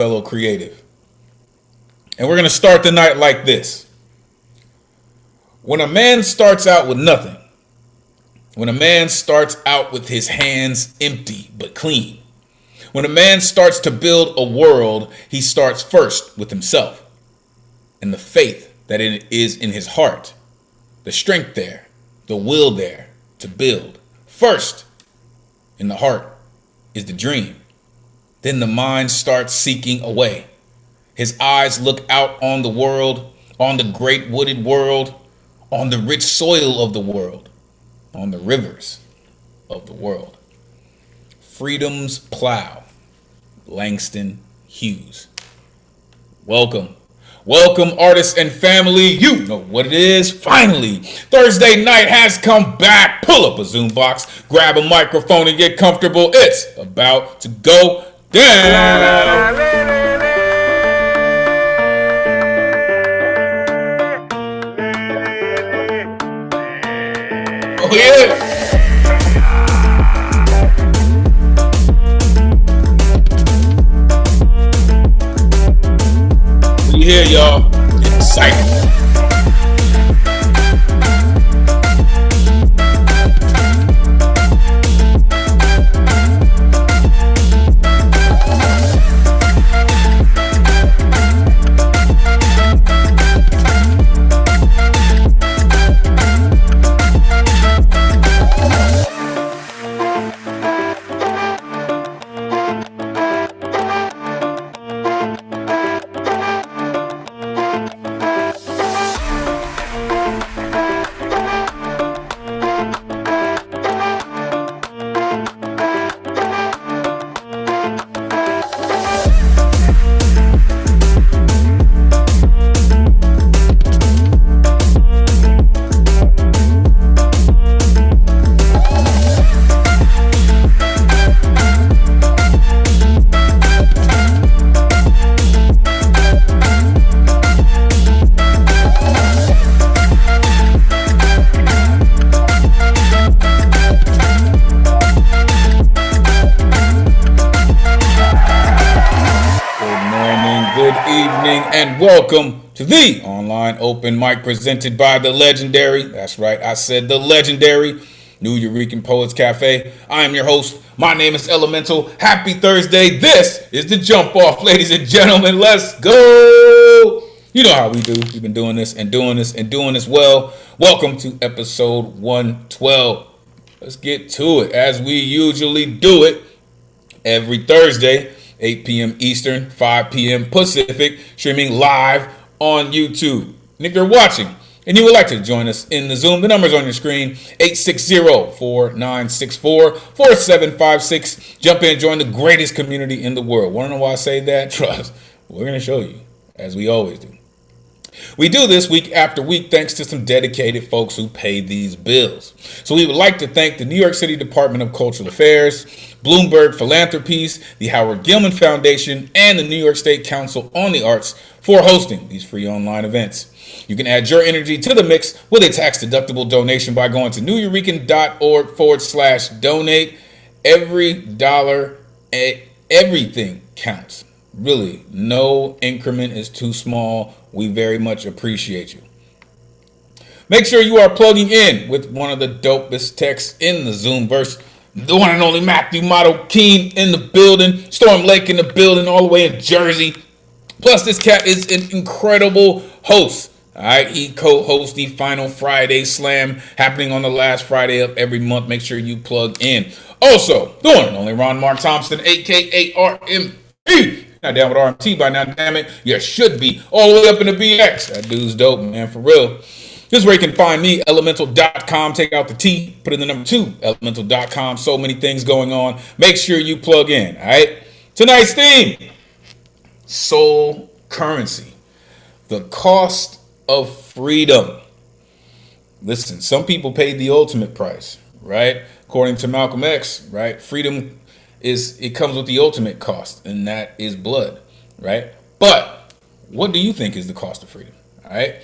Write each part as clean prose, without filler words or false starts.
fellow creative. And we're going to start the night like this. When a man starts out with nothing, when a man starts out with his hands empty but clean, when a man starts to build a world, he starts first with himself and the faith that it is in his heart, the strength there, the will there to build. First, in the heart is the dream. Then the mind starts seeking a way. His eyes look out on the world, on the great wooded world, on the rich soil of the world, on the rivers of the world. Freedom's plow, Langston Hughes. Welcome. Welcome, artists and family. You know what it is. Finally, Thursday night has come back. Pull up a Zoom box, grab a microphone, and get comfortable. It's about to go down. Oh, yeah. We here, y'all. Excited. And welcome to the online open mic presented by the legendary, that's right, I said the legendary New Eurekan Poets Cafe. I am your host. My name is Elemen2al. Happy Thursday. This is the jump off, ladies and gentlemen. Let's go. You know how we do. We've been doing this and doing this and doing this well. Welcome to episode 112. Let's get to it as we usually do it every Thursday. 8 p.m. Eastern, 5 p.m. Pacific, streaming live on YouTube. And if you're watching and you would like to join us in the Zoom, the number's on your screen, 860-4964-4756. Jump in, join the greatest community in the world. Want to know why I say that? Trust. We're going to show you, as we always do. We do this week after week thanks to some dedicated folks who pay these bills. So we would like to thank the New York City Department of Cultural Affairs, Bloomberg Philanthropies, the Howard Gilman Foundation, and the New York State Council on the Arts for hosting these free online events. You can add your energy to the mix with a tax-deductible donation by going to newyourekan.org/donate. Every dollar, everything counts. Really, no increment is too small. We very much appreciate you. Make sure you are plugging in with one of the dopest texts in the Zoomverse. The one and only Matthew Motto Keen in the building. Storm Lake in the building all the way in Jersey. Plus, this cat is an incredible host. All right, he co-hosts the Final Friday Slam happening on the last Friday of every month. Make sure you plug in. Also, the one and only Ron Mark Thompson, a.k.a. RMP. Not down with RMT by now, damn it. You should be. All the way up in the BX. That dude's dope, man, for real. This is where you can find me, Elemen2al.com. Take out the T, put in the number 2, Elemen2al.com. So many things going on. Make sure you plug in, all right? Tonight's theme, soul currency, the cost of freedom. Listen, some people paid the ultimate price, right? According to Malcolm X, right? Freedom it comes with the ultimate cost, and that is blood, right? But what do you think is the cost of freedom, all right?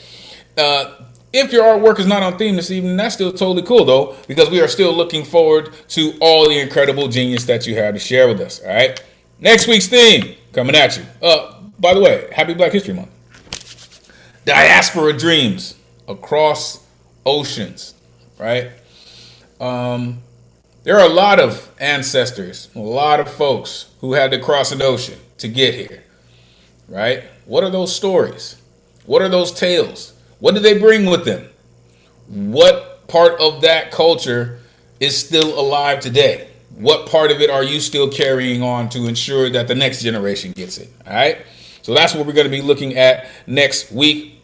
If your artwork is not on theme this evening, that's still totally cool, though, because we are still looking forward to all the incredible genius that you have to share with us, all right? Next week's theme, coming at you. By the way, happy Black History Month. Diaspora dreams across oceans, right? There are a lot of ancestors, a lot of folks who had to cross an ocean to get here, right? What are those stories? What are those tales? What did they bring with them? What part of that culture is still alive today? What part of it are you still carrying on to ensure that the next generation gets it? All right. So that's what we're going to be looking at next week.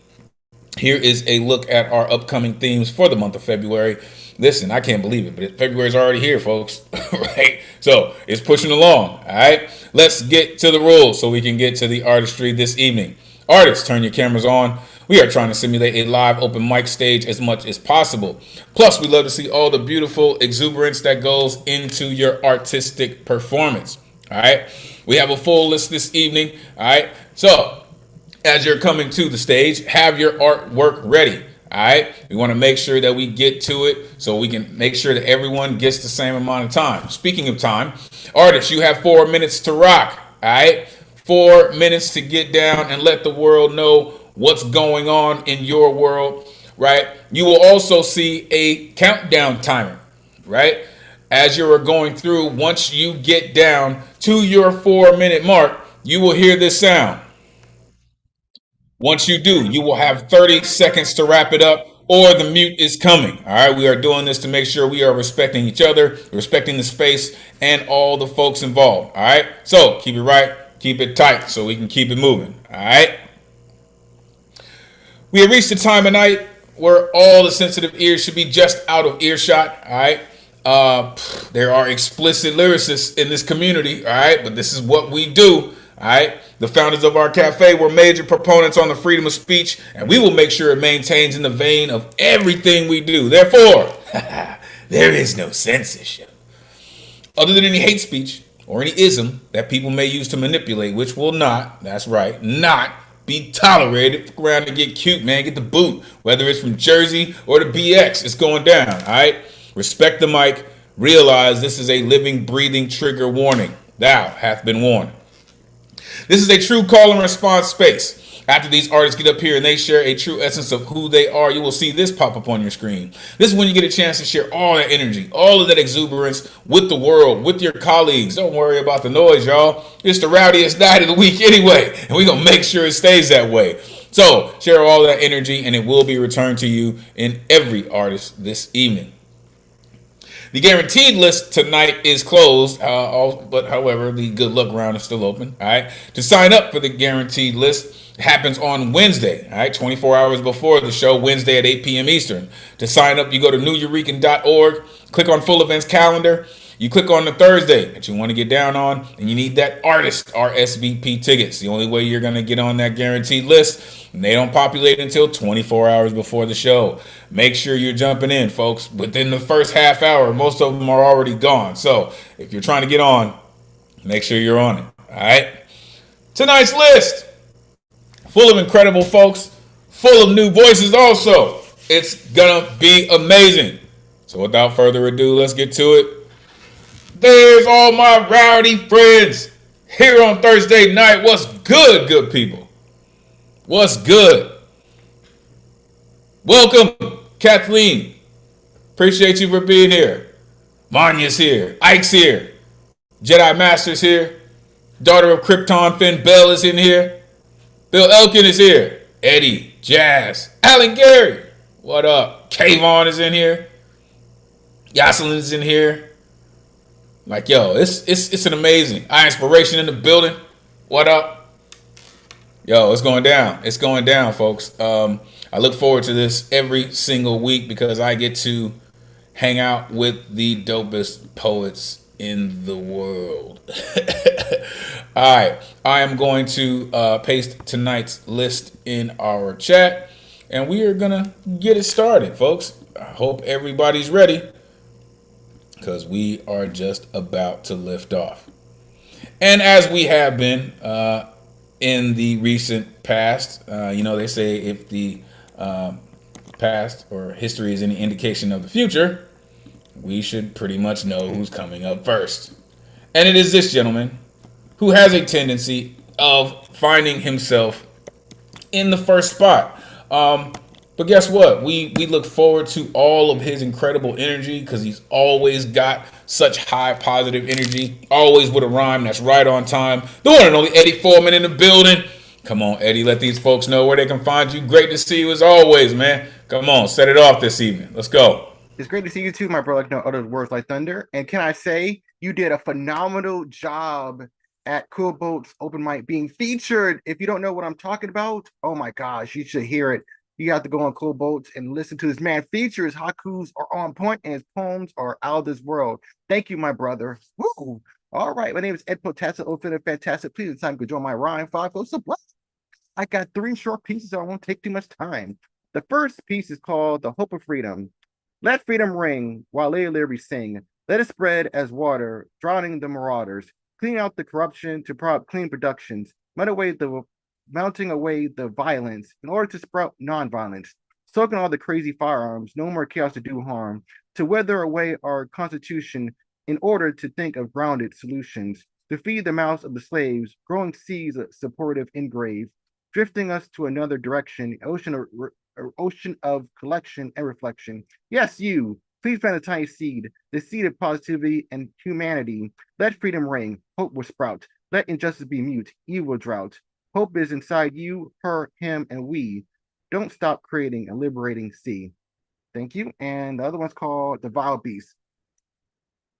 Here is a look at our upcoming themes for the month of February. Listen, I can't believe it, but February's already here, folks. Right? So it's pushing along. All right. Let's get to the rules so we can get to the artistry this evening. Artists, turn your cameras on. We are trying to simulate a live open mic stage as much as possible. Plus, we love to see all the beautiful exuberance that goes into your artistic performance. All right. We have a full list this evening. All right. So as you're coming to the stage, have your artwork ready. All right. We want to make sure that we get to it so we can make sure that everyone gets the same amount of time. Speaking of time, artists, you have 4 minutes to rock. All right. 4 minutes to get down and let the world know what's going on in your world, right? You will also see a countdown timer, right? As you're going through, once you get down to your 4 minute mark, you will hear this sound. Once you do, you will have 30 seconds to wrap it up or the mute is coming. All right, we are doing this to make sure we are respecting each other, respecting the space and all the folks involved. All right, so keep it right, keep it tight so we can keep it moving. All right. We have reached a time of night where all the sensitive ears should be just out of earshot. All right. There are explicit lyricists in this community. All right. But this is what we do. All right. The founders of our cafe were major proponents on the freedom of speech, and we will make sure it maintains in the vein of everything we do. Therefore, there is no censorship. Other than any hate speech or any ism that people may use to manipulate, which will not, that's right, not be tolerated. Fuck around and get cute, man. Get the boot. Whether it's from Jersey or the BX, it's going down. All right. Respect the mic. Realize this is a living, breathing trigger warning. Thou hath been warned. This is a true call and response space. After these artists get up here and they share a true essence of who they are, you will see this pop up on your screen. This is when you get a chance to share all that energy, all of that exuberance with the world, with your colleagues. Don't worry about the noise, y'all. It's the rowdiest night of the week anyway, and we're going to make sure it stays that way. So share all that energy, and it will be returned to you in every artist this evening. The guaranteed list tonight is closed, but however, the good luck round is still open. All right. To sign up for the guaranteed list, it happens on Wednesday, all right, 24 hours before the show, Wednesday at 8 p.m. Eastern. To sign up, you go to neweurekan.org, click on full events calendar. You click on the Thursday that you want to get down on, and you need that artist RSVP tickets. The only way you're going to get on that guaranteed list, and they don't populate until 24 hours before the show. Make sure you're jumping in, folks. Within the first half hour, most of them are already gone. So if you're trying to get on, make sure you're on it. All right. Tonight's list, full of incredible folks, full of new voices also. It's going to be amazing. So without further ado, let's get to it. There's all my rowdy friends here on Thursday night. What's good, good people? What's good? Welcome, Kathleen. Appreciate you for being here. Vanya's here. Ike's here. Jedi Master's here. Daughter of Krypton, Finn Bell is in here. Bill Elkin is here. Eddie, Jazz, Alan Gary. What up? Kayvon is in here. Yoselin's in here. Like, yo, it's an amazing inspiration in the building. What up? Yo, it's going down. It's going down, folks. I look forward to this every single week because I get to hang out with the dopest poets in the world. All right. I am going to paste tonight's list in our chat, and we are going to get it started, folks. I hope everybody's ready, because we are just about to lift off. And as we have been in the recent past, they say if the past or history is any indication of the future, we should pretty much know who's coming up first. And it is this gentleman who has a tendency of finding himself in the first spot. But guess what? We look forward to all of his incredible energy because he's always got such high positive energy, always with a rhyme that's right on time. The one and only Eddie Foreman in the building. Come on, Eddie, let these folks know where they can find you. Great to see you as always, man. Come on, set it off this evening. Let's go. It's great to see you too, my bro. Like no other words like thunder. And can I say you did a phenomenal job at Cool Boats Open Mic being featured. If you don't know what I'm talking about, oh my gosh, you should hear it. You have to go on Cool Boats and listen to this man feature. His haikus are on point and his poems are out of this world. Thank you, my brother. Woo! All right, my name is Ed Potastic, Open and Fantastic. Please, it's time to join my rhyme five. I got three short pieces, so I won't take too much time. The first piece is called The Hope of Freedom. Let freedom ring while Lady sing. Let it spread as water, drowning the marauders. Clean out the corruption to clean productions. Melting away the violence in order to sprout nonviolence. Soaking all the crazy firearms, no more chaos to do harm. To weather away our constitution in order to think of grounded solutions. To feed the mouths of the slaves, growing seeds supportive engrave drifting us to another direction, ocean of collection and reflection. Yes, you. Please plant a tiny seed, the seed of positivity and humanity. Let freedom ring, hope will sprout. Let injustice be mute, evil drought. Hope is inside you, her, him, and we. Don't stop creating and liberating sea. Thank you. And the other one's called The Vile Beast.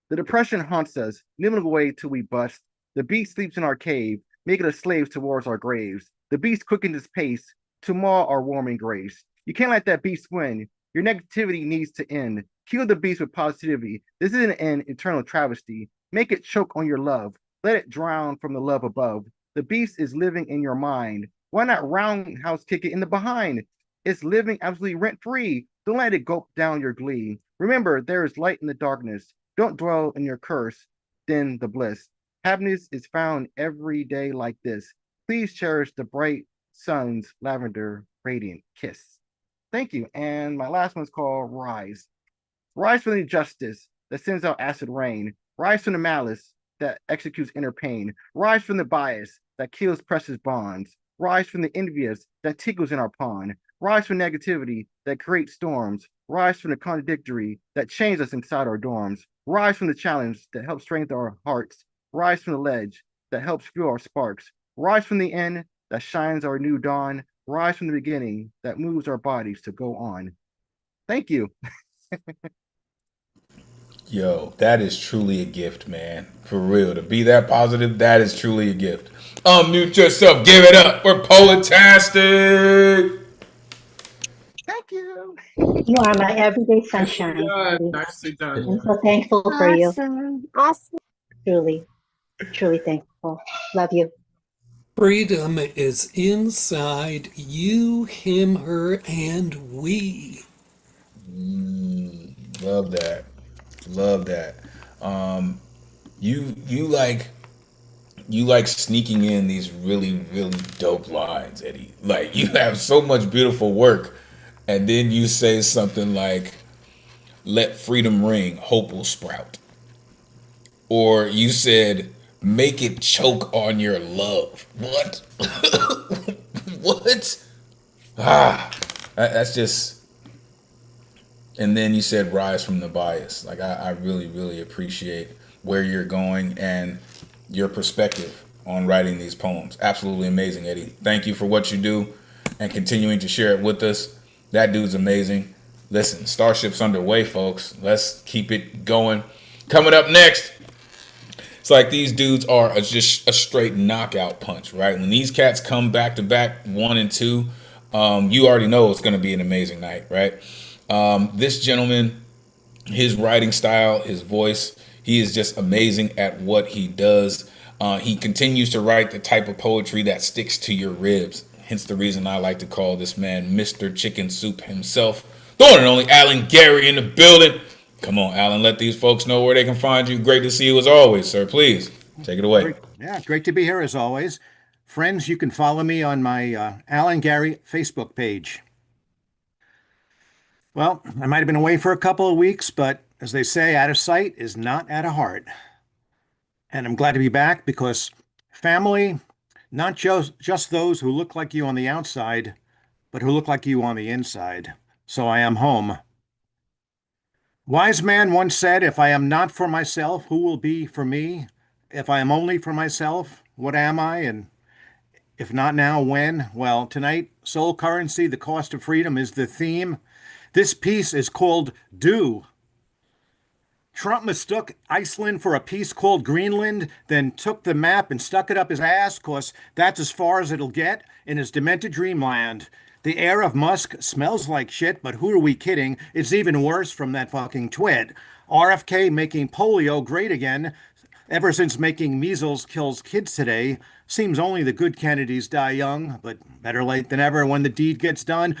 The depression haunts us, nibbling away till we bust. The beast sleeps in our cave, making us slaves towards our graves. The beast quickens its pace to maul our warming grace. You can't let that beast win. Your negativity needs to end. Kill the beast with positivity. This isn't an eternal travesty. Make it choke on your love. Let it drown from the love above. The beast is living in your mind. Why not roundhouse kick it in the behind? It's living absolutely rent free. Don't let it gulp down your glee. Remember, there is light in the darkness. Don't dwell in your curse, then the bliss. Happiness is found every day like this. Please cherish the bright sun's lavender radiant kiss. Thank you. And my last one's called Rise. Rise from the injustice that sends out acid rain. Rise from the malice that executes inner pain. Rise from the bias that kills precious bonds. Rise from the envious that tickles in our pond. Rise from negativity that creates storms. Rise from the contradictory that chains us inside our dorms. Rise from the challenge that helps strengthen our hearts. Rise from the ledge that helps fuel our sparks. Rise from the end that shines our new dawn. Rise from the beginning that moves our bodies to go on. Thank you. Yo, that is truly a gift, man. For real. To be that positive, that is truly a gift. Unmute yourself. Give it up. We're poetastic. Thank you. You are my everyday Nicely sunshine, done. Eddie. Nicely done. I'm so thankful for you. Awesome. Truly, truly thankful. Love you. Freedom is inside you, him, her, and we. Love that. Love that. You like sneaking in these really dope lines, Eddie. Like you have so much beautiful work, and then you say something like, "Let freedom ring, hope will sprout," or you said, "Make it choke on your love." What? What? Ah, that's just. And then you said rise from the bias. Like I really appreciate where you're going and your perspective on writing these poems. Absolutely amazing, Eddie. Thank you for what you do and continuing to share it with us. That dude's amazing. Listen, Starship's underway, folks. Let's keep it going. Coming up next, it's like these dudes are just a straight knockout punch, right? When these cats come back to back, 1 and 2, you already know it's going to be an amazing night, right? This gentleman, his writing style, his voice, he is just amazing at what he does. He continues to write the type of poetry that sticks to your ribs. Hence the reason I like to call this man Mr. Chicken Soup himself. The one and only Alan Gary in the building. Come on, Alan, let these folks know where they can find you. Great to see you as always, sir. Please take it away. Great to be here as always. Friends, you can follow me on my Alan Gary Facebook page. Well, I might have been away for a couple of weeks, but as they say, out of sight is not out of heart. And I'm glad to be back because family, Not just those who look like you on the outside, but who look like you on the inside. So I am home. Wise man once said, if I am not for myself, who will be for me? If I am only for myself, what am I? And if not now, when? Well, tonight, soul currency, the cost of freedom is the theme. This piece is called Do. Trump mistook Iceland for a piece called Greenland, then took the map and stuck it up his ass, 'cause that's as far as it'll get in his demented dreamland. The air of Musk smells like shit, but who are we kidding? It's even worse from that fucking twit. RFK making polio great again. Ever since making measles kills kids today, seems only the good Kennedys die young, but better late than ever when the deed gets done.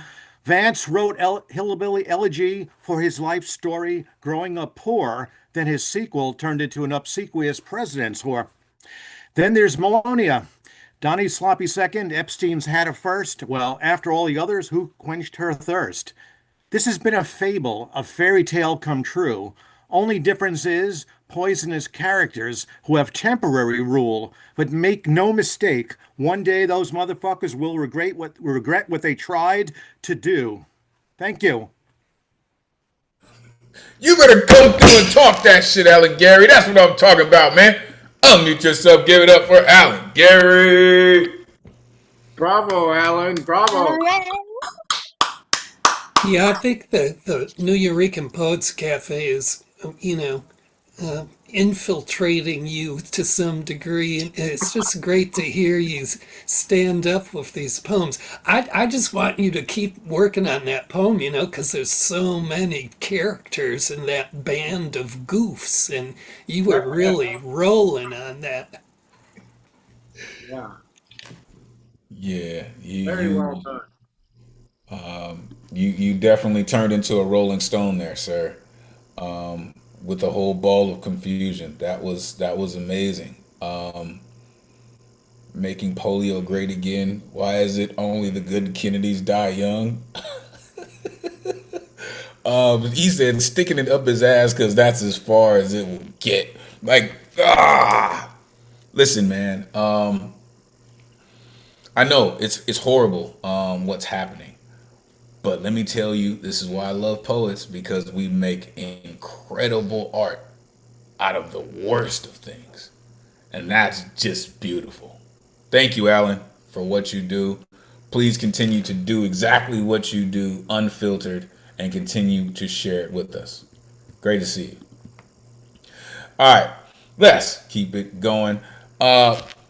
Vance wrote Hillbilly Elegy for his life story, growing up poor. Then his sequel turned into an obsequious president's whore. Then there's Melania. Donnie's sloppy second, Epstein's had a first. Well, after all the others, who quenched her thirst? This has been a fable, a fairy tale come true. Only difference is poisonous characters who have temporary rule. But make no mistake, one day those motherfuckers will regret what they tried to do. Thank you. You better come through and talk that shit, Alan Gary. That's what I'm talking about, man. Unmute yourself. Give it up for Alan Gary. Bravo, Alan. Bravo. Yeah, I think the New Eurekan Poets Cafe is, infiltrating you to some degree. And it's just great to hear you stand up with these poems. I just want you to keep working on that poem, because there's so many characters in that band of goofs, and you were really rolling on that. Yeah. Yeah, Very well done. you definitely turned into a Rolling Stone there, sir. With a whole ball of confusion. That was amazing. Making polio great again. Why is it only the good Kennedys die young? He said sticking it up his ass because that's as far as it will get. Like, listen, man. I know it's horrible what's happening, but let me tell you, this is why I love poets, because we make incredible art out of the worst of things, and that's just beautiful. Thank you, Alan, for what you do. Please continue to do exactly what you do, unfiltered, and continue to share it with us. Great to see you. All right, let's keep it going.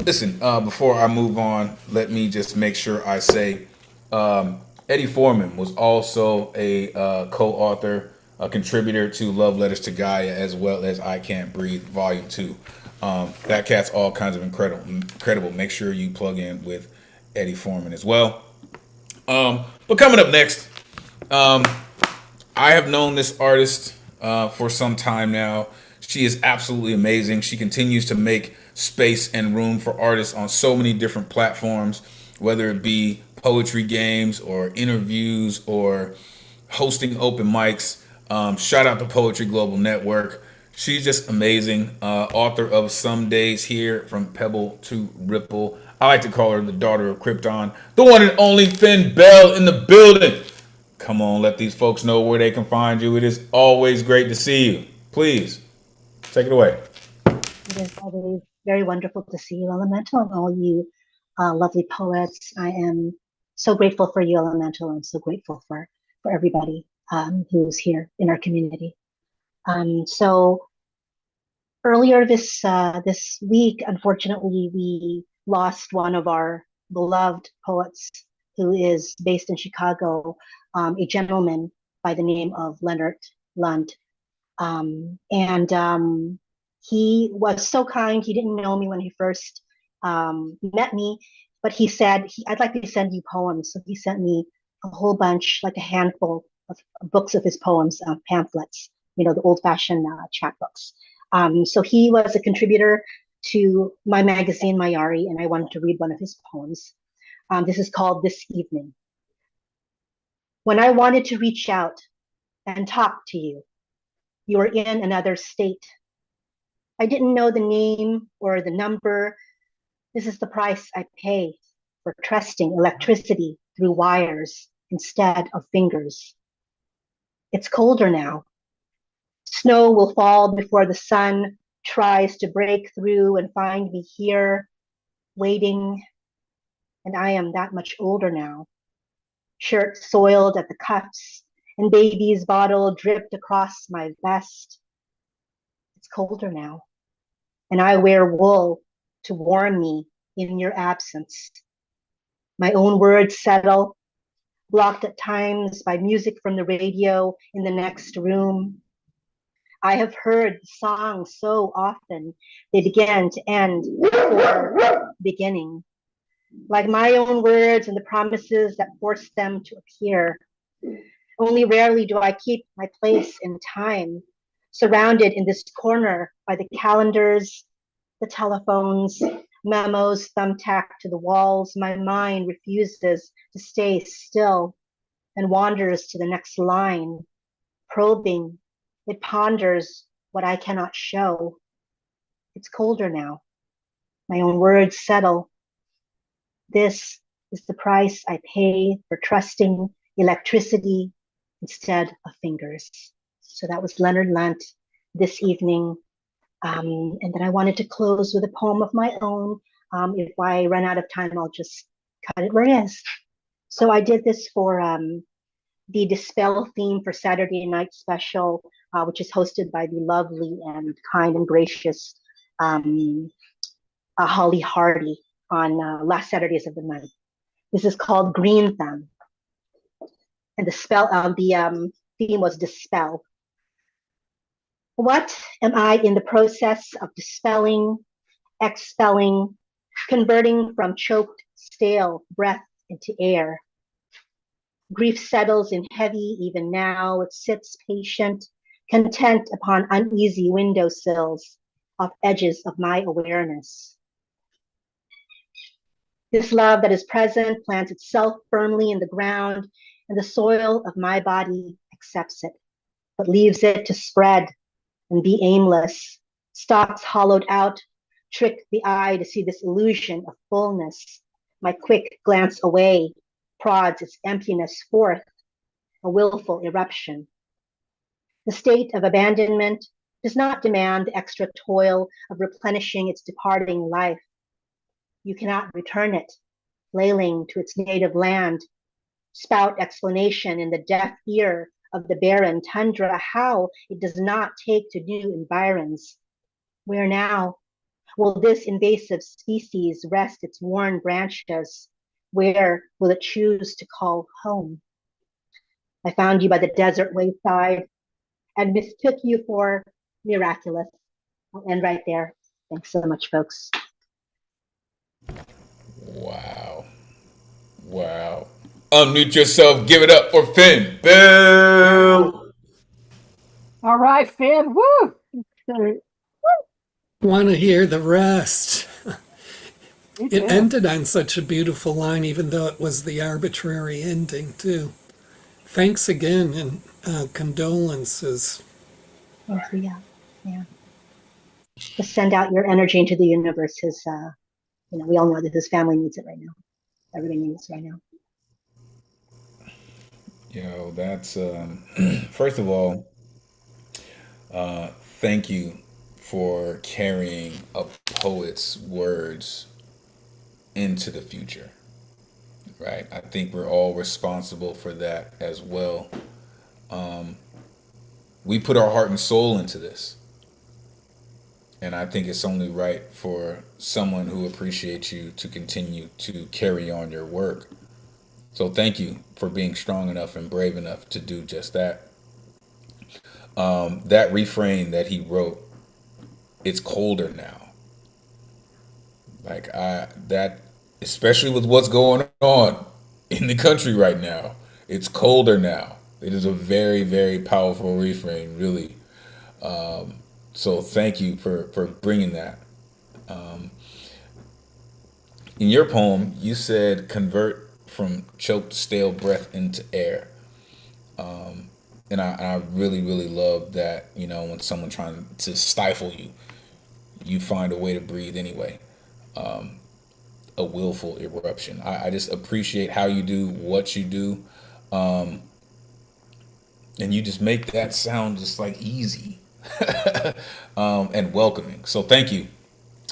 Listen, before I move on, let me just make sure I say Eddie Foreman was also a co-author, a contributor to Love Letters to Gaia, as well as I Can't Breathe Volume 2. That cat's all kinds of incredible. Make sure you plug in with Eddie Foreman as well. But coming up next, I have known this artist for some time now. She is absolutely amazing. She continues to make space and room for artists on so many different platforms, whether it be poetry games or interviews or hosting open mics. Shout out to Poetry Global Network. She's just amazing. Author of Some Days Here, From Pebble to Ripple. I like to call her the daughter of Krypton. The one and only Finn Bell in the building. Come on, let these folks know where they can find you. It is always great to see you. Please, take it away. It is always very wonderful to see you, Elemental, and all you lovely poets. I am so grateful for you, Elemental, and so grateful for everybody who's here in our community. So earlier this week, unfortunately, we lost one of our beloved poets who is based in Chicago, a gentleman by the name of Leonard Lund. He was so kind. He didn't know me when he first met me, but he said, I'd like to send you poems. So he sent me a whole bunch, like a handful of books of his poems, pamphlets, the old-fashioned chapbooks. So he was a contributor to my magazine, Mayari, and I wanted to read one of his poems. This is called This Evening. When I wanted to reach out and talk to you, you were in another state. I didn't know the name or the number, This is the price I pay for trusting electricity through wires instead of fingers. It's colder now. Snow will fall before the sun tries to break through and find me here, waiting. And I am that much older now. Shirt soiled at the cuffs and baby's bottle dripped across my vest. It's colder now. And I wear wool to warm me in your absence. My own words settle, blocked at times by music from the radio in the next room. I have heard the songs so often, they begin to end before beginning. Like my own words and the promises that force them to appear. Only rarely do I keep my place in time, surrounded in this corner by the calendars, the telephones, memos thumbtacked to the walls. My mind refuses to stay still and wanders to the next line, probing. It ponders what I cannot show. It's colder now. My own words settle. This is the price I pay for trusting electricity instead of fingers. So that was Leonard Lunt this evening. And then I wanted to close with a poem of my own. If I run out of time, I'll just cut it where it is. So I did this for the Dispel theme for Saturday Night Special, which is hosted by the lovely and kind and gracious Holly Hardy on last Saturdays of the month. This is called Green Thumb. And the theme was Dispel. What am I in the process of dispelling, expelling, converting from choked, stale breath into air? Grief settles in heavy even now. It sits patient, content upon uneasy windowsills off edges of my awareness. This love that is present plants itself firmly in the ground, and the soil of my body accepts it, but leaves it to spread and be aimless. Stalks hollowed out trick the eye to see this illusion of fullness. My quick glance away prods its emptiness forth, a willful eruption. The state of abandonment does not demand the extra toil of replenishing its departing life. You cannot return it, flailing to its native land. Spout explanation in the deaf ear of the barren tundra how it does not take to new environs. Where now will this invasive species rest its worn branches? Where will it choose to call home? I found you by the desert wayside and mistook you for miraculous. I'll end right there. Thanks so much, folks. Wow. Wow. Unmute yourself. Give it up for Finn. Bill. All right, Finn. Woo! Want to hear the rest? Me It too. ended on such a beautiful line, even though it was the arbitrary ending, too. Thanks again, and condolences. Thanks, yeah. Just send out your energy into the universe. We all know that his family needs it right now. Everybody needs it right now. That's first of all, thank you for carrying a poet's words into the future. Right? I think we're all responsible for that as well. We put our heart and soul into this. And I think it's only right for someone who appreciates you to continue to carry on your work. So thank you for being strong enough and brave enough to do just that. That refrain that he wrote, it's colder now. That, especially with what's going on in the country right now, it's colder now. It is a very, very powerful refrain, really. So thank you for bringing that. In your poem, you said convert from choked, stale breath into air. And I really, really love that, when someone's trying to stifle you, you find a way to breathe anyway. a willful eruption. I just appreciate how you do what you do. And you just make that sound just like easy and welcoming. So thank you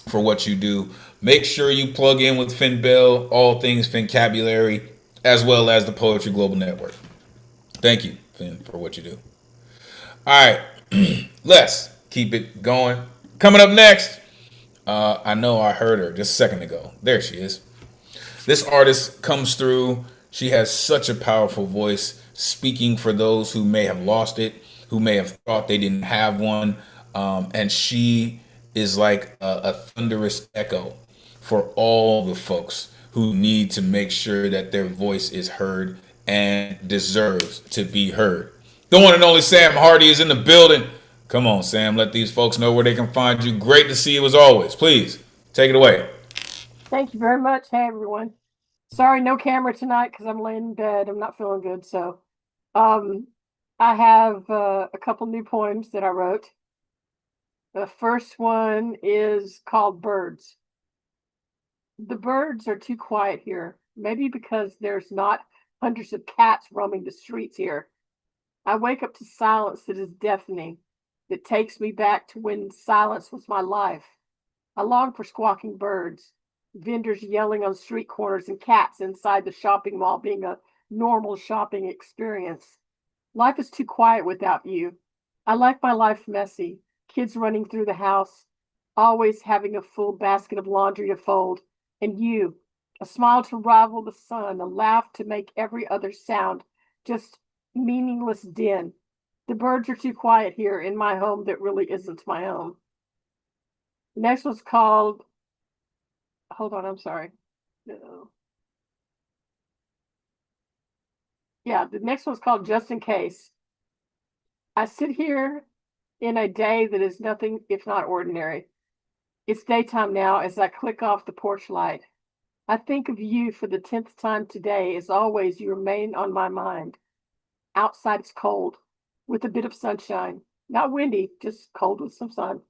for what you do. Make sure you plug in with Finn Bell, all things Fincabulary, as well as the Poetry Global Network. Thank you, Finn, for what you do. All right, let's keep it going. Coming up next, I know I heard her just a second ago. There she is. This artist comes through. She has such a powerful voice, speaking for those who may have lost it, who may have thought they didn't have one. And she is like a thunderous echo for all the folks who need to make sure that their voice is heard and deserves to be heard. The one and only Sam Hardy is in the building. Come on, Sam, let these folks know where they can find you. Great to see you as always. Please, take it away. Thank you very much. Hey, everyone. Sorry, no camera tonight because I'm laying in bed. I'm not feeling good. So, I have a couple new poems that I wrote. The first one is called Birds. The birds are too quiet here, maybe because there's not hundreds of cats roaming the streets here. I wake up to silence that is deafening, that takes me back to when silence was my life. I long for squawking birds, vendors yelling on street corners, and cats inside the shopping mall being a normal shopping experience. Life is too quiet without you. I like my life messy, kids running through the house, always having a full basket of laundry to fold, and you, a smile to rival the sun, a laugh to make every other sound just meaningless din. The birds are too quiet here in my home that really isn't my own. The next one's called, hold on, I'm sorry. No. Yeah, the next one's called Just in Case. I sit here in a day that is nothing if not ordinary. It's daytime now as I click off the porch light. I think of you for the 10th time today. As always, you remain on my mind. Outside it's cold, with a bit of sunshine. Not windy, just cold with some sun.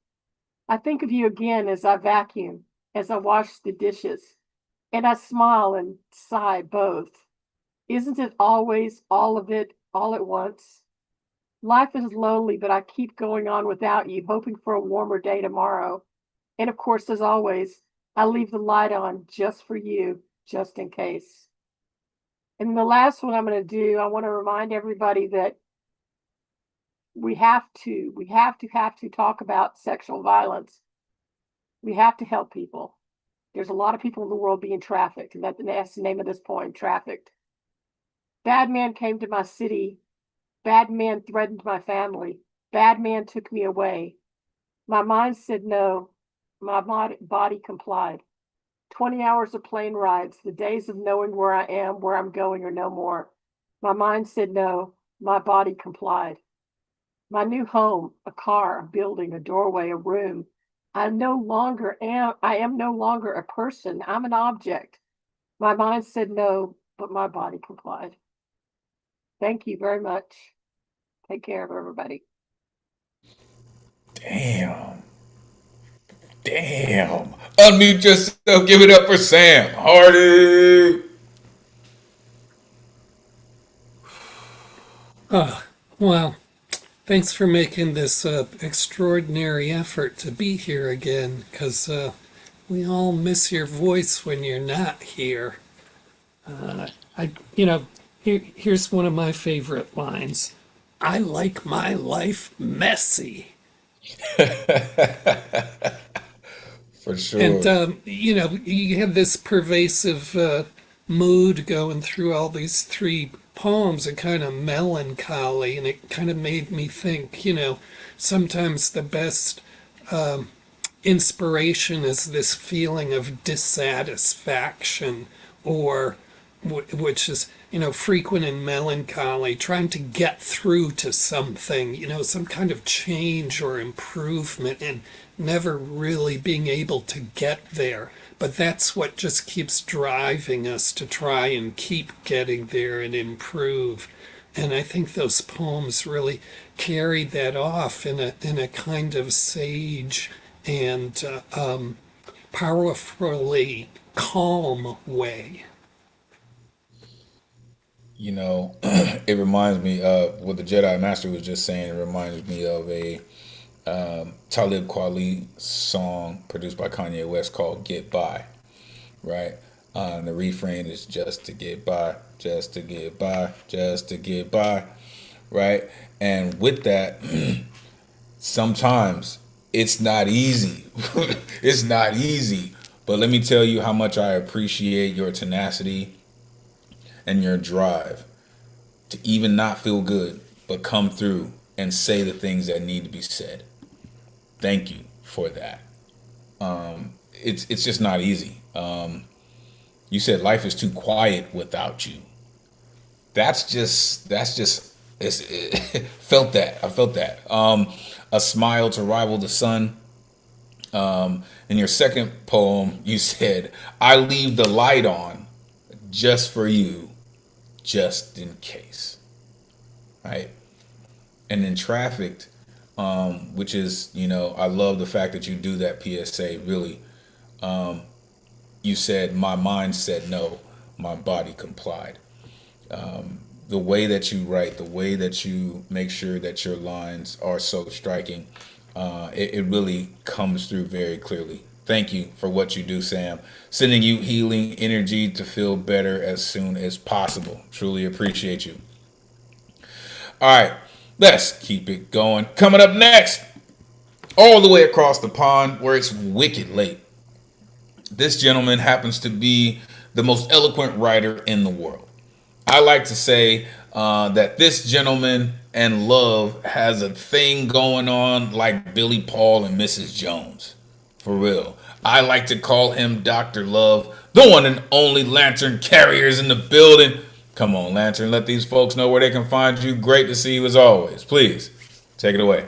I think of you again as I vacuum, as I wash the dishes, and I smile and sigh both. Isn't it always all of it all at once? Life is lonely, but I keep going on without you, hoping for a warmer day tomorrow. And of course, as always, I leave the light on just for you, just in case. And the last one I'm going to do, I want to remind everybody that we have to talk about sexual violence. We have to help people. There's a lot of people in the world being trafficked, and that's the name of this poem, Trafficked. Bad man came to my city. Bad man threatened my family. Bad man took me away. My mind said no. My body complied. 20 hours of plane rides, the days of knowing where I am, where I'm going, or no more. My mind said no. My body complied. My new home, a car, a building, a doorway, a room. I am no longer a person. I'm an object. My mind said no, but my body complied. Thank you very much. Take care of everybody. Damn. Unmute yourself. Give it up for Sam Hardy. Well, thanks for making this extraordinary effort to be here again, because we all miss your voice when you're not here. Here's one of my favorite lines. I like my life messy. For sure. And, you have this pervasive mood going through all these three poems, and kind of melancholy, and it kind of made me think, sometimes the best inspiration is this feeling of dissatisfaction, or which is, frequent in melancholy, trying to get through to something, some kind of change or improvement, and never really being able to get there. But that's what just keeps driving us to try and keep getting there and improve. And I think those poems really carried that off in a kind of sage and powerfully calm way? You know, it reminds me of what the Jedi Master was just saying. It reminds me of a Talib Kweli song produced by Kanye West called "Get By." Right, and the refrain is "just to get by, just to get by, just to get by." Right, and with that, sometimes it's not easy. It's not easy. But let me tell you how much I appreciate your tenacity and your drive to even not feel good, but come through and say the things that need to be said. Thank you for that. It's just not easy. You said life is too quiet without you. That's just felt that. I felt that. A smile to rival the sun. In your second poem, you said, "I leave the light on just for you, just in case." Right? And then trafficked, which is, I love the fact that you do that PSA. Really, you said, "My mind said no, my body complied." The way that you write, the way that you make sure that your lines are so striking, it really comes through very clearly. Thank you for what you do, Sam. Sending you healing energy to feel better as soon as possible. Truly appreciate you. All right, let's keep it going. Coming up next, all the way across the pond where it's wicked late, this gentleman happens to be the most eloquent writer in the world. I like to say that this gentleman and Love has a thing going on like Billy Paul and Mrs. Jones. For real. I like to call him Dr. Love, the one and only Lantern Carriers in the building. Come on, Lantern, let these folks know where they can find you. Great to see you as always. Please, take it away.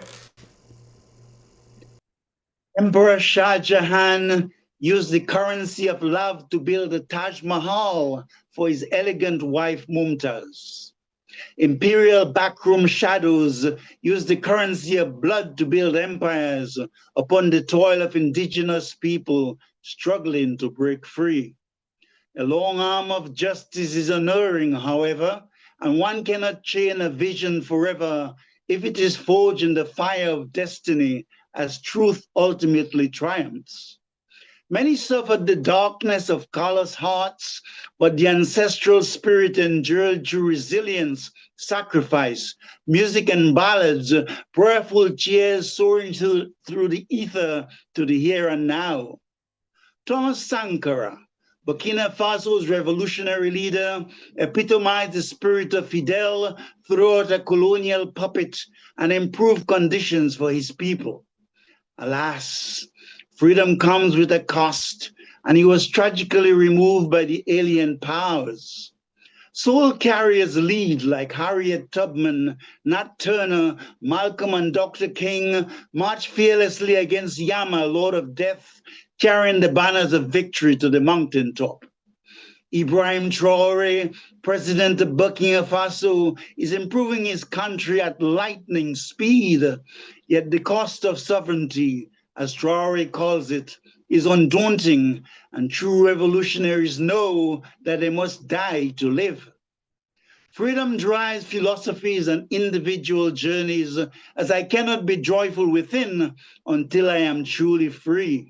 Emperor Shah Jahan used the currency of love to build the Taj Mahal for his elegant wife Mumtaz. Imperial backroom shadows used the currency of blood to build empires upon the toil of indigenous people struggling to break free. A long arm of justice is unerring, however, and one cannot chain a vision forever if it is forged in the fire of destiny as truth ultimately triumphs. Many suffered the darkness of callous hearts, but the ancestral spirit endured through resilience, sacrifice, music and ballads, prayerful cheers soaring through the ether to the here and now. Thomas Sankara, Burkina Faso's revolutionary leader, epitomized the spirit of Fidel throughout a colonial puppet and improved conditions for his people. Alas, freedom comes with a cost, and he was tragically removed by the alien powers. Soul carriers lead like Harriet Tubman, Nat Turner, Malcolm and Dr. King march fearlessly against Yama, Lord of Death, carrying the banners of victory to the mountaintop. Ibrahim Traore, president of Burkina Faso, is improving his country at lightning speed, yet the cost of sovereignty, as Traore calls it, is undaunting, and true revolutionaries know that they must die to live. Freedom drives philosophies and individual journeys, as I cannot be joyful within until I am truly free.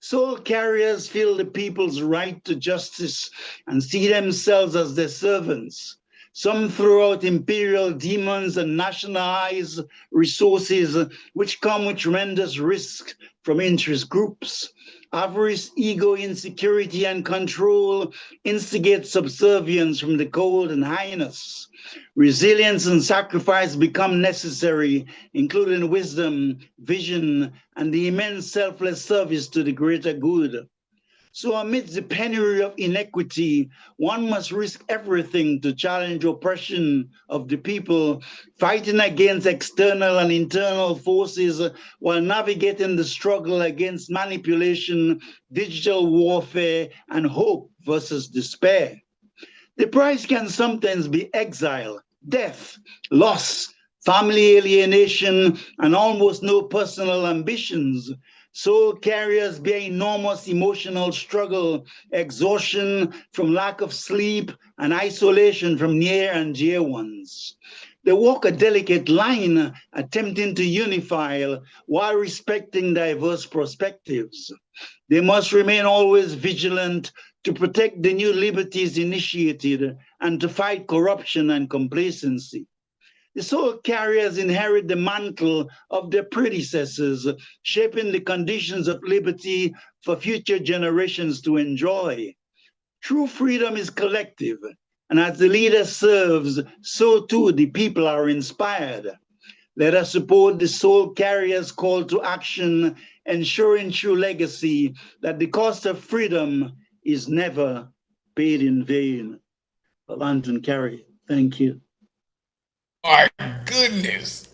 Soul carriers feel the people's right to justice and see themselves as their servants. Some throw out imperial demons and nationalize resources which come with tremendous risk from interest groups. Avarice, ego, insecurity, and control instigate subservience from the cold and highness. Resilience and sacrifice become necessary, including wisdom, vision, and the immense selfless service to the greater good. So amidst the penury of inequity, one must risk everything to challenge oppression of the people, fighting against external and internal forces while navigating the struggle against manipulation, digital warfare, and hope versus despair. The price can sometimes be exile, death, loss, family alienation, and almost no personal ambitions. Soul carriers bear enormous emotional struggle, exhaustion from lack of sleep, and isolation from near and dear ones. They walk a delicate line, attempting to unify while respecting diverse perspectives. They must remain always vigilant to protect the new liberties initiated and to fight corruption and complacency. The soul carriers inherit the mantle of their predecessors, shaping the conditions of liberty for future generations to enjoy. True freedom is collective, and as the leader serves, so too the people are inspired. Let us support the soul carriers' call to action, ensuring true legacy that the cost of freedom is never paid in vain. Lantern Carrier, thank you. My goodness.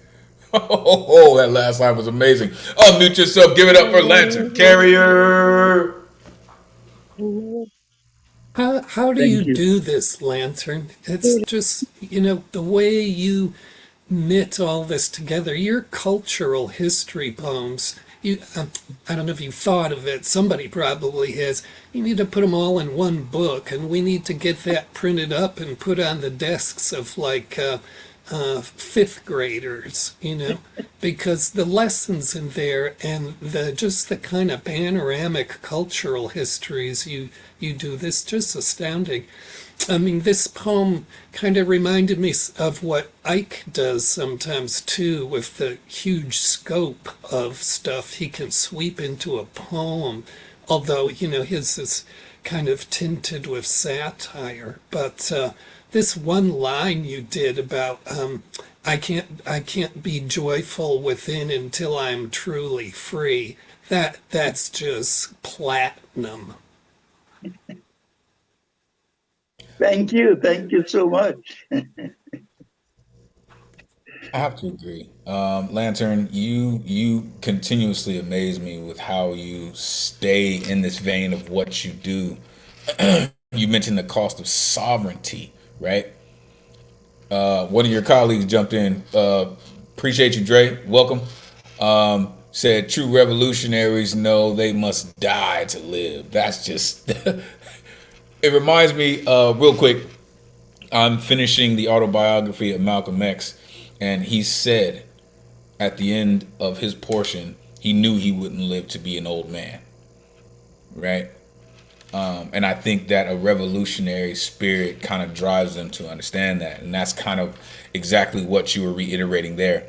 Oh, that last line was amazing. Unmute yourself. Give it up for Lantern Carrier. How do you Thank you. do this, Lantern? It's just, the way you knit all this together. Your cultural history poems, I don't know if you've thought of it, somebody probably has. You need to put them all in one book, and we need to get that printed up and put on the desks of fifth graders, because the lessons in there and the kind of panoramic cultural histories you do, this just astounding. I mean, this poem kind of reminded me of what Ike does sometimes too, with the huge scope of stuff he can sweep into a poem. Although, his is kind of tinted with satire. But this one line you did about I can't be joyful within until I'm truly free. That's just platinum. Thank you so much. I have to agree. Lantern, you continuously amaze me with how you stay in this vein of what you do. You mentioned the cost of sovereignty, right? One of your colleagues jumped in. Appreciate you, Dre. Welcome. Said true revolutionaries know they must die to live. That's just. It reminds me, real quick. I'm finishing the autobiography of Malcolm X, and he said at the end of his portion, he knew he wouldn't live to be an old man, right? And I think that a revolutionary spirit kind of drives them to understand that, and that's kind of exactly what you were reiterating there.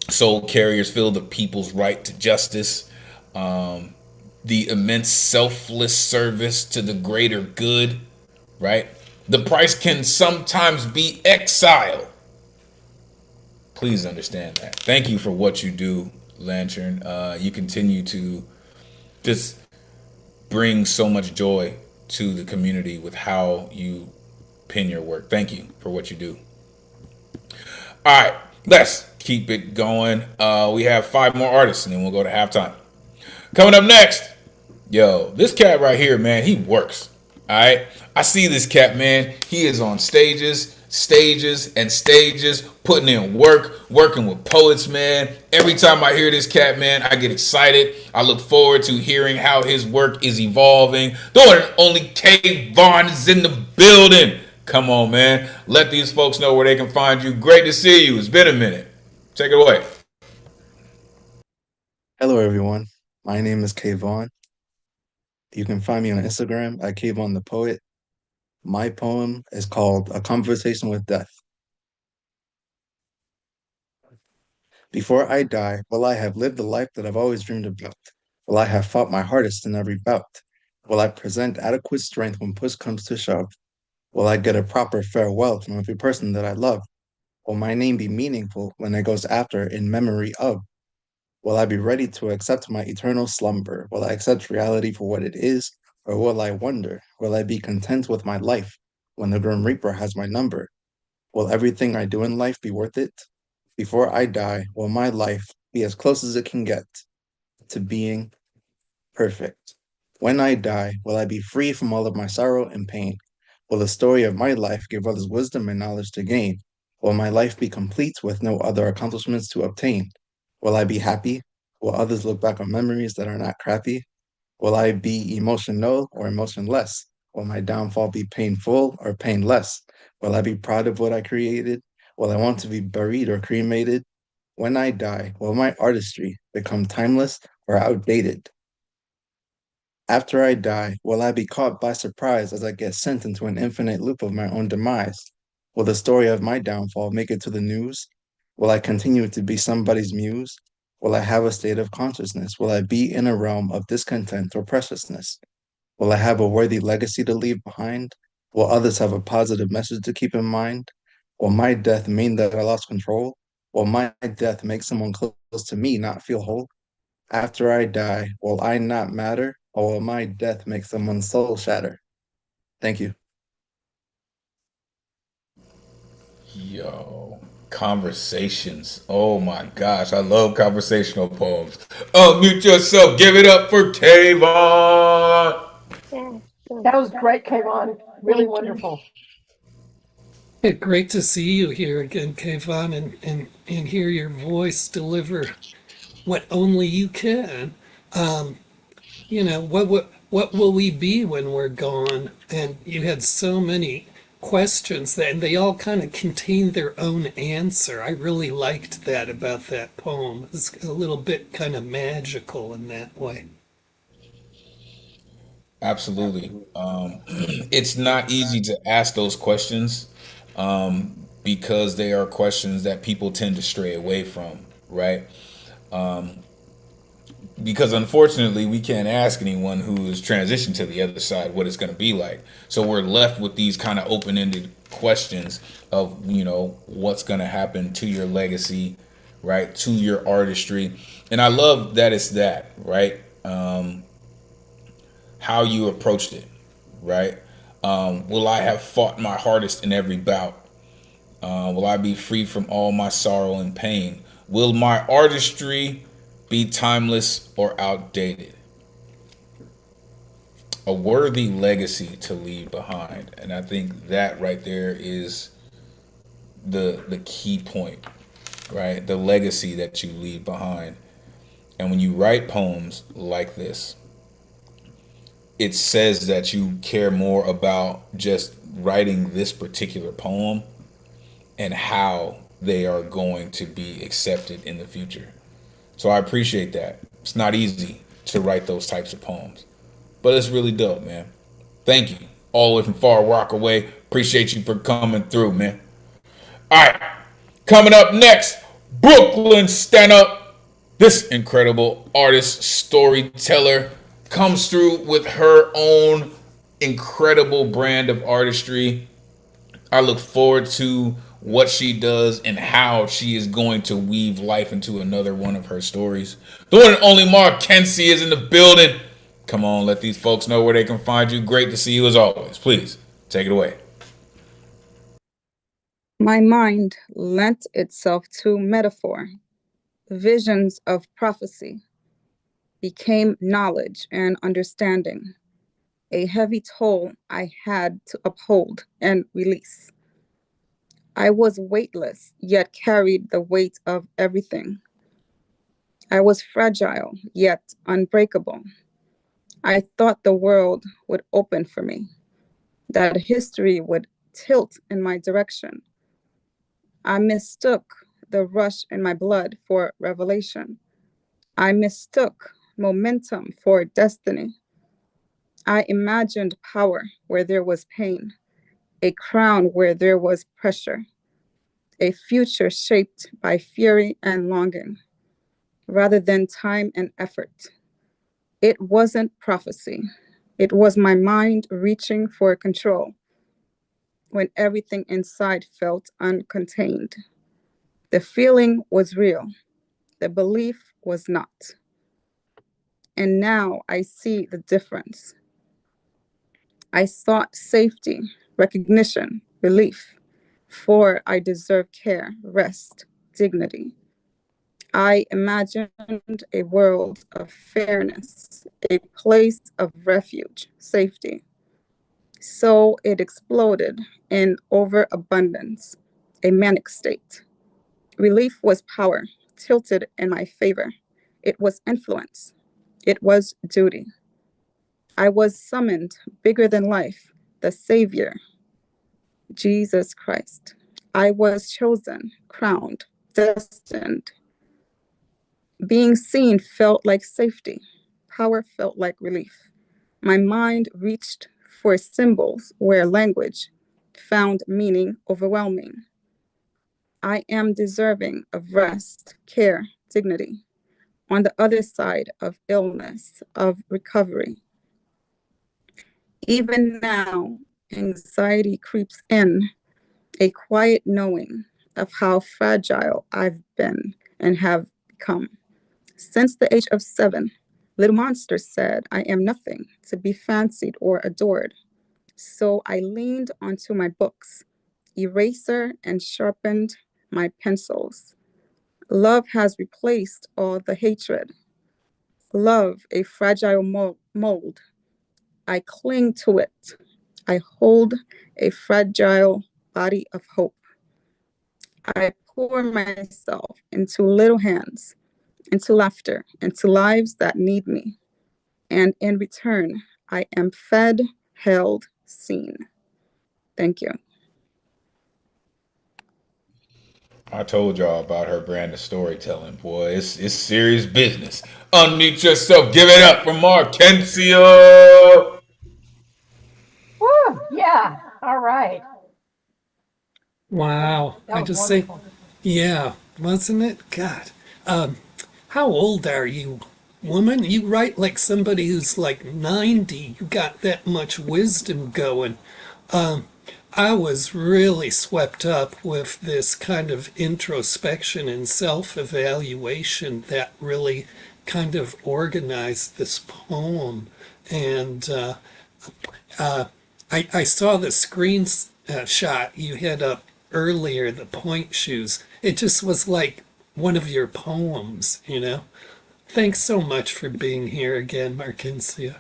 Soul carriers feel the people's right to justice, the immense selfless service to the greater good, right? The price can sometimes be exile. Please understand that. Thank you for what you do, Lantern. You continue to just bring so much joy to the community with how you pen your work. Thank you for what you do. All right, let's keep it going. We have 5 more artists, and then we'll go to halftime. Coming up next, this cat right here, man, he works. All right, I see this cat, man. He is on stages, putting in work, working with poets, man. Every time I hear this cat, man, I get excited. I look forward to hearing how his work is evolving. The one and only K-Von is in the building. Come on, man. Let these folks know where they can find you. Great to see you. It's been a minute. Take it away. Hello, everyone. My name is K-Von. You can find me on Instagram at K-Von the Poet. My poem is called A Conversation with Death. Before I die, will I have lived the life that I've always dreamed about? Will I have fought my hardest in every bout? Will I present adequate strength when push comes to shove? Will I get a proper farewell from every person that I love? Will my name be meaningful when it goes after in memory of? Will I be ready to accept my eternal slumber? Will I accept reality for what it is? Or will I wonder? Will I be content with my life when the Grim Reaper has my number? Will everything I do in life be worth it? Before I die, will my life be as close as it can get to being perfect? When I die, will I be free from all of my sorrow and pain? Will the story of my life give others wisdom and knowledge to gain? Will my life be complete with no other accomplishments to obtain? Will I be happy? Will others look back on memories that are not crappy? Will I be emotional or emotionless? Will my downfall be painful or painless? Will I be proud of what I created? Will I want to be buried or cremated? When I die, will my artistry become timeless or outdated? After I die, will I be caught by surprise as I get sent into an infinite loop of my own demise? Will the story of my downfall make it to the news? Will I continue to be somebody's muse? Will I have a state of consciousness? Will I be in a realm of discontent or preciousness? Will I have a worthy legacy to leave behind? Will others have a positive message to keep in mind? Will my death mean that I lost control? Will my death make someone close to me not feel whole? After I die, will I not matter, or will my death make someone's soul shatter? Thank you. Yo, conversations. Oh my gosh, I love conversational poems. Unmute yourself. Give it up for Kayvon. That was great, Kayvon. Really Thank you. wonderful. Great to see you here again, Kayvon, and hear your voice deliver what only you can. What will we be when we're gone? And you had so many questions that, and they all kind of contained their own answer. I really liked that about that poem. It's a little bit kind of magical in that way. Absolutely. It's not easy to ask those questions because they are questions that people tend to stray away from, right? Because unfortunately we can't ask anyone who is transitioned to the other side what it's going to be like, so we're left with these kind of open-ended questions of what's going to happen to your legacy, right, to your artistry. And I love that it's that, right, how you approached it, right. Will I have fought my hardest in every bout? Will I be free from all my sorrow and pain? Will my artistry be timeless or outdated? A worthy legacy to leave behind. And I think that right there is the key point, right? The legacy that you leave behind. And when you write poems like this, it says that you care more about just writing this particular poem and how they are going to be accepted in the future. So I appreciate that. It's not easy to write those types of poems, but it's really dope, man. Thank you. All the way from Far Rockaway. Appreciate you for coming through, man. All right. Coming up next, Brooklyn Stand Up. This incredible artist, storyteller, comes through with her own incredible brand of artistry. I look forward to what she does and how she is going to weave life into another one of her stories. The one and only Markenzie is in the building. Come on, let these folks know where they can find you. Great to see you as always. Please, take it away. My mind lent itself to metaphor. Visions of prophecy became knowledge and understanding, a heavy toll I had to uphold and release. I was weightless, yet carried the weight of everything. I was fragile, yet unbreakable. I thought the world would open for me, that history would tilt in my direction. I mistook the rush in my blood for revelation. I mistook momentum for destiny. I imagined power where there was pain, a crown where there was pressure, a future shaped by fury and longing, rather than time and effort. It wasn't prophecy. It was my mind reaching for control when everything inside felt uncontained. The feeling was real. The belief was not. And now I see the difference. I sought safety, recognition, relief, for I deserve care, rest, dignity. I imagined a world of fairness, a place of refuge, safety. So it exploded in overabundance, a manic state. Relief was power, tilted in my favor. It was influence. It was duty. I was summoned, bigger than life, the Savior, Jesus Christ. I was chosen, crowned, destined. Being seen felt like safety. Power felt like relief. My mind reached for symbols where language found meaning overwhelming. I am deserving of rest, care, dignity. On the other side of illness, of recovery. Even now, anxiety creeps in, a quiet knowing of how fragile I've been and have become. Since the age of 7, Little Monster said, I am nothing to be fancied or adored. So I leaned onto my books, eraser and sharpened my pencils. Love has replaced all the hatred. Love, a fragile mold. I cling to it. I hold a fragile body of hope. I pour myself into little hands, into laughter, into lives that need me. And in return, I am fed, held, seen. Thank you. I told y'all about her brand of storytelling, boy. It's serious business. Unmute yourself. Give it up for Markencia. Woo! Yeah. All right. Wow. That I was just say, wonderful. yeah, wasn't it? God. How old are you, woman? You write like somebody who's like 90. You got that much wisdom going. I was really swept up with this kind of introspection and self-evaluation that really kind of organized this poem. And I saw the screen shot you had up earlier, the point shoes. It just was like one of your poems, you know? Thanks so much for being here again, Markencia.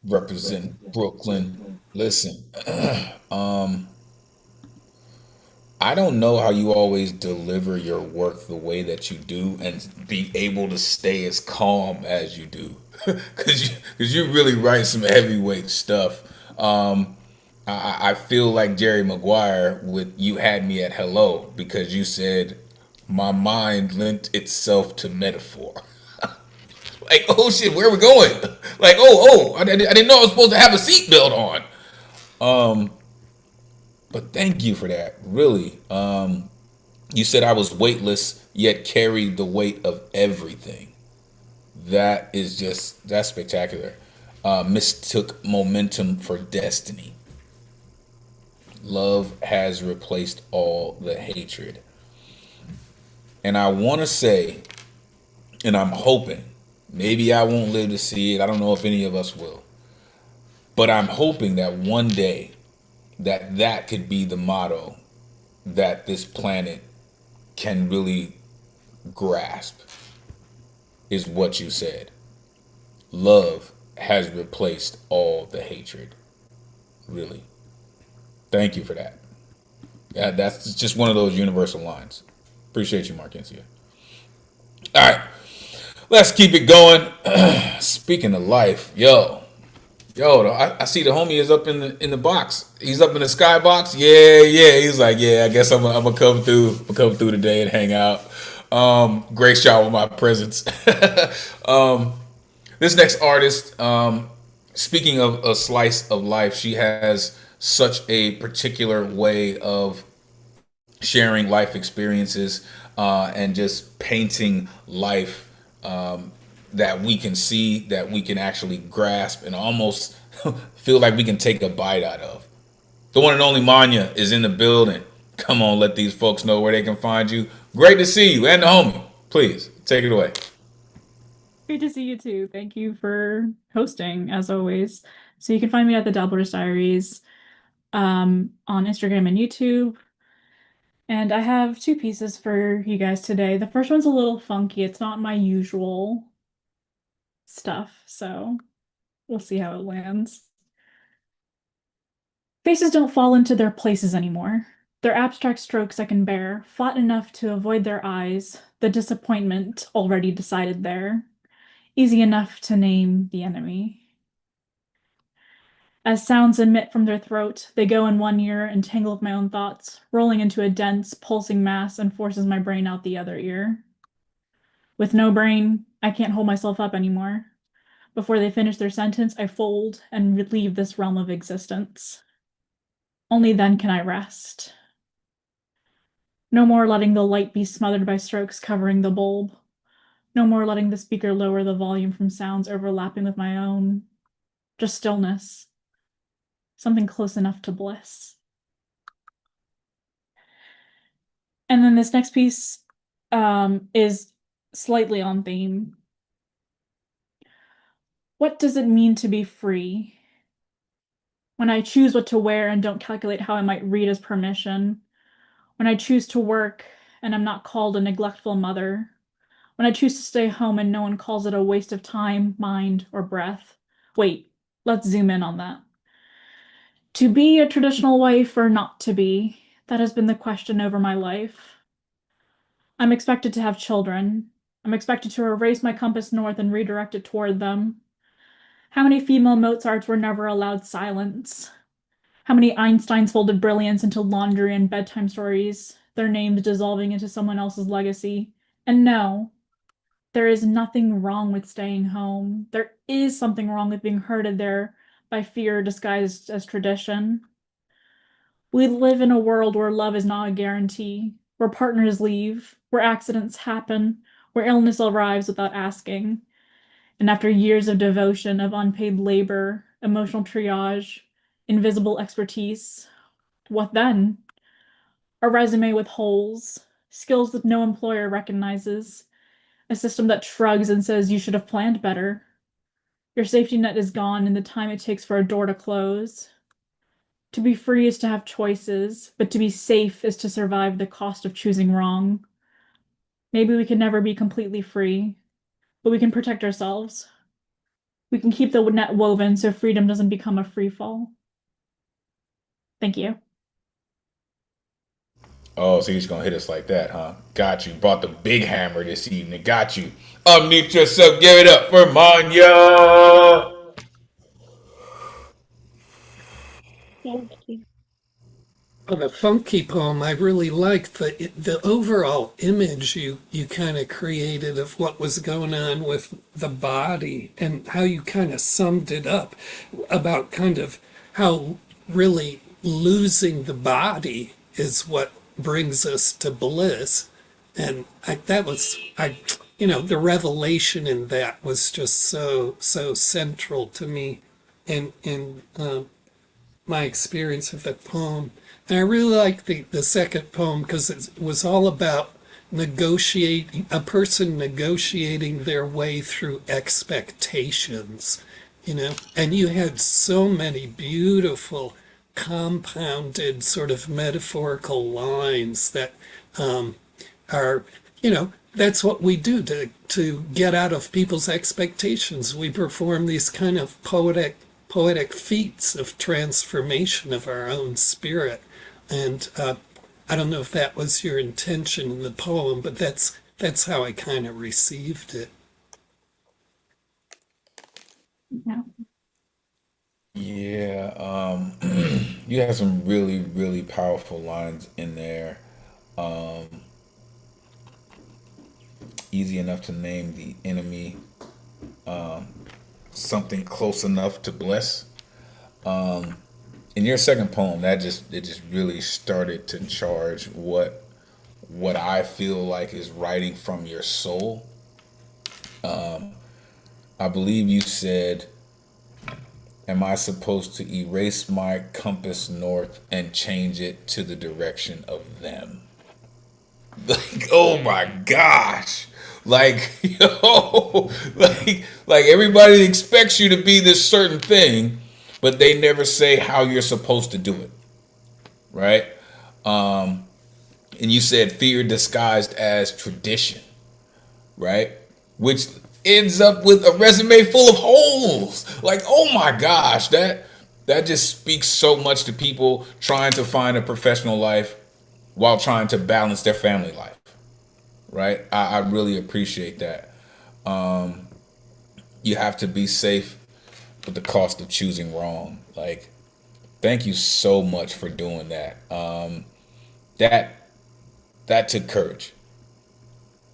Represent Brooklyn. Listen, I don't know how you always deliver your work the way that you do and be able to stay as calm as you do. Cause you really write some heavyweight stuff. I feel like Jerry Maguire with You Had Me at Hello because you said my mind lent itself to metaphor. Like, oh shit, where are we going? Like, I didn't know I was supposed to have a seatbelt on. But thank you for that. Really. You said I was weightless, yet carried the weight of everything. That's spectacular. Mistook momentum for destiny. Love has replaced all the hatred. And I want to say, and I'm hoping, maybe I won't live to see it. I don't know if any of us will. But I'm hoping that one day that could be the motto that this planet can really grasp is what you said. Love has replaced all the hatred. Really. Thank you for that. Yeah, that's just one of those universal lines. Appreciate you, Markencia. All right, let's keep it going. Speaking of life, I see the homie is up in the box. He's up in the sky box. Yeah. He's like, yeah. I guess I'm gonna come through today and hang out. Grace y'all with my presence. This next artist, speaking of a slice of life, she has such a particular way of sharing life experiences and just painting life that we can see, that we can actually grasp, and almost feel like we can take a bite out of. The one and only Manya is in the building. Come on, let these folks know where they can find you. Great to see you and the homie. Please take it away. Great to see you too. Thank you for hosting, as always. So you can find me at the Dabbler's Diaries on Instagram and YouTube. And I have two pieces for you guys today. The first one's a little funky. It's not my usual stuff, so we'll see how it lands. Faces don't fall into their places anymore. Their abstract strokes I can bear, flat enough to avoid their eyes, the disappointment already decided there, easy enough to name the enemy. As sounds emit from their throat, they go in one ear and tangle with my own thoughts, rolling into a dense, pulsing mass and forces my brain out the other ear. With no brain, I can't hold myself up anymore. Before they finish their sentence, I fold and leave this realm of existence. Only then can I rest. No more letting the light be smothered by strokes covering the bulb. No more letting the speaker lower the volume from sounds overlapping with my own. Just stillness. Something close enough to bliss. And then this next piece is slightly on theme. What does it mean to be free? When I choose what to wear and don't calculate how I might read as permission. When I choose to work and I'm not called a neglectful mother. When I choose to stay home and no one calls it a waste of time, mind, or breath. Wait, let's zoom in on that. To be a traditional wife or not to be, that has been the question over my life. I'm expected to have children. I'm expected to erase my compass north and redirect it toward them. How many female Mozarts were never allowed silence? How many Einsteins folded brilliance into laundry and bedtime stories, their names dissolving into someone else's legacy? And no, there is nothing wrong with staying home. There is something wrong with being herded there by fear disguised as tradition. We live in a world where love is not a guarantee, where partners leave, where accidents happen, where illness arrives without asking. And after years of devotion, of unpaid labor, emotional triage, invisible expertise, what then? A resume with holes, skills that no employer recognizes, a system that shrugs and says you should have planned better. Your safety net is gone in the time it takes for a door to close. To be free is to have choices, but to be safe is to survive the cost of choosing wrong. Maybe we can never be completely free, but we can protect ourselves. We can keep the net woven so freedom doesn't become a free fall. Thank you. Oh, so he's gonna hit us like that, huh? Got you. Brought the big hammer this evening. Got you. Unmute yourself. Give it up for Manya. Thank you. Well, the funky poem, I really liked the overall image you kind of created of what was going on with the body and how you kind of summed it up about kind of how really losing the body is what brings us to bliss. And the revelation in that was just so central to me in my experience of the poem. And I really like the second poem because it was all about a person negotiating their way through expectations, and you had so many beautiful compounded sort of metaphorical lines that are, that's what we do to get out of people's expectations. We perform these kind of poetic feats of transformation of our own spirit. And I don't know if that was your intention in the poem, but that's how I kind of received it. Yeah. Yeah, you have some really, really powerful lines in there. Easy enough to name the enemy. Something close enough to bless. In your second poem, it just really started to charge what I feel like is writing from your soul. I believe you said, "Am I supposed to erase my compass north and change it to the direction of them?" Like, oh my gosh. Like, like everybody expects you to be this certain thing, but they never say how you're supposed to do it. Right? And you said fear disguised as tradition, right? Which ends up with a resume full of holes. Like, oh my gosh, that just speaks so much to people trying to find a professional life while trying to balance their family life. Right? I really appreciate that. You have to be safe with the cost of choosing wrong. Like, thank you so much for doing that. That that took courage.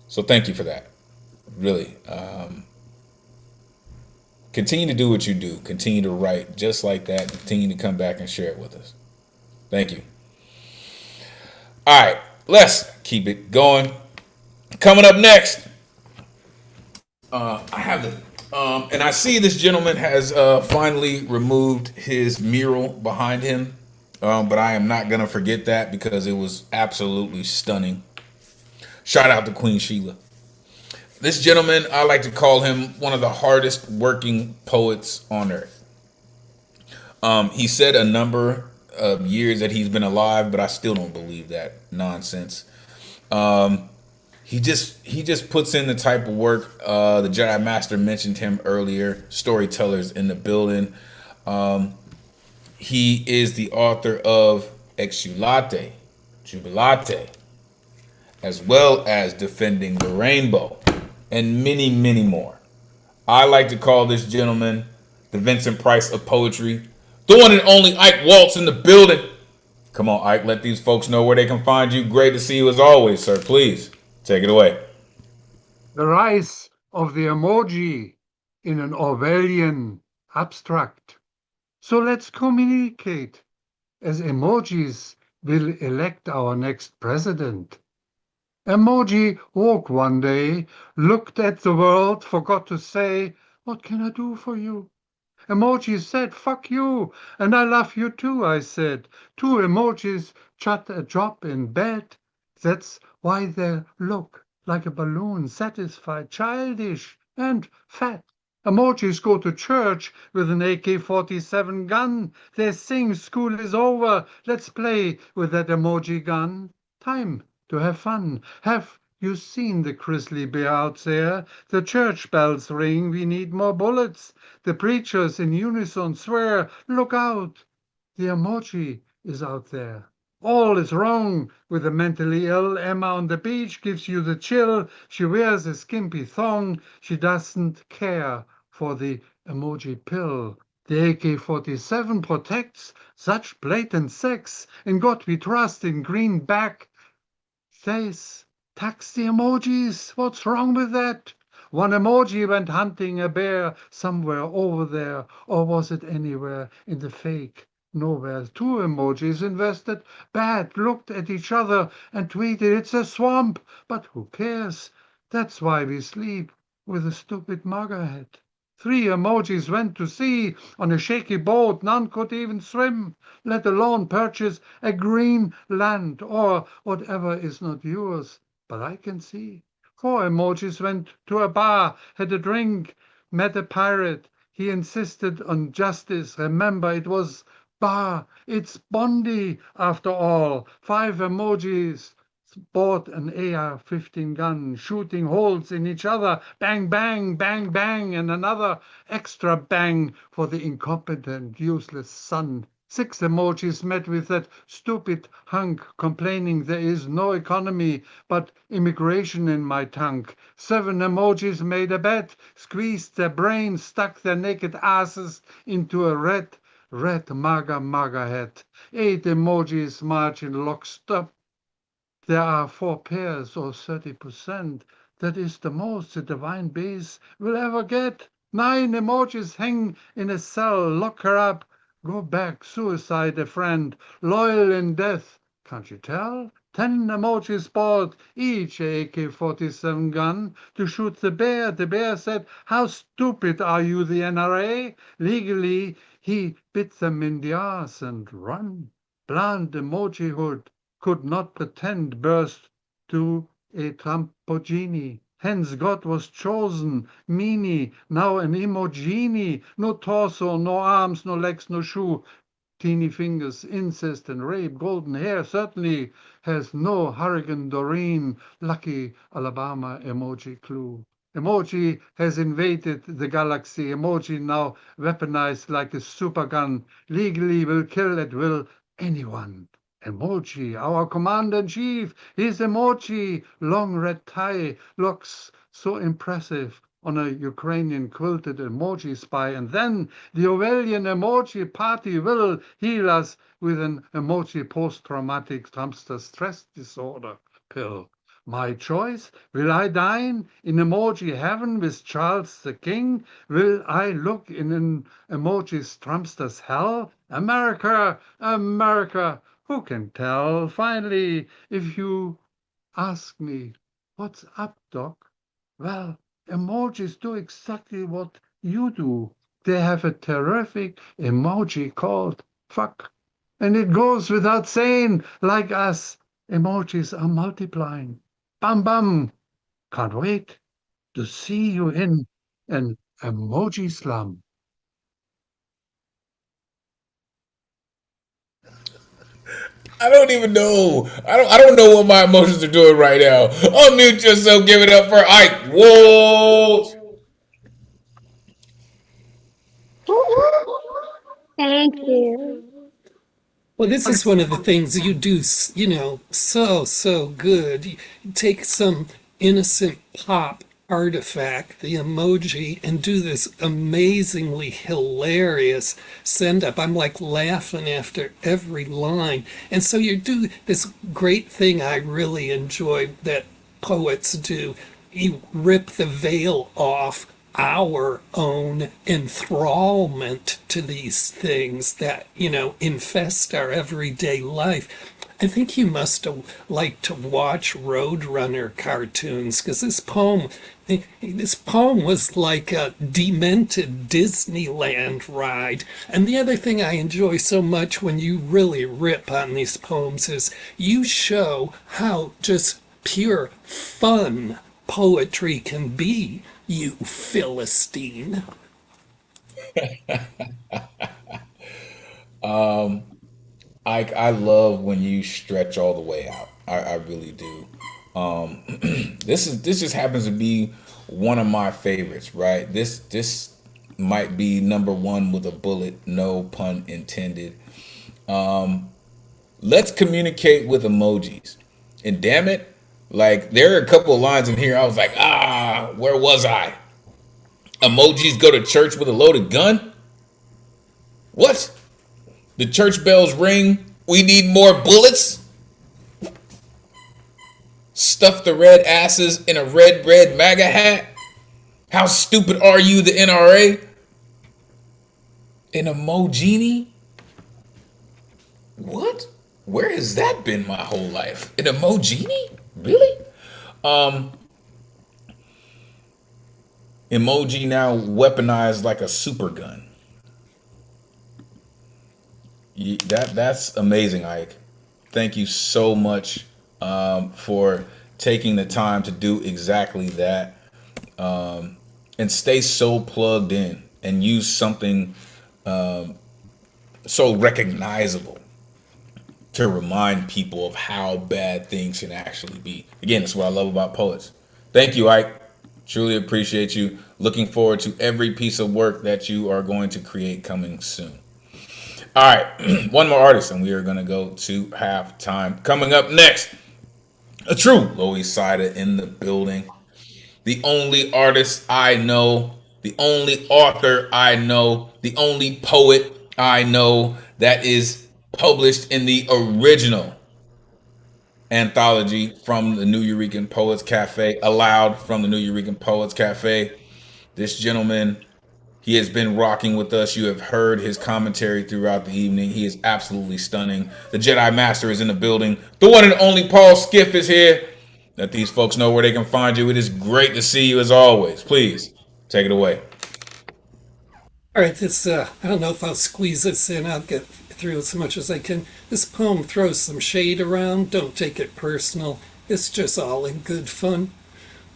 So thank you for that. Really. Continue to do what you do. Continue to write just like that. Continue to come back and share it with us. Thank you. All right, let's keep it going. Coming up next, I have and I see this gentleman has finally removed his mural behind him, but I am not gonna forget that because it was absolutely stunning. Shout out to Queen Sheila. This gentleman, I like to call him one of the hardest working poets on earth. He said a number of years that he's been alive, but I still don't believe that nonsense. He just puts in the type of work. The Jedi Master mentioned him earlier. Storytellers in the building. He is the author of Exultate, Jubilate, as well as Defending the Rainbow, and many, many more. I like to call this gentleman the Vincent Price of poetry. The one and only Ike Waltz in the building. Come on, Ike, let these folks know where they can find you. Great to see you as always, sir. Please, take it away. The rise of the emoji in an Orwellian abstract. So let's communicate, as emojis will elect our next president. Emoji woke one day, looked at the world, forgot to say, "What can I do for you?" Emoji said, "Fuck you, and I love you too," I said. Two emojis shut a job in bed. That's why they look like a balloon, satisfied, childish, and fat. Emojis go to church with an AK-47 gun. They sing, "School is over, let's play with that emoji gun." Time to have fun. Have you seen the grizzly bear out there? The church bells ring, we need more bullets. The preachers in unison swear, "Look out, the emoji is out there." All is wrong with the mentally ill. Emma on the beach gives you the chill. She wears a skimpy thong. She doesn't care for the emoji pill. The AK-47 protects such blatant sex. In God we trust, in greenback says, tax the emojis. What's wrong with that? One emoji went hunting a bear somewhere over there, or was it anywhere in the fake? Nowhere. Two emojis invested bad, looked at each other and tweeted, "It's a swamp," but who cares? That's why we sleep with a stupid MAGA hat. Three emojis went to sea on a shaky boat. None could even swim, let alone purchase a green land or whatever is not yours. But I can see. Four emojis went to a bar, had a drink, met a pirate. He insisted on justice. Remember, it was bar. It's Bondi after all. Five emojis bought an AR-15 gun, shooting holes in each other. Bang, bang, bang, bang, and another extra bang for the incompetent, useless son. Six emojis met with that stupid hunk complaining there is no economy but immigration in my tank. Seven emojis made a bet, squeezed their brains, stuck their naked asses into a red MAGA hat. Eight emojis march in lockstep. There are four pairs, or 30%. That is the most the divine beast will ever get. Nine emojis hang in a cell. Lock her up. Go back. Suicide a friend. Loyal in death. Can't you tell? 10 emojis bought each a AK-47 gun to shoot the bear. The bear said, "How stupid are you, the NRA?" Legally, he bit them in the ass and run. Bland emoji hood could not pretend burst to a trampoline. Hence God was chosen, meanie, now an emojini, no torso, no arms, no legs, no shoe, teeny fingers, incest and rape, golden hair, certainly has no Hurricane Doreen, lucky Alabama emoji clue. Emoji has invaded the galaxy. Emoji now weaponized like a supergun, legally will kill at will anyone Emoji, our commander-in-chief, his emoji, long red tie, looks so impressive on a Ukrainian quilted emoji spy. And then the Orwellian emoji party will heal us with an emoji post-traumatic hamster stress disorder pill. My choice? Will I dine in emoji heaven with Charles the King? Will I look in an emoji Trumpster's hell? America, America, who can tell? Finally, if you ask me, what's up, Doc? Well, emojis do exactly what you do. They have a terrific emoji called fuck. And it goes without saying, like us, emojis are multiplying. Bam bam. Can't wait to see you in an emoji slum. I don't even know. I don't know what my emotions are doing right now. Unmute yourself. Give it up for Ike. Whoa. Thank you. Well, this is one of the things you do, so good. You take some innocent pop artifact, the emoji, and do this amazingly hilarious send up. I'm like laughing after every line. And so you do this great thing I really enjoy that poets do. You rip the veil off our own enthrallment to these things that, infest our everyday life. I think you must have liked to watch Roadrunner cartoons because this poem was like a demented Disneyland ride. And the other thing I enjoy so much when you really rip on these poems is you show how just pure fun poetry can be, you Philistine. I love when you stretch all the way out. I really do. This just happens to be one of my favorites, right? This might be number one with a bullet, no pun intended. Let's communicate with emojis. And damn it, like there are a couple of lines in here I was like, where was I? Emojis go to church with a loaded gun? What? The church bells ring. We need more bullets. Stuff the red asses in a red MAGA hat. How stupid are you, the NRA? An emojini? What? Where has that been my whole life? An emojini? Really? Emoji now weaponized like a super gun. That's amazing, Ike. Thank you so much for taking the time to do exactly that, and stay so plugged in and use something so recognizable to remind people of how bad things can actually be. Again, that's what I love about poets. Thank you, Ike. Truly appreciate you. Looking forward to every piece of work that you are going to create coming soon. All right, one more artist, and we are going to go to halftime. Coming up next, a true Low East Sider in the building. The only artist I know, the only author I know, the only poet I know that is published in the original anthology from the New Eurekan Poets Cafe, allowed from the New Eurekan Poets Cafe. This gentleman, he has been rocking with us. You have heard his commentary throughout the evening. He is absolutely stunning. The Jedi Master is in the building. The one and only Paul Skiff is here. Let these folks know where they can find you. It is great to see you as always. Please take it away. All right, I don't know if I'll squeeze this in. I'll get through as much as I can. This poem throws some shade around. Don't take it personal. It's just all in good fun.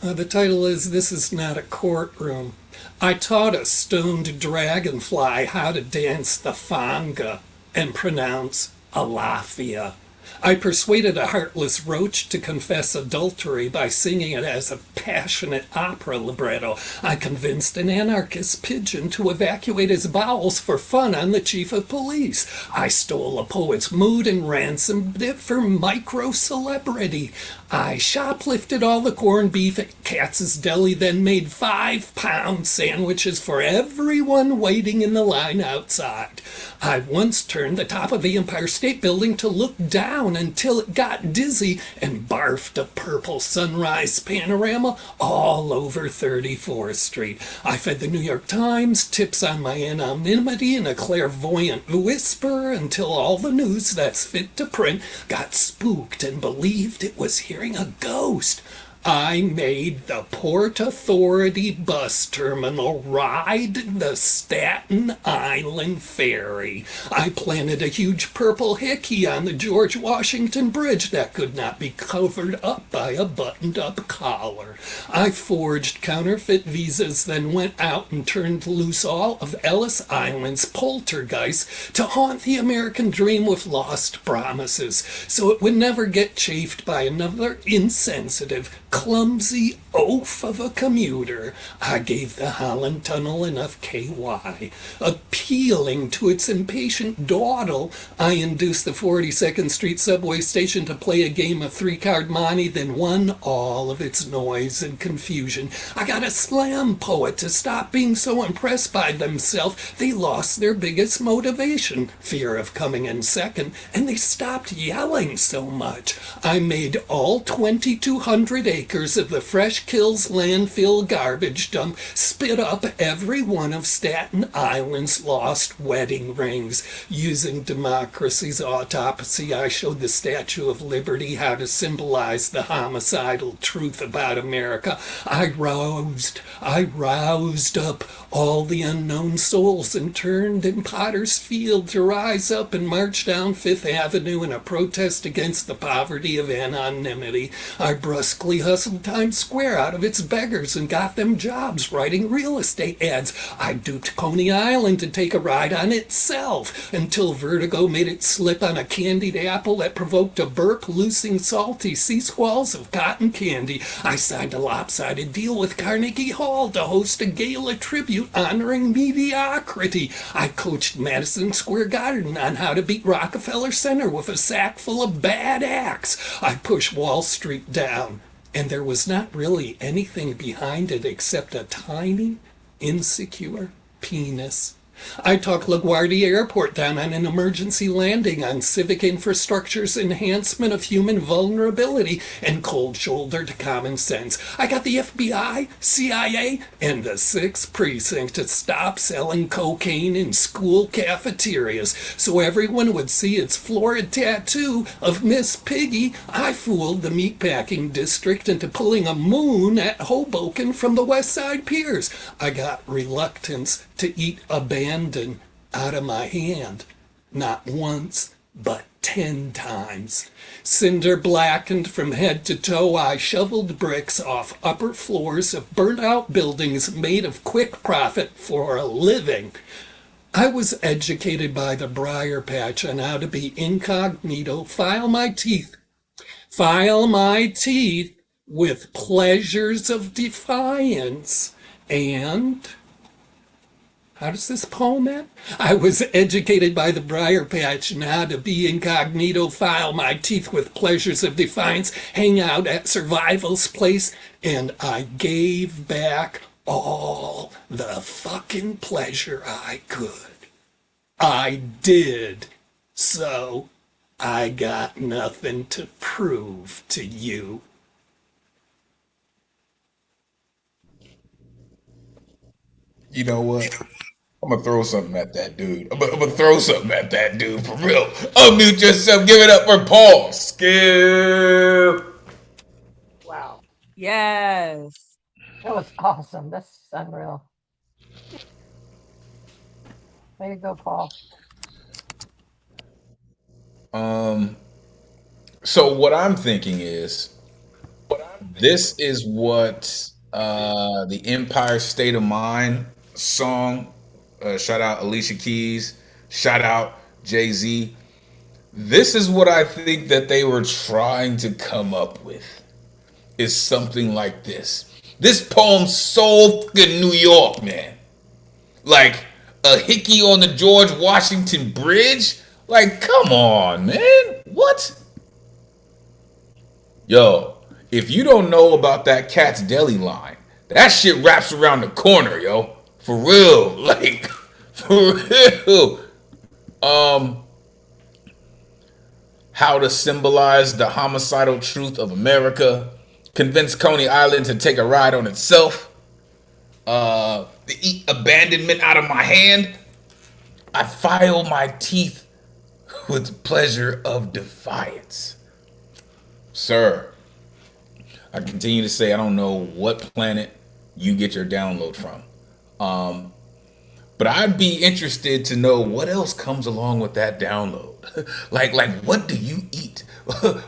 The title is This Is Not a Courtroom. I taught a stoned dragonfly how to dance the fanga and pronounce alafia. I persuaded a heartless roach to confess adultery by singing it as a passionate opera libretto. I convinced an anarchist pigeon to evacuate his bowels for fun on the chief of police. I stole a poet's mood and ransomed it for micro-celebrity. I shoplifted all the corned beef at Katz's Deli, then made 5-pound sandwiches for everyone waiting in the line outside. I once turned the top of the Empire State Building to look down until it got dizzy and barfed a purple sunrise panorama all over 34th Street. I fed the New York Times tips on my anonymity in a clairvoyant whisper until all the news that's fit to print got spooked and believed it was hearing a ghost. I made the Port Authority bus terminal ride the Staten Island ferry. I planted a huge purple hickey on the George Washington Bridge that could not be covered up by a buttoned-up collar. I forged counterfeit visas, then went out and turned loose all of Ellis Island's poltergeists to haunt the American dream with lost promises, so it would never get chafed by another insensitive, clumsy oaf of a commuter. I gave the Holland Tunnel enough KY. Appealing to its impatient dawdle, I induced the 42nd Street subway station to play a game of three-card monte, then won all of its noise and confusion. I got a slam poet to stop being so impressed by themselves they lost their biggest motivation, fear of coming in second, and they stopped yelling so much. I made all 2,200 acres of the Fresh Kills landfill garbage dump spit up every one of Staten Island's lost wedding rings. Using democracy's autopsy, I showed the Statue of Liberty how to symbolize the homicidal truth about America. I roused up all the unknown souls and turned in Potter's Field to rise up and march down Fifth Avenue in a protest against the poverty of anonymity. I brusquely hustled Times Square out of its beggars and got them jobs writing real estate ads. I duped Coney Island to take a ride on itself until vertigo made it slip on a candied apple that provoked a burp, loosing salty sea squalls of cotton candy. I signed a lopsided deal with Carnegie Hall to host a gala tribute honoring mediocrity. I coached Madison Square Garden on how to beat Rockefeller Center with a sack full of bad acts. I pushed Wall Street down, and there was not really anything behind it except a tiny, insecure penis. I talked LaGuardia Airport down on an emergency landing on civic infrastructure's enhancement of human vulnerability and cold-shouldered common sense. I got the FBI, CIA, and the 6th Precinct to stop selling cocaine in school cafeterias so everyone would see its florid tattoo of Miss Piggy. I fooled the meatpacking district into pulling a moon at Hoboken from the West Side Piers. I got reluctance to eat abandon out of my hand, not once, but 10 times. Cinder blackened from head to toe, I shoveled bricks off upper floors of burnt-out buildings made of quick profit for a living. I was educated by the Briar Patch on how to be incognito, file my teeth with pleasures of defiance, and... how does this poem end? I was educated by the Briar Patch on how to be incognito, file my teeth with pleasures of defiance, hang out at Survival's place, and I gave back all the fucking pleasure I could. I did. So I got nothing to prove to you. You know what? I'm gonna throw something at that dude. I'm gonna throw something at that dude for real. Unmute yourself. Give it up for Paul. Skip. Wow. Yes. That was awesome. That's unreal. Way to go, Paul. So what I'm thinking is, this is what the Empire State of Mind song. Shout out Alicia Keys. Shout out Jay-Z. This is what I think that they were trying to come up with. Is something like this. This poem's so fucking New York, man. Like a hickey on the George Washington Bridge? Like, come on, man. What? Yo, if you don't know about that Cat's Deli line, that shit wraps around the corner, yo. For real. Like, for real. How to symbolize the homicidal truth of America. Convince Coney Island to take a ride on itself. To eat abandonment out of my hand. I file my teeth with pleasure of defiance. Sir, I continue to say I don't know what planet you get your download from. But I'd be interested to know what else comes along with that download. like what do you eat?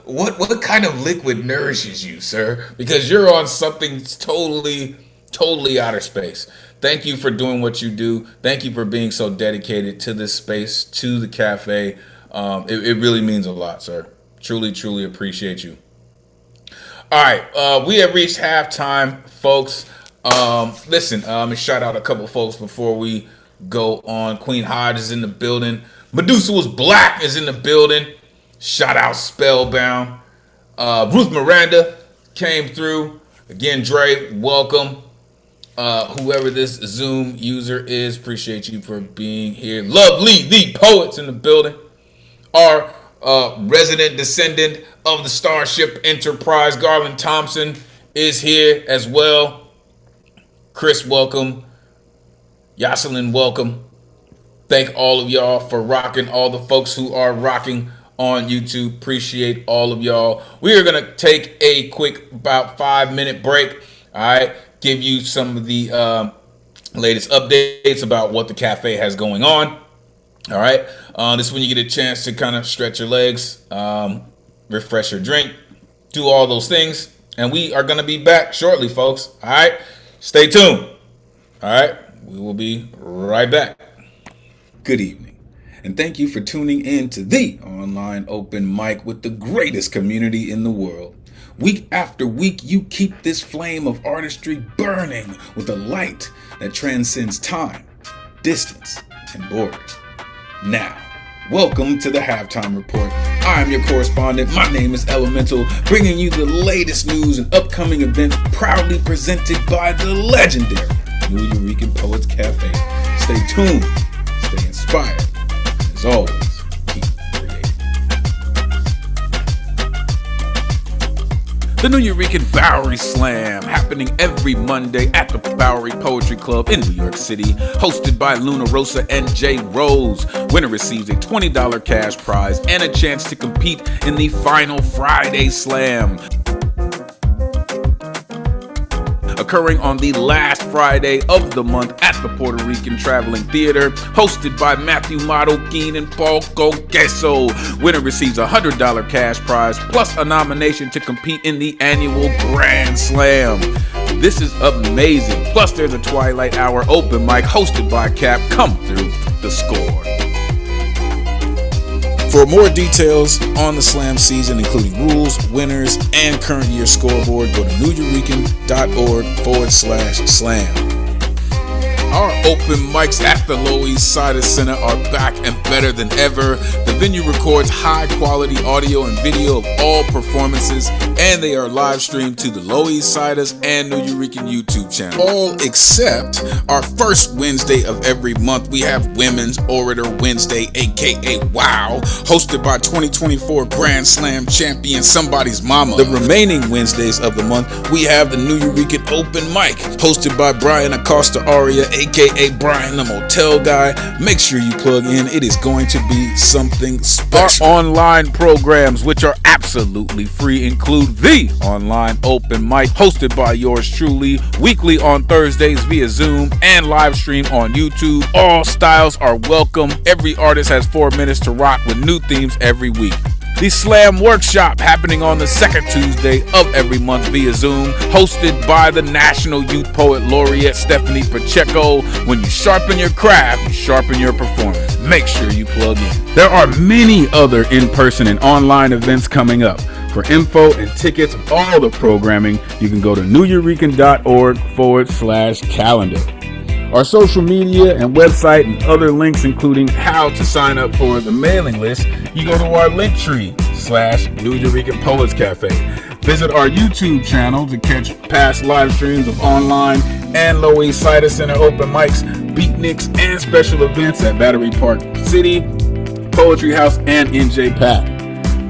what kind of liquid nourishes you, sir? Because you're on something totally outer space. Thank you for doing what you do. Thank you for being so dedicated to this space, to the cafe. It really means a lot, sir. Truly appreciate you. All right, we have reached halftime, folks. Listen, shout out a couple folks before we go on. Queen Hodge is in the building. Medusa was Black is in the building. Shout out Spellbound. Ruth Miranda came through. Again, Dre, welcome. Whoever this Zoom user is, appreciate you for being here. Lovely, the poets in the building. Our resident descendant of the Starship Enterprise, Garland Thompson, is here as well. Chris, welcome. Yoselin, welcome. Thank all of y'all for rocking. All the folks who are rocking on YouTube, appreciate all of y'all. We are going to take a quick about 5-minute break. All right. Give you some of the latest updates about what the cafe has going on. All right. This is when you get a chance to kind of stretch your legs, refresh your drink, do all those things. And we are going to be back shortly, folks. All right. Stay tuned. All right. We will be right back. Good evening. And thank you for tuning in to the online open mic with the greatest community in the world. Week after week, you keep this flame of artistry burning with a light that transcends time, distance, and borders. Now, welcome to the Halftime Report. I'm your correspondent. My name is Elemen2al, bringing you the latest news and upcoming events proudly presented by the legendary New Eurekan Poets Cafe. Stay tuned, stay inspired, and as always, keep creating. The New Eurekan Bowery Slam, happening every Monday at the Bowery Poetry Club in New York City, hosted by Luna Rosa and Jay Rose. Winner receives a $20 cash prize and a chance to compete in the final Friday Slam, occurring on the last Friday of the month at the Puerto Rican Traveling Theater, hosted by Matthew Marroquin and Paul Queso. Winner receives a $100 cash prize plus a nomination to compete in the annual Grand Slam. This is amazing. Plus, there's a Twilight Hour open mic hosted by Cap. Come through the score. For more details on the Slam season, including rules, winners, and current year scoreboard, go to neweurekan.org/slam. Our open mics at the Lower East Side Center are back and better than ever. The venue records high quality audio and video of all performances, and they are live streamed to the Lower East Siders and New Eurekan YouTube channel. All except our first Wednesday of every month, we have Women's Orator Wednesday, aka WOW, hosted by 2024 Grand Slam champion Somebody's Mama. The remaining Wednesdays of the month, we have the New Eurekan Open Mic, hosted by Brian Acosta Aria, aka Brian the Motel Guy. Make sure you plug in. It is going to be something special. Our online programs, which are absolutely free, include the online open mic hosted by yours truly, weekly on Thursdays via Zoom and live stream on YouTube. All styles are welcome. Every artist has 4 minutes to rock with new themes every week. The Slam Workshop happening on the second Tuesday of every month via Zoom, hosted by the National Youth Poet Laureate Stephanie Pacheco. When you sharpen your craft, you sharpen your performance. Make sure you plug in. There are many other in-person and online events coming up. For info and tickets of all the programming, you can go to newyourekan.org/calendar. Our social media and website and other links, including how to sign up for the mailing list, you go to our Linktree/New Eureka Poets Cafe. Visit our YouTube channel to catch past live streams of online and Lower East Side Center open mics, beatniks, and special events at Battery Park City, Poetry House, and NJ Pack.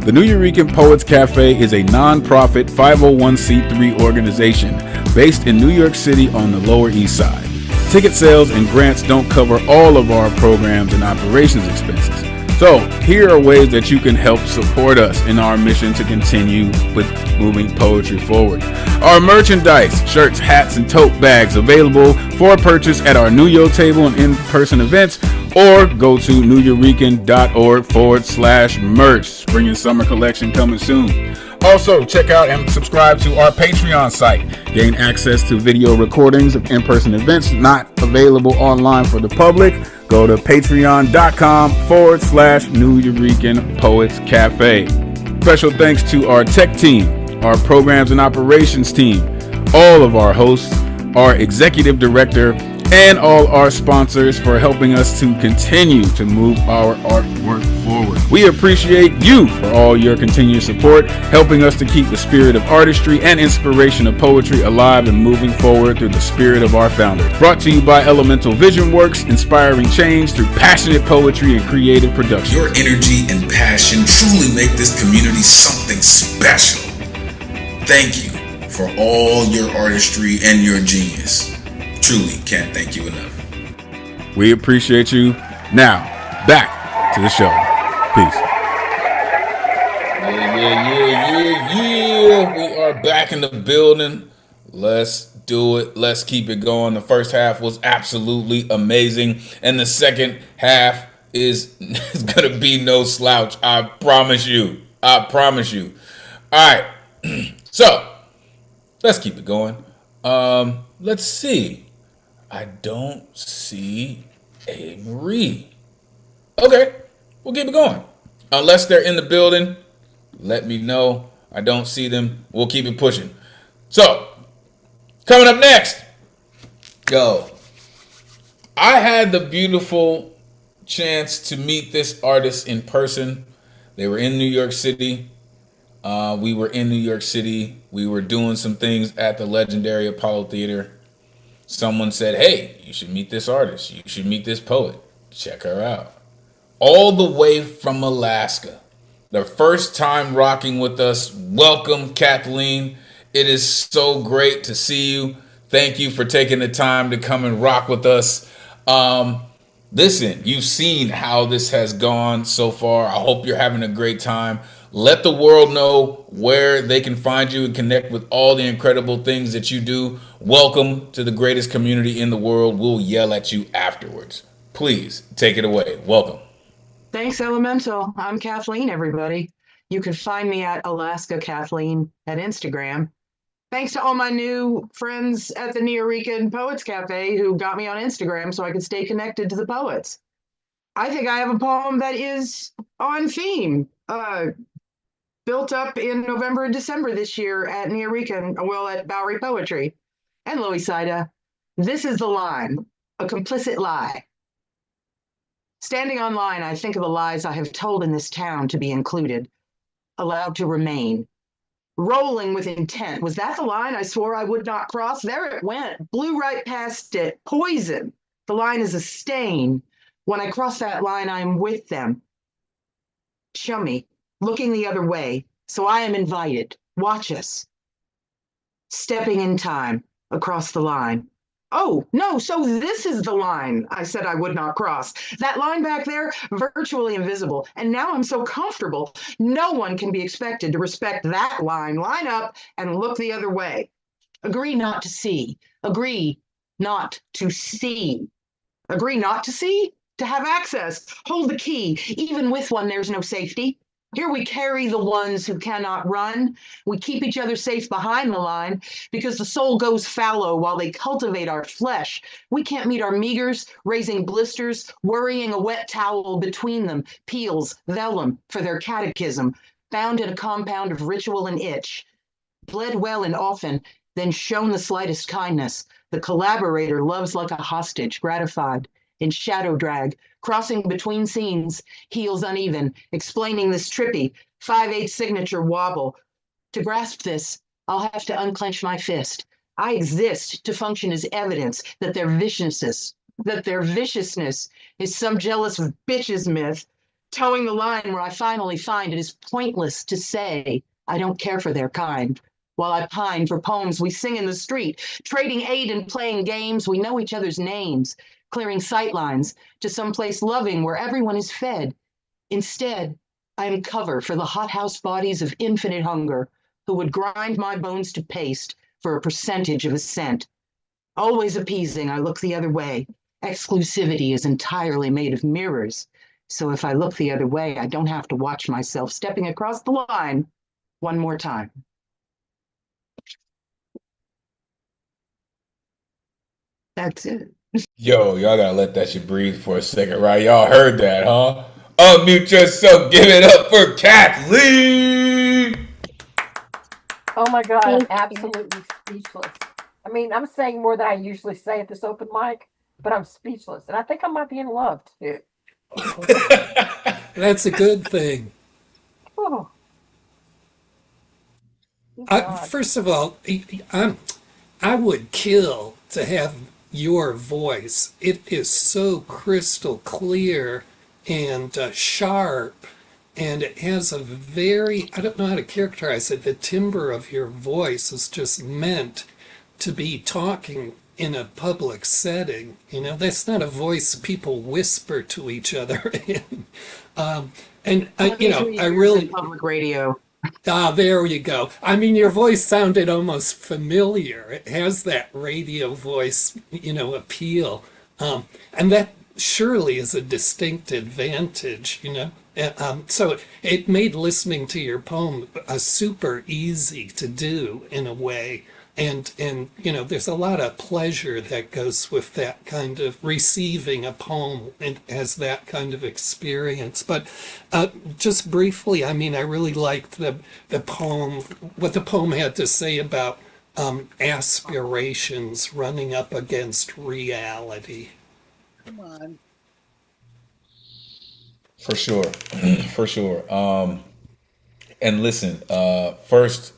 The New Eureka Poets Cafe is a non-profit 501c3 organization based in New York City on the Lower East Side. Ticket sales and grants don't cover all of our programs and operations expenses. So here are ways that you can help support us in our mission to continue with moving poetry forward. Our merchandise, shirts, hats, and tote bags available for purchase at our New Yo table and in-person events, or go to newyourekan.org/merch. Spring and summer collection coming soon. Also, check out and subscribe to our Patreon site. Gain access to video recordings of in-person events not available online for the public. Go to patreon.com/New Eurekan Poets Cafe. Special thanks to our tech team, our programs and operations team, all of our hosts, our executive director, and all our sponsors for helping us to continue to move our artwork forward. We appreciate you for all your continued support, helping us to keep the spirit of artistry and inspiration of poetry alive and moving forward through the spirit of our founder. Brought to you by Elemen2al Vision Works, inspiring change through passionate poetry and creative production. Your energy and passion truly make this community something special. Thank you for all your artistry and your genius. Truly can't thank you enough. We appreciate you. Now, back to the show. Peace. Yeah. We are back in the building. Let's do it. Let's keep it going. The first half was absolutely amazing. And the second half is going to be no slouch. I promise you. All right. So, let's keep it going. Let's see. I don't see A. Marie. Okay, we'll keep it going. Unless they're in the building, let me know. I don't see them. We'll keep it pushing. So, coming up next, I had the beautiful chance to meet this artist in person. They were in New York City. We were in New York City. We were doing some things at the legendary Apollo Theater. Someone said, hey, you should meet this artist. You should meet this poet. Check her out. All the way from Alaska. The first time rocking with us. Welcome, Kathleen. It is so great to see you. Thank you for taking the time to come and rock with us. Listen, you've seen how this has gone so far. I hope you're having a great time. Let the world know where they can find you and connect with all the incredible things that you do. Welcome to the greatest community in the world. We'll yell at you afterwards. Please take it away. Welcome. Thanks, Elemen2al. I'm Kathleen, everybody. You can find me at Alaska Kathleen at Instagram. Thanks to all my new friends at the New Eureka Poets Cafe who got me on Instagram so I could stay connected to the poets. I think I have a poem that is on theme. Built up in November and December this year at New Eureka, at Bowery Poetry and Loisaida. This is the line, a complicit lie. Standing on line, I think of the lies I have told in this town to be included, allowed to remain. Rolling with intent, was that the line I swore I would not cross? There it went, blew right past it, poison. The line is a stain. When I cross that line, I am with them. Show me. Looking the other way, so I am invited. Watch us. Stepping in time across the line. Oh, no, so this is the line I said I would not cross. That line back there, virtually invisible. And now I'm so comfortable, no one can be expected to respect that line. Line up and look the other way. Agree not to see. Agree not to see. Agree not to see? To have access. Hold the key. Even with one, there's no safety. Here we carry the ones who cannot run. We keep each other safe behind the line because the soul goes fallow while they cultivate our flesh. We can't meet our meagers, raising blisters, worrying a wet towel between them, peels, vellum for their catechism, bound in a compound of ritual and itch. Bled well and often, then shown the slightest kindness. The collaborator loves like a hostage, gratified. In shadow drag, crossing between scenes, heels uneven, explaining this trippy 5/8 signature wobble. To grasp this, I'll have to unclench my fist. I exist to function as evidence that their viciousness is some jealous bitch's myth, towing the line where I finally find it is pointless to say I don't care for their kind. While I pine for poems we sing in the street, trading aid and playing games, we know each other's names, clearing sightlines to someplace loving where everyone is fed. Instead, I am cover for the hothouse bodies of infinite hunger who would grind my bones to paste for a percentage of a cent. Always appeasing, I look the other way. Exclusivity is entirely made of mirrors. So if I look the other way, I don't have to watch myself stepping across the line one more time. That's it. Yo, y'all gotta let that shit breathe for a second, right? Y'all heard that, huh? Unmute yourself. Give it up for Kathleen. Oh my God, I'm Thank you. absolutely speechless. I mean, I'm saying more than I usually say at this open mic, but I'm speechless. And I think I might be in love too. That's a good thing. Oh. God. First of all, I would kill to have your voice. It is so crystal clear and sharp, and it has a very, I don't know how to characterize it, the timbre of your voice is just meant to be talking in a public setting. You know, that's not a voice people whisper to each other in. You know, I really public radio. There you go. I mean, your voice sounded almost familiar. It has that radio voice, you know, appeal. And that surely is a distinct advantage, you know. So it made listening to your poem super easy to do in a way. And you know, there's a lot of pleasure that goes with that kind of receiving a poem and as that kind of experience. But just briefly, I mean, I really liked the poem, what the poem had to say about aspirations running up against reality. Come on. For sure. For sure. And listen, first,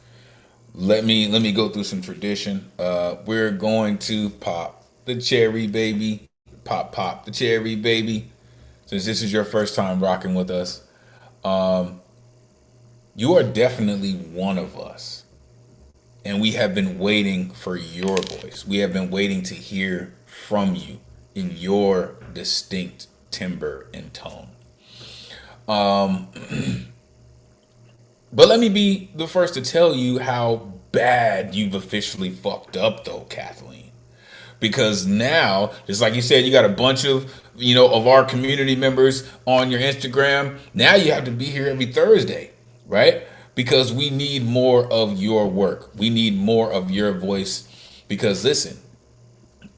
let me go through some tradition. We're going to pop the cherry, baby. Pop the cherry, baby. Since this is your first time rocking with us, you are definitely one of us. And we have been waiting for your voice. We have been waiting to hear from you in your distinct timbre and tone. But let me be the first to tell you how bad you've officially fucked up, though, Kathleen. Because now, just like you said, you got a bunch of, you know, of our community members on your Instagram. Now you have to be here every Thursday, right? Because we need more of your work. We need more of your voice. Because listen,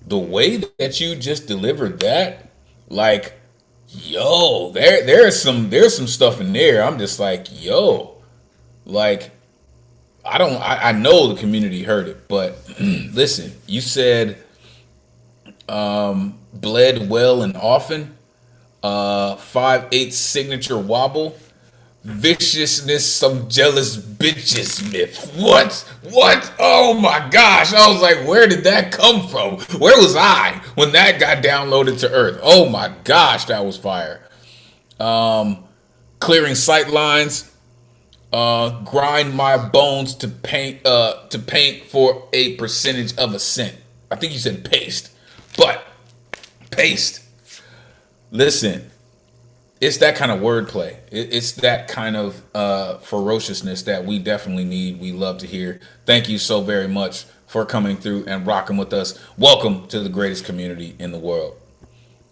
the way that you just delivered that, like, yo, there's some stuff in there. I'm just like, yo. Like, I know the community heard it, but listen, you said bled well and often, 5/8 signature wobble, viciousness, some jealous bitches myth. What? Oh my gosh. I was like, where did that come from? Where was I when that got downloaded to Earth? Oh my gosh, that was fire. Clearing sight lines. Grind my bones to paint for a percentage of a cent. I think you said paste, but paste. Listen, it's that kind of wordplay. It's that kind of ferociousness that we definitely need. We love to hear. Thank you so very much for coming through and rocking with us. Welcome to the greatest community in the world.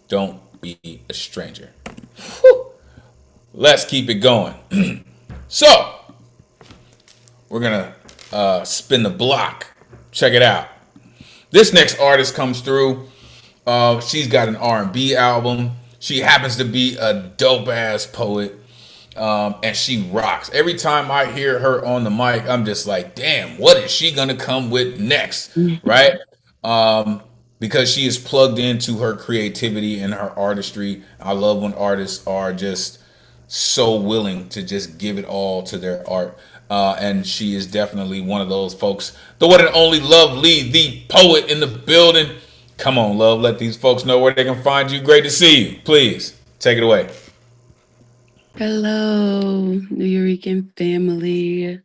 Don't be a stranger. Whew. Let's keep it going. So we're gonna spin the block. Check it out. This next artist comes through. She's got an R&B album. She happens to be a dope ass poet. And she rocks. Every time I hear her on the mic, I'm just like, damn, what is she gonna come with next? Right? Because she is plugged into her creativity and her artistry. I love when artists are just so willing to just give it all to their art. And she is definitely one of those folks. The one and only Love Lee, the poet in the building. Come on, Love, let these folks know where they can find you. Great to see you. Please, take it away. Hello, New Eurekan family.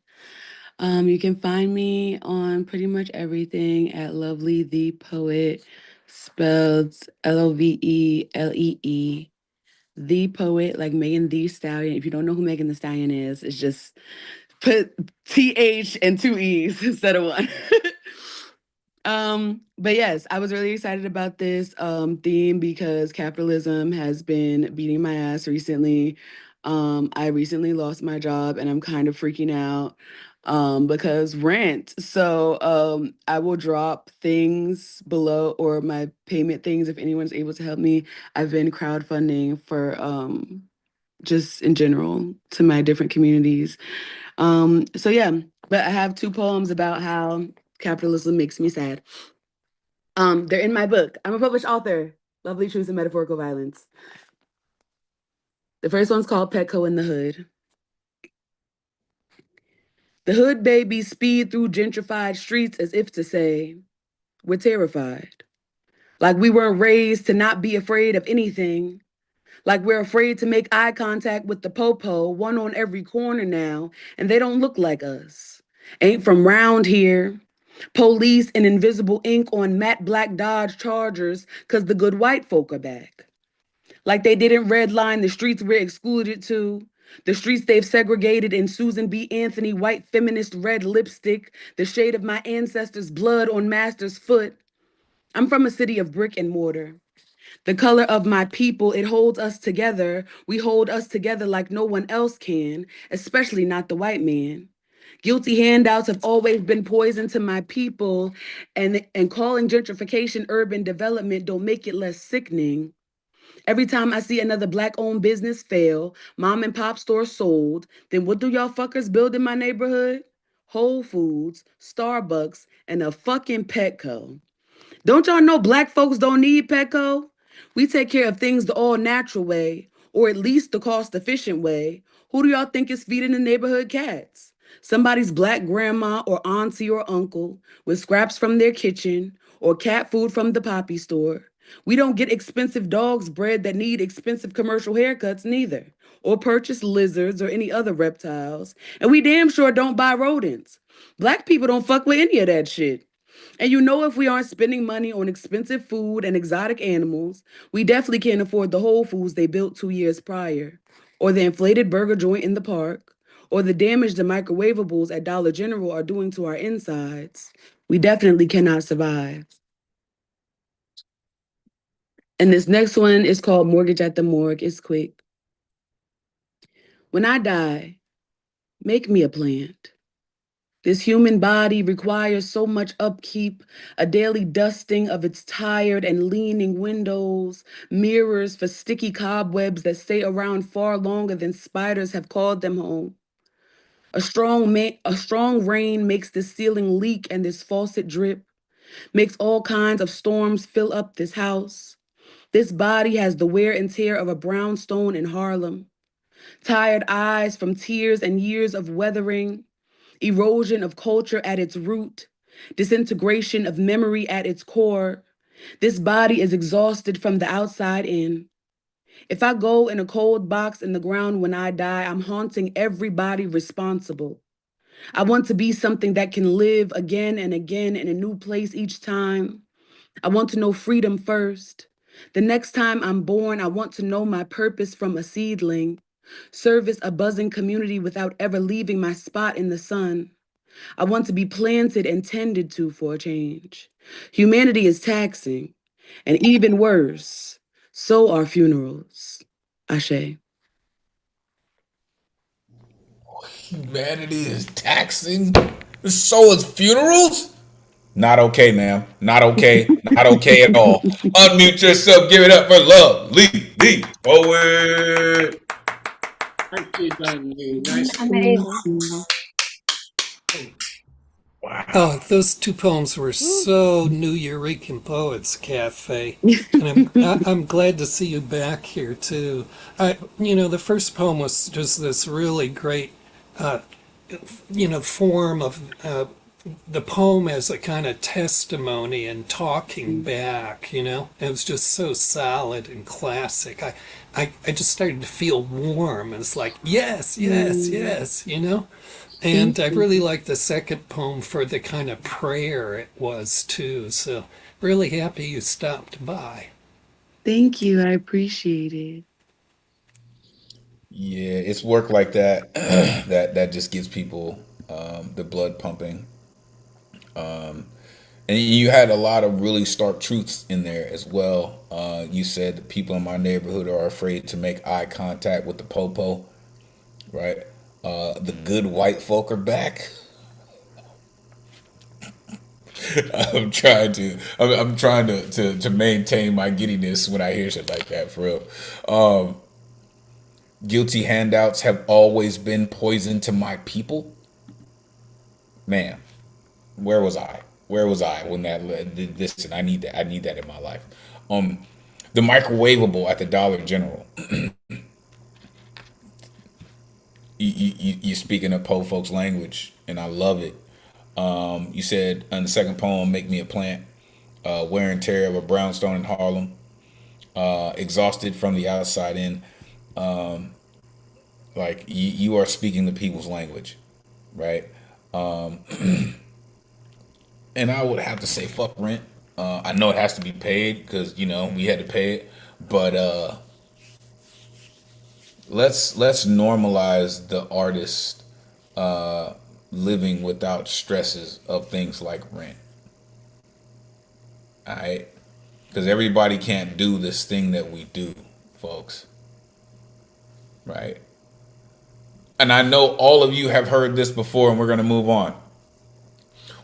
You can find me on pretty much everything at Lovely the Poet, spelled Lovelee. The Poet, like Megan Thee Stallion. If you don't know who Megan Thee Stallion is, it's just put TH and two E's instead of one. But yes, I was really excited about this theme because capitalism has been beating my ass recently. I recently lost my job and I'm kind of freaking out because rent. So I will drop things below or my payment things if anyone's able to help me. I've been crowdfunding for just in general to my different communities. So yeah, but I have two poems about how capitalism makes me sad. They're in my book. I'm a published author. Lovely Truths and Metaphorical Violence. The first one's called Petco in the Hood. The hood babies speed through gentrified streets as if to say, we're terrified. Like we weren't raised to not be afraid of anything. Like we're afraid to make eye contact with the popo, one on every corner now, and they don't look like us. Ain't from round here. Police and invisible ink on matte black Dodge Chargers because the good white folk are back. Like they didn't redline the streets we're excluded to, the streets they've segregated in Susan B. Anthony white feminist red lipstick, the shade of my ancestors' blood on master's foot. I'm from a city of brick and mortar. The color of my people, it holds us together. We hold us together like no one else can, especially not the white man. Guilty handouts have always been poison to my people, and calling gentrification urban development don't make it less sickening. Every time I see another Black-owned business fail, mom and pop store sold, then what do y'all fuckers build in my neighborhood? Whole Foods, Starbucks, and a fucking Petco. Don't y'all know Black folks don't need Petco? We take care of things the all-natural way, or at least the cost-efficient way. Who do y'all think is feeding the neighborhood cats? Somebody's Black grandma or auntie or uncle with scraps from their kitchen or cat food from the poppy store. We don't get expensive dogs bred that need expensive commercial haircuts neither, or purchase lizards or any other reptiles. And we damn sure don't buy rodents. Black people don't fuck with any of that shit. And you know, if we aren't spending money on expensive food and exotic animals, we definitely can't afford the Whole Foods they built 2 years prior, or the inflated burger joint in the park, or the damage the microwavables at Dollar General are doing to our insides. We definitely cannot survive. And this next one is called Mortgage at the Morgue. It's quick. When I die, make me a plant. This human body requires so much upkeep, a daily dusting of its tired and leaning windows, mirrors for sticky cobwebs that stay around far longer than spiders have called them home. A strong rain makes this ceiling leak and this faucet drip, makes all kinds of storms fill up this house. This body has the wear and tear of a brownstone in Harlem. Tired eyes from tears and years of weathering, erosion of culture at its root, disintegration of memory at its core. This body is exhausted from the outside in. If I go in a cold box in the ground when I die, I'm haunting everybody responsible. I want to be something that can live again and again in a new place each time. I want to know freedom first. The next time I'm born, I want to know my purpose from a seedling. Service a buzzing community without ever leaving my spot in the sun. I want to be planted and tended to for a change. Humanity is taxing, and even worse, so are funerals. Ashe. Humanity is taxing. So is funerals. Not okay, ma'am. Not okay. Not okay at all. Unmute yourself. Give it up for Love Lee the Poet. Nicely done, Lee. Nice. Amazing. Oh, those two poems were so New Eurekan Poets Cafe, and I'm glad to see you back here too. The first poem was just this really great, form of the poem as a kind of testimony and talking back. It was just so solid and classic. I just started to feel warm. It's like yes, yes, yes. And I really like the second poem for the kind of prayer it was too. So really happy you stopped by. Thank you. I appreciate it. Yeah, it's work like that that just gets people the blood pumping. And you had a lot of really stark truths in there as well. You said the people in my neighborhood are afraid to make eye contact with the popo, right? The good white folk are back. I'm trying to maintain my giddiness when I hear shit like that, for real. Guilty handouts have always been poison to my people. Man, where was I? Where was I when that? Listen, I need that. I need that in my life. The microwavable at the Dollar General. You speaking of po folks language, and I love it. You said in the second poem, "Make me a plant." Wear and tear of a brownstone in Harlem. Exhausted from the outside in. Like you are speaking the people's language, right? And I would have to say fuck rent. I know it has to be paid because we had to pay it, but let's normalize the artist living without stresses of things like rent. All right, because everybody can't do this thing that we do, folks. Right? And I know all of you have heard this before, and we're going to move on.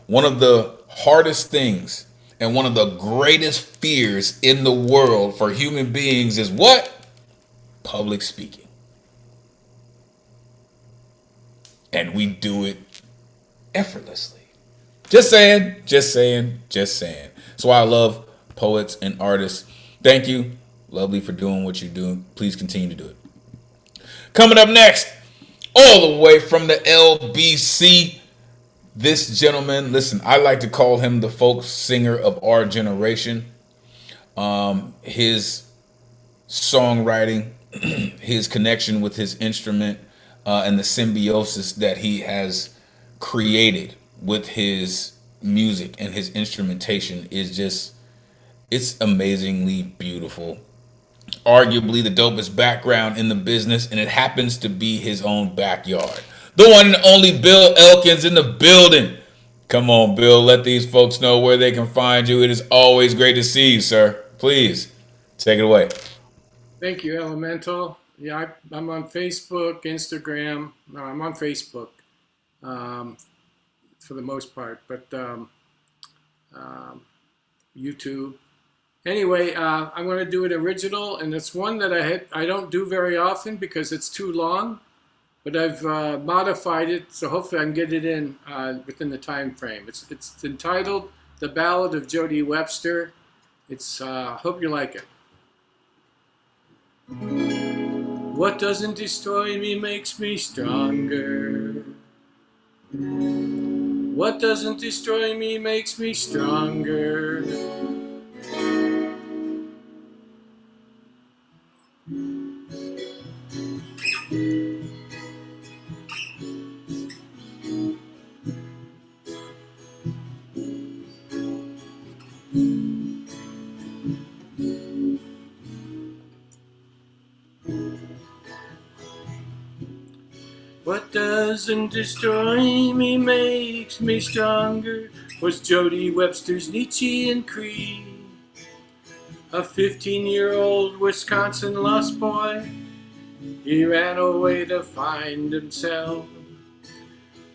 One of the hardest things and one of the greatest fears in the world for human beings is what? Public speaking. And we do it effortlessly. Just saying, just saying, just saying. So I love poets and artists. Thank you, Lovely, for doing what you're doing. Please continue to do it. Coming up next, all the way from the LBC, this gentleman, listen, I like to call him the folk singer of our generation. His songwriting, his connection with his instrument, and the symbiosis that he has created with his music and his instrumentation is just, it's amazingly beautiful. Arguably the dopest background in the business, and it happens to be his own backyard. The one and only Bill Elkins in the building. Come on, Bill, let these folks know where they can find you. It is always great to see you, sir. Please, take it away. Thank you, Elemental. Yeah, I'm on Facebook, Instagram. No, I'm on Facebook for the most part, but YouTube. Anyway, I'm going to do an original, and it's one that I don't do very often because it's too long, but I've modified it, so hopefully I can get it in within the time frame. It's entitled "The Ballad of Jody Webster." It's hope you like it. What doesn't destroy me makes me stronger. What doesn't destroy me makes me stronger. What doesn't destroy me makes me stronger was Jody Webster's Nietzschean creed. A 15-year-old Wisconsin lost boy, he ran away to find himself.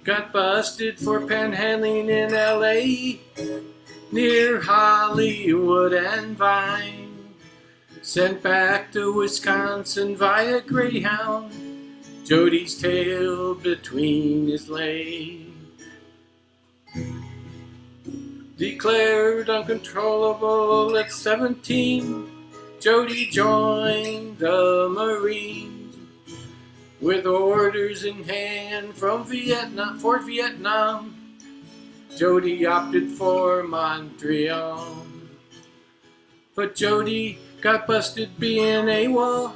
got busted for panhandling in LA, near Hollywood and Vine. Sent back to Wisconsin via Greyhound, Jody's tail between his legs. Declared uncontrollable at 17, Jody joined the Marines. With orders in hand from Fort Vietnam, Jody opted for Montreal. But Jody got busted being AWOL.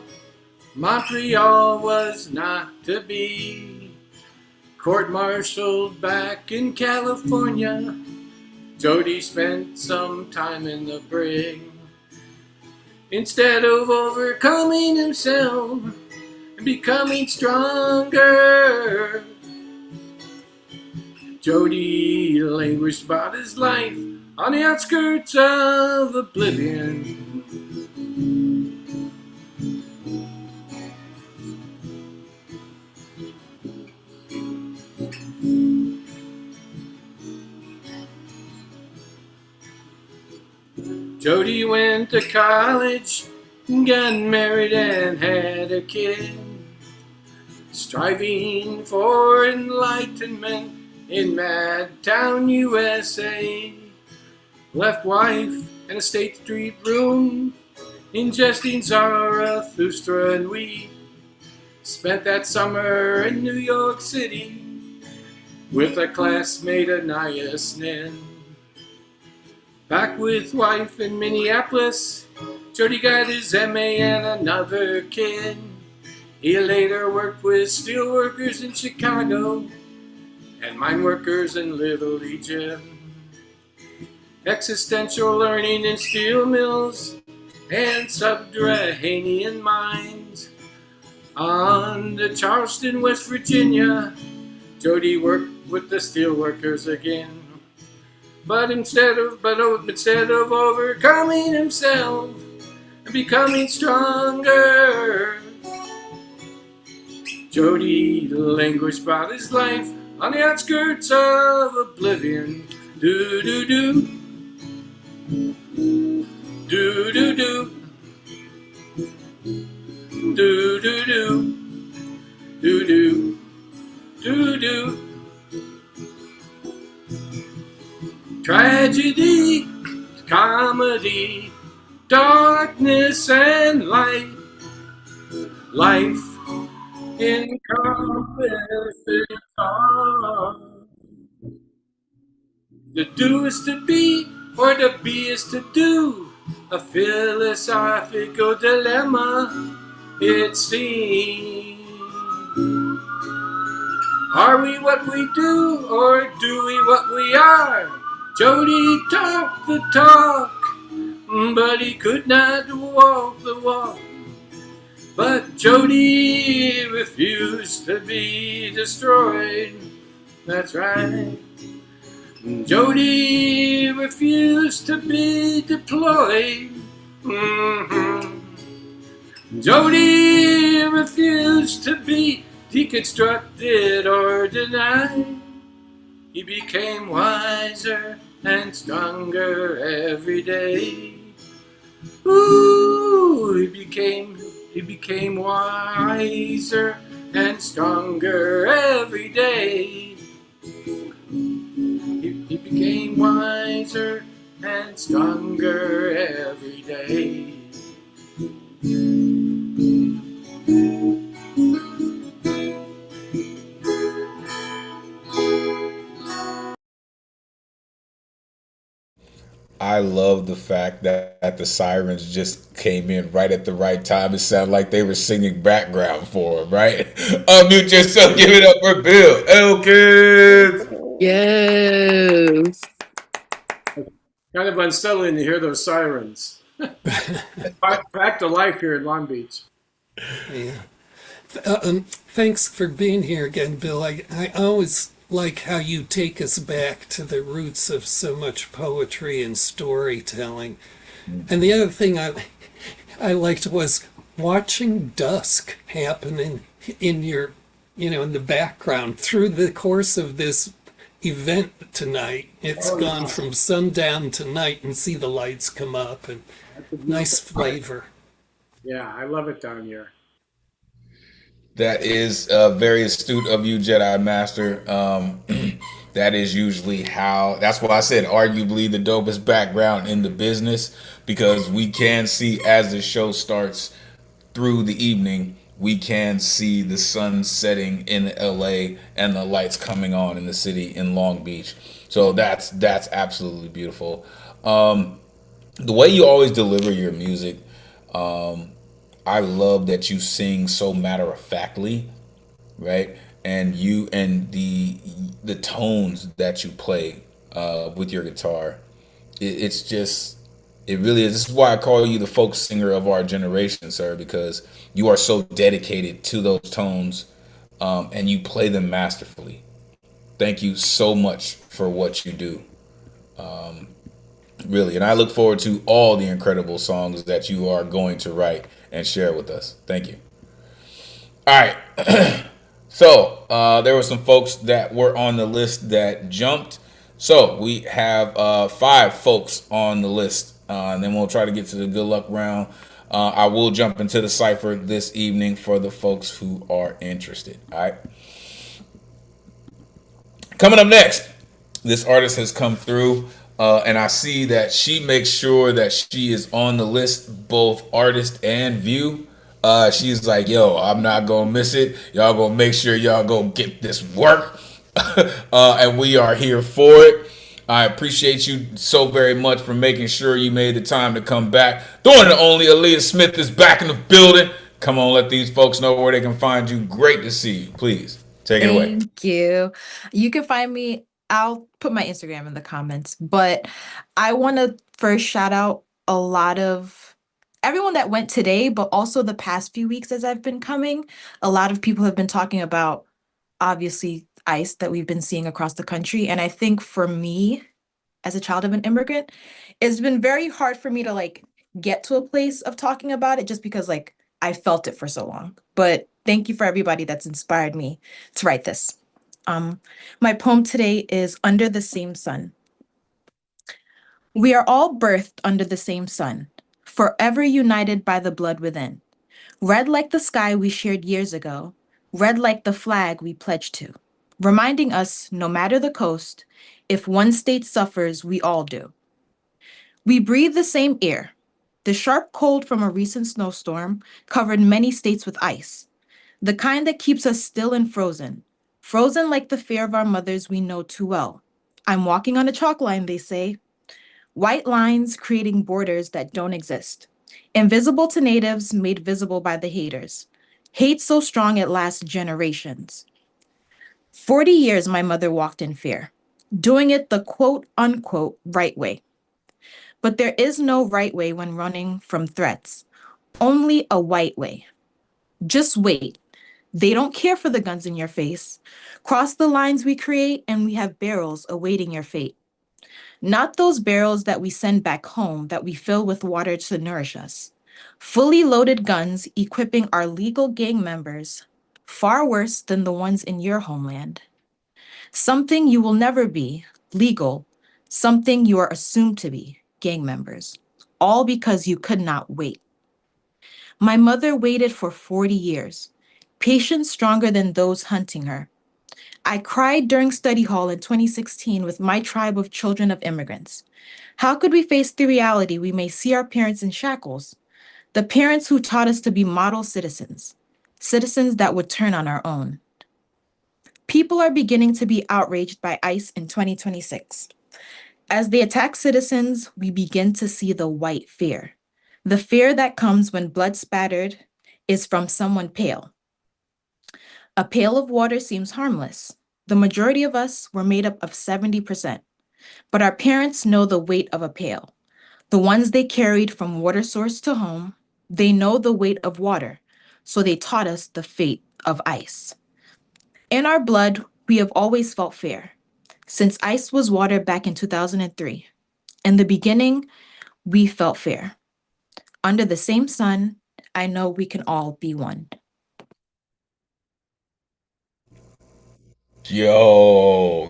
Montreal was not to be. Court-martialed back in California, Jody spent some time in the brig. Instead of overcoming himself and becoming stronger, Jody languished about his life on the outskirts of oblivion. Jody went to college, got married and had a kid, striving for enlightenment in Madtown, USA. Left wife and a State Street room, ingesting Zarathustra and weed. Spent that summer in New York City with a classmate, Anais Nin. Back with wife in Minneapolis, Jody got his MA and another kid. He later worked with steel workers in Chicago and mine workers in Little Egypt. Existential learning in steel mills and subterranean mines. On to Charleston, West Virginia, Jody worked with the steel workers again. But instead of overcoming himself and becoming stronger, Jody languished about his life on the outskirts of oblivion. Do do do, do do do, do do do, do do, do do. Tragedy, comedy, darkness and light. Life encompasses all. The do is to be, or the be is to do. A philosophical dilemma, it seems. Are we what we do, or do we what we are? Jody talked the talk, but he could not walk the walk. But Jody refused to be destroyed. That's right. Jody refused to be deployed. Jody refused to be deconstructed or denied. He became wiser and stronger every day. Ooh, he became wiser and stronger every day. He became wiser and stronger every day. I love the fact that the sirens just came in right at the right time. It sounded like they were singing background for him, right? Unmute yourself, give it up for Bill Elkins. Yes. Kind of unsettling to hear those sirens. Back to life here in Long Beach. Yeah. Thanks for being here again, Bill. I always like how you take us back to the roots of so much poetry and storytelling. And the other thing I liked was watching dusk happen in your in the background through the course of this event tonight. It's gone from sundown to night, and see the lights come up, and nice flavor. Yeah, I love it down here. That is very astute of you, Jedi Master. That is usually how. That's why I said arguably the dopest background in the business, because we can see as the show starts through the evening, we can see the sun setting in LA and the lights coming on in the city in Long Beach. So that's absolutely beautiful. The way you always deliver your music, I love that you sing so matter of factly, right? And you and the tones that you play with your guitar, it's just it really is. This is why I call you the folk singer of our generation, sir, because you are so dedicated to those tones, and you play them masterfully. Thank you so much for what you do. Really, and I look forward to all the incredible songs that you are going to write and share with us. Thank you. All right. So there were some folks that were on the list that jumped. So we have 5 folks on the list, and then we'll try to get to the good luck round. I will jump into the cipher this evening for the folks who are interested. All right. Coming up next, this artist has come through, and I see that she makes sure that she is on the list, both artist and view. She's like, yo, I'm not going to miss it. Y'all going to make sure y'all go get this work. And we are here for it. I appreciate you so very much for making sure you made the time to come back. The one and only Aaliyah Smith is back in the building. Come on, let these folks know where they can find you. Great to see you. Please take it away. Thank you. You can find me. I'll put my Instagram in the comments, but I want to first shout out a lot of everyone that went today, but also the past few weeks as I've been coming. A lot of people have been talking about, obviously, ICE that we've been seeing across the country. And I think for me, as a child of an immigrant, it's been very hard for me to get to a place of talking about it just because I felt it for so long. But thank you for everybody that's inspired me to write this. My poem today is Under the Same Sun. We are all birthed under the same sun, forever united by the blood within. Red like the sky we shared years ago, red like the flag we pledged to, reminding us no matter the coast, if one state suffers, we all do. We breathe the same air. The sharp cold from a recent snowstorm covered many states with ice, the kind that keeps us still and frozen, frozen like the fear of our mothers we know too well. I'm walking on a chalk line, they say. White lines creating borders that don't exist. Invisible to natives, made visible by the haters. Hate so strong it lasts generations. 40 years my mother walked in fear, doing it the quote unquote right way. But there is no right way when running from threats, only a white way. Just wait. They don't care for the guns in your face. Cross the lines we create and we have barrels awaiting your fate. Not those barrels that we send back home that we fill with water to nourish us. Fully loaded guns equipping our legal gang members, far worse than the ones in your homeland. Something you will never be, legal, something you are assumed to be, gang members, all because you could not wait. My mother waited for 40 years, patience stronger than those hunting her. I cried during study hall in 2016 with my tribe of children of immigrants. How could we face the reality we may see our parents in shackles? The parents who taught us to be model citizens, citizens that would turn on our own. People are beginning to be outraged by ICE in 2026. As they attack citizens, we begin to see the white fear. The fear that comes when blood spattered is from someone pale. A pail of water seems harmless. The majority of us were made up of 70%, but our parents know the weight of a pail. The ones they carried from water source to home, they know the weight of water, so they taught us the fate of ice. In our blood, we have always felt fear, since ice was water back in 2003. In the beginning, we felt fear. Under the same sun, I know we can all be one. Y'all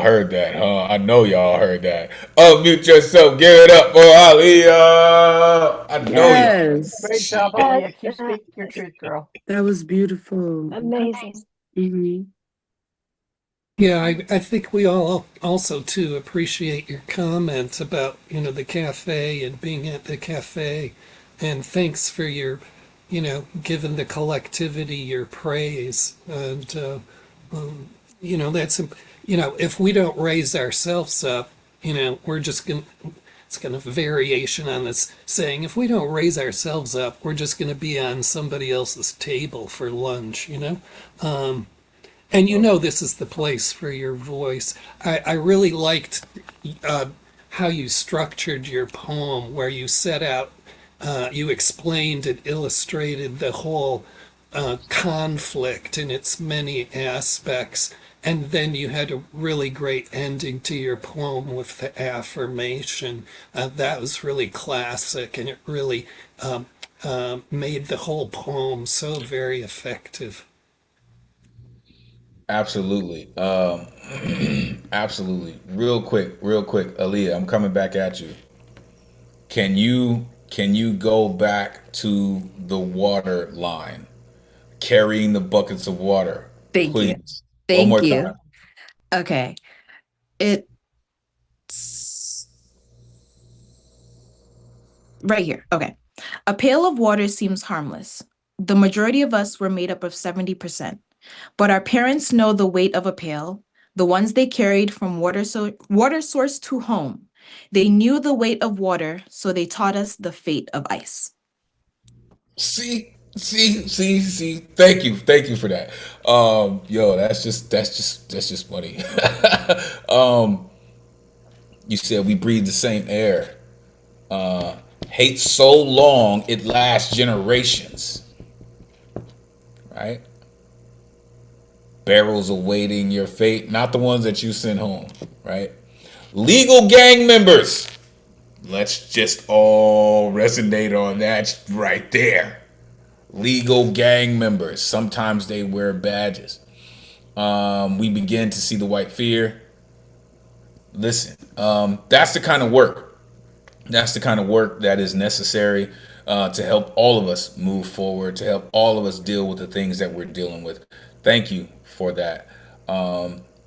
heard that, huh? I know y'all heard that. Unmute yourself, give it up for Aliyah. I know y'all heard Yes. Great job, that shit. Aaliyah. Keep speaking your truth, girl. That was beautiful. Amazing. Hmm. Yeah, I think we all also too appreciate your comments about, the cafe and being at the cafe. And thanks for your, giving the collectivity your praise. And, that's, if we don't raise ourselves up, we're just going to, it's kind of variation on this saying, if we don't raise ourselves up, we're just going to be on somebody else's table for lunch. And this is the place for your voice. I really liked uh, how you structured your poem, where you set out, you explained and illustrated the whole conflict in its many aspects. And then you had a really great ending to your poem with the affirmation. That was really classic, and it really made the whole poem so very effective. Absolutely. Absolutely. Real quick, Aaliyah, I'm coming back at you. Can you go back to the water line, carrying the buckets of water, Thank you. please? One Thank more you. time. Okay. It's right here. Okay. A pail of water seems harmless. The majority of us were made up of 70%. But our parents know the weight of a pail, the ones they carried from water source to home. They knew the weight of water, so they taught us the fate of ice. See. Thank you for that. Yo, that's just funny. um, you said we breathe the same air. Hate so long it lasts generations, right? Barrels awaiting your fate, not the ones that you sent home, right? Legal gang members. Let's just all resonate on that right there. Legal gang members. Sometimes they wear badges. We begin to see the white fear. Listen, that's the kind of work. That's the kind of work that is necessary to help all of us move forward, to help all of us deal with the things that we're dealing with. Thank you for that.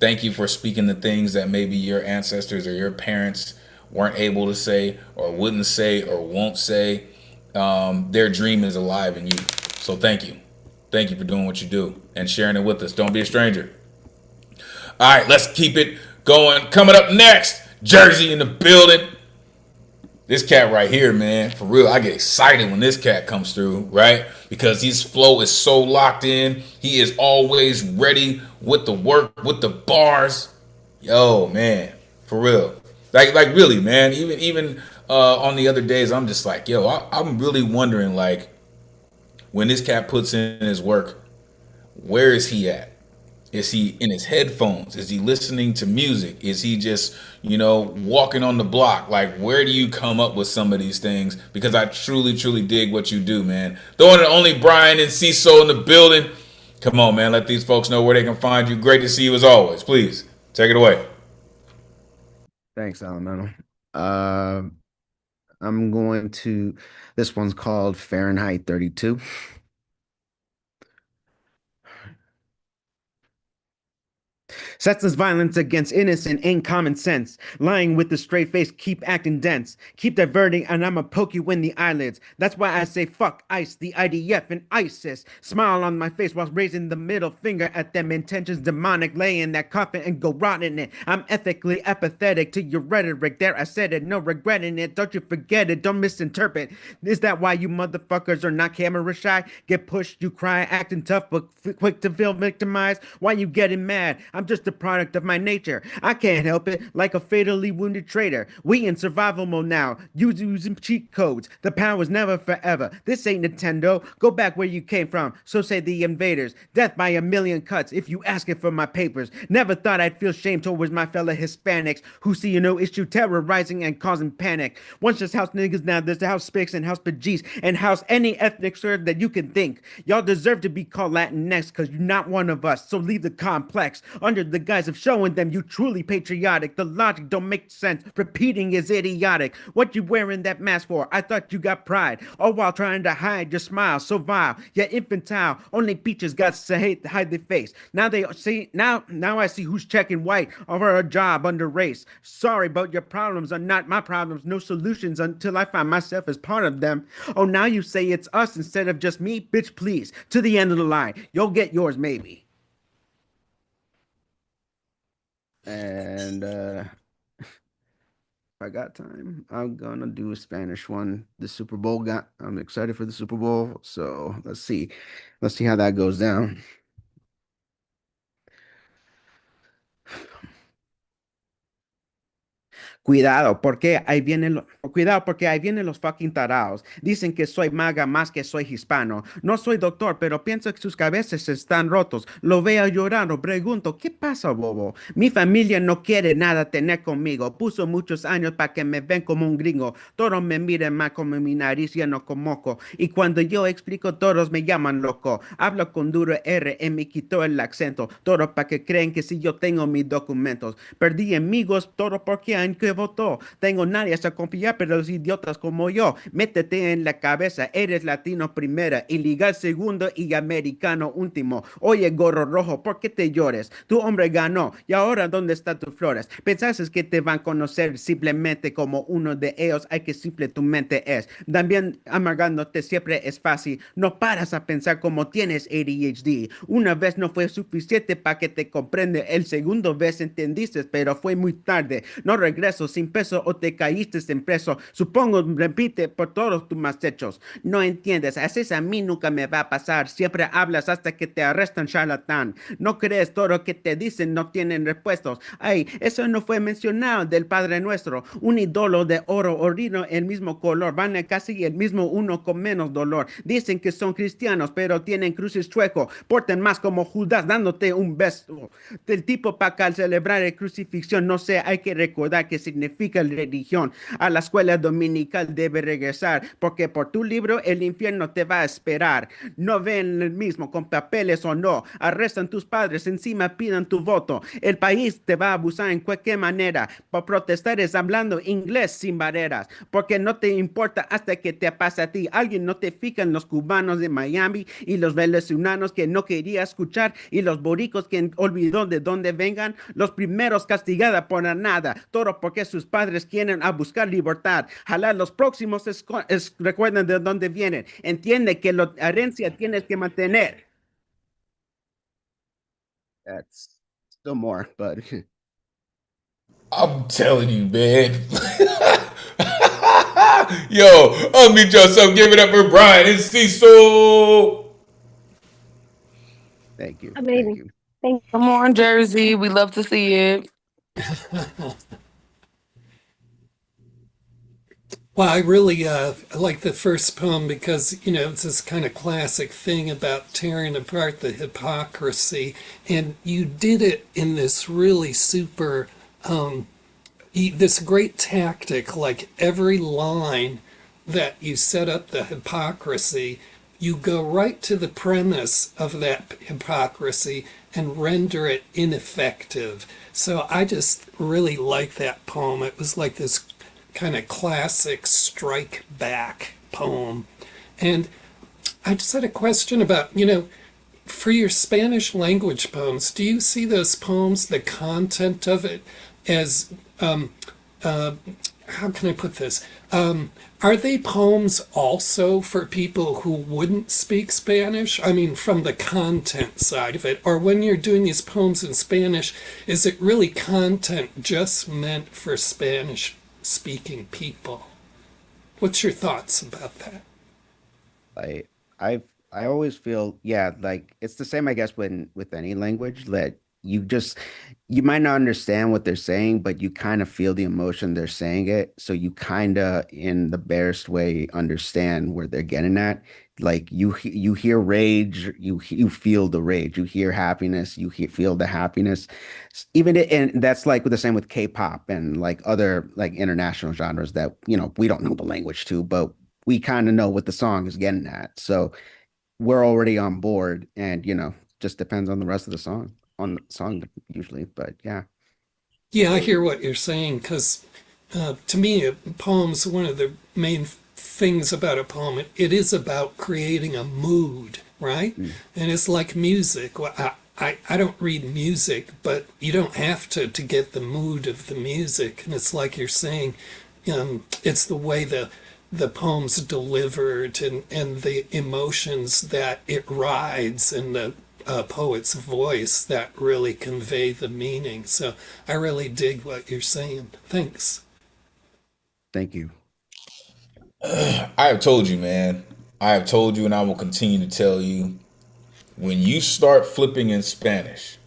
Thank you for speaking the things that maybe your ancestors or your parents weren't able to say or wouldn't say or won't say. Their dream is alive in you. So thank you. Thank you for doing what you do and sharing it with us. Don't be a stranger. All right, let's keep it going. Coming up next, Jersey in the building. This cat right here, man, for real, I get excited when this cat comes through, right? Because his flow is so locked in. He is always ready with the work, with the bars. Yo, man, for real. Like really, man. Even on the other days, I'm just like, yo, I'm really wondering, like, when this cat puts in his work, where is he at? Is he in his headphones? Is he listening to music? Is he just, walking on the block? Like, where do you come up with some of these things? Because I truly, truly dig what you do, man. The one and only Brian and CISO in the building. Come on, man. Let these folks know where they can find you. Great to see you as always. Please, take it away. Thanks, Elemental. I'm going to, this one's called Fahrenheit 32. Senseless violence against innocent ain't common sense. Lying with a straight face, keep acting dense. Keep diverting, and I'ma poke you in the eyelids. That's why I say fuck ICE, the IDF, and ISIS. Smile on my face while raising the middle finger at them intentions demonic. Lay in that coffin and go rot in it. I'm ethically apathetic to your rhetoric. There, I said it, no regretting it. Don't you forget it, don't misinterpret. Is that why you motherfuckers are not camera shy? Get pushed, you cry, acting tough, but quick to feel victimized? Why you getting mad? I'm just a product of my nature. I can't help it, like a fatally wounded traitor. We in survival mode now, using cheat codes. The power was never forever. This ain't Nintendo. Go back where you came from, so say the invaders. Death by a million cuts if you asking for my papers. Never thought I'd feel shame towards my fellow Hispanics who see no issue terrorizing and causing panic. Once there's house niggas, now there's the house spics and house pajees and house any ethnic slur that you can think. Y'all deserve to be called Latinx because you're not one of us, so leave the complex. Under the guise of showing them you truly patriotic, the logic don't make sense. Repeating is idiotic. What you wearing that mask for? I thought you got pride, all while trying to hide your smile so vile yet infantile. Only peaches got to hide their face. Now they see now I see who's checking white over a job under race. Sorry, but your problems are not my problems. No solutions until I find myself as part of them. Oh, now you say it's us instead of just me? Bitch, please. To the end of the line. You'll get yours, maybe. And if I got time, I'm gonna do a Spanish one. The Super Bowl I'm excited for the Super Bowl, so let's see. Let's see how that goes down. Cuidado porque ahí vienen los fucking taraos. Dicen que soy maga más que soy hispano. No soy doctor, pero pienso que sus cabezas están rotos. Lo veo llorando, pregunto, ¿qué pasa, bobo? Mi familia no quiere nada tener conmigo. Puso muchos años para que me ven como un gringo. Todos me miran más como mi nariz lleno con moco. Y cuando yo explico, todos me llaman loco. Hablo con duro R y me quitó el acento. Todo para que creen que si yo tengo mis documentos. Perdí amigos, todo porque han que votó. Tengo nadie a confiar, pero los idiotas como yo. Métete en la cabeza, eres latino primera, ilegal segundo y americano último. Oye, gorro rojo, ¿por qué te llores? Tu hombre ganó, y ahora ¿dónde están tus flores? Pensaste que te van a conocer simplemente como uno de ellos. Hay que simple tu mente es. También amargándote siempre es fácil. No paras a pensar como tienes ADHD. Una vez no fue suficiente para que te comprende. El segundo vez entendiste, pero fue muy tarde. No regreso sin peso o te caíste en preso. Supongo, repite por todos tus más hechos. No entiendes, haces a mí nunca me va a pasar. Siempre hablas hasta que te arrestan, charlatán. No crees todo lo que te dicen, no tienen respuestas. Ay, eso no fue mencionado del Padre Nuestro. Un ídolo de oro, orino, el mismo color. Van a casi el mismo uno con menos dolor. Dicen que son cristianos, pero tienen cruces chueco. Porten más como Judas dándote un beso. Del tipo para celebrar el crucifixión, no sé, hay que recordar qué significa la religión. A la escuela dominical debe regresar, porque por tu libro el infierno te va a esperar. No ven el mismo con papeles o no. Arrestan tus padres, encima pidan tu voto. El país te va a abusar en cualquier manera. Por protestar es hablando inglés sin barreras, porque no te importa hasta que te pasa a ti. Alguien no te fija en los cubanos de Miami y los venezolanos que no quería escuchar y los boricos que olvidó de dónde vengan. Los primeros castigada por nada. Todo porque sus padres quieren a buscar libertad. Ojalá los próximos recuerden de dónde vienen. Entiende que la herencia tienes que mantener. That's still more, but I'm telling you, man. Yo, unmute yourself. Give it up for Brian and Cecil. thank you. Amazing. Thank you. Thank Come on, Jersey. We love to see it. Well, I really like the first poem because, it's this kind of classic thing about tearing apart the hypocrisy. And you did it in this really super, this great tactic, like every line that you set up the hypocrisy, you go right to the premise of that hypocrisy and render it ineffective. So I just really like that poem. It was like this kind of classic strike back poem. And I just had a question about, for your Spanish language poems, do you see those poems, the content of it, as, how can I put this? Are they poems also for people who wouldn't speak Spanish? I mean, from the content side of it. Or when you're doing these poems in Spanish, is it really content just meant for Spanish speaking people? What's your thoughts about that? I always feel, yeah, like it's the same, I guess, with any language that you might not understand what they're saying, but you kind of feel the emotion they're saying it. So you kind of, in the barest way, understand where they're getting at. Like you hear rage, you feel the rage. You hear happiness, feel the happiness. And that's like the same with K-pop and like other like international genres that, we don't know the language to, but we kind of know what the song is getting at. So we're already on board, and just depends on the rest of the song, usually. But yeah. Yeah, I hear what you're saying because to me, a poem's one of the main things about a poem. It is about creating a mood, right? And it's like music. Well, I don't read music, but you don't have to get the mood of the music. And it's like you're saying, it's the way the poem's delivered and the emotions that it rides and the poet's voice that really convey the meaning. So I really dig what you're saying. Thanks. Thank you. I have told you, man. I have told you, and I will continue to tell you. When you start flipping in Spanish,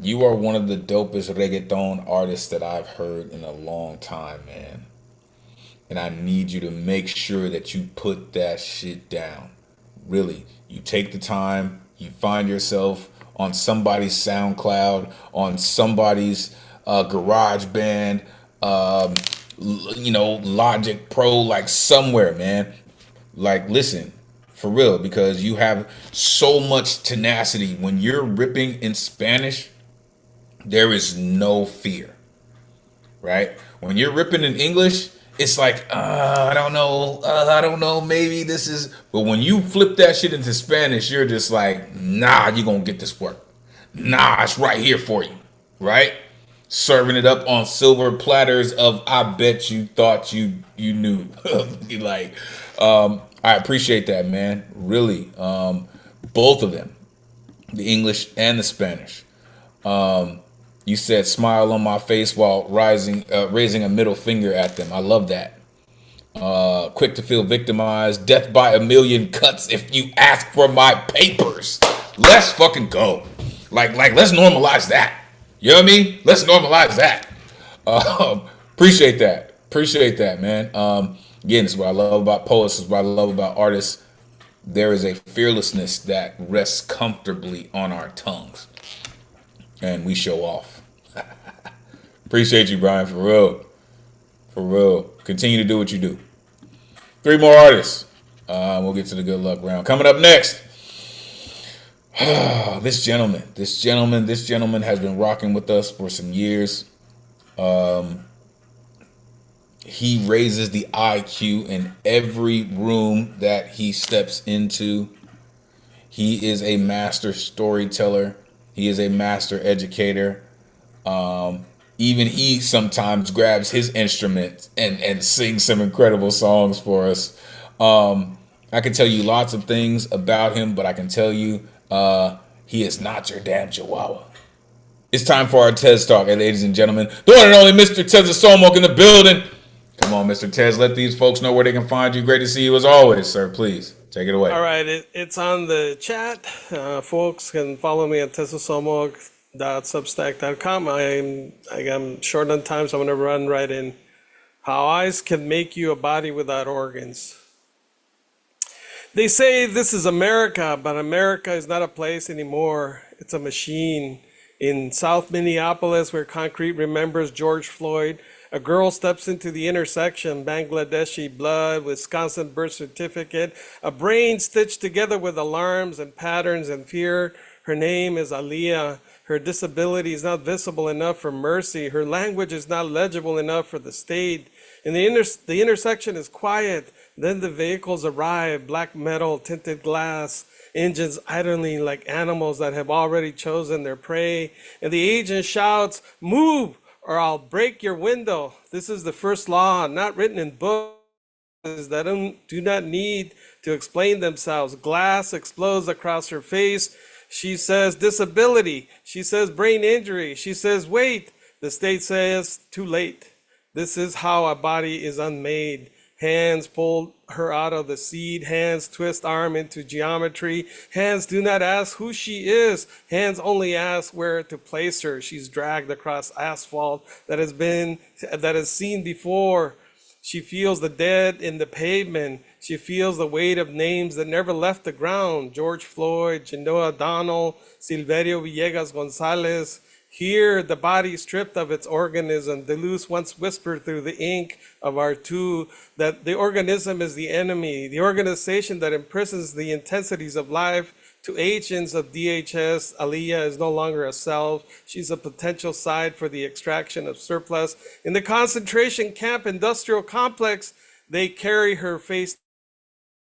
you are one of the dopest reggaeton artists that I've heard in a long time, man. And I need you to make sure that you put that shit down. Really, you take the time, you find yourself on somebody's SoundCloud, on somebody's garage band, Logic Pro, like somewhere, man. Like, listen, for real, because you have so much tenacity. When you're ripping in Spanish, there is no fear, right? When you're ripping in English, it's like, I don't know, maybe this is. But when you flip that shit into Spanish, you're just like, nah, you're gonna get this work. Nah, it's right here for you, right? Serving it up on silver platters of, I bet you thought you knew. Like, I appreciate that, man. Really, both of them, the English and the Spanish. You said smile on my face while raising a middle finger at them. I love that. Quick to feel victimized, death by a million cuts if you ask for my papers. Let's fucking go. Like let's normalize that. You know what I mean? Let's normalize that. Appreciate that, man. Again, this is what I love about poets. This is what I love about artists. There is a fearlessness that rests comfortably on our tongues, and we show off. Appreciate you, Brian, for real. For real. Continue to do what you do. 3 more artists. We'll get to the good luck round. Coming up next. This gentleman has been rocking with us for some years. He raises the IQ in every room that he steps into. He is a master storyteller. He is a master educator. Even he sometimes grabs his instrument and sings some incredible songs for us. I can tell you lots of things about him, but I can tell you he is not your damn chihuahua. It's time for our Tez Talk, ladies and gentlemen. The one and only Mr. Tez Somok in the building. Come on, Mr. Tez, let these folks know where they can find you. Great to see you as always, sir. Please, take it away. All right, it's on the chat. Folks can follow me at tesasomok.substack.com. I am short on time, so I'm going to run right in. How eyes can make you a body without organs. They say this is America, but America is not a place anymore. It's a machine. In South Minneapolis, where concrete remembers George Floyd, a girl steps into the intersection, Bangladeshi blood, Wisconsin birth certificate, a brain stitched together with alarms and patterns and fear. Her name is Aliyah. Her disability is not visible enough for mercy. Her language is not legible enough for the state. And the intersection is quiet. Then the vehicles arrive, black metal, tinted glass, engines idling like animals that have already chosen their prey. And the agent shouts, "Move, or I'll break your window." This is the first law, not written in books, that do not need to explain themselves. Glass explodes across her face. She says disability. She says brain injury. She says wait. The state says too late. This is how a body is unmade. Hands pull her out of the seat. Hands twist arm into geometry. Hands do not ask who she is. Hands only ask where to place her. She's dragged across asphalt that is seen before. She feels the dead in the pavement. She feels the weight of names that never left the ground. George Floyd, Genoa Donald, Silverio Villegas Gonzalez. Here, the body stripped of its organism. Deleuze once whispered through the ink of our two that the organism is the enemy, the organization that imprisons the intensities of life. To agents of DHS, Aliyah is no longer a self. She's a potential site for the extraction of surplus. In the concentration camp industrial complex, they carry her face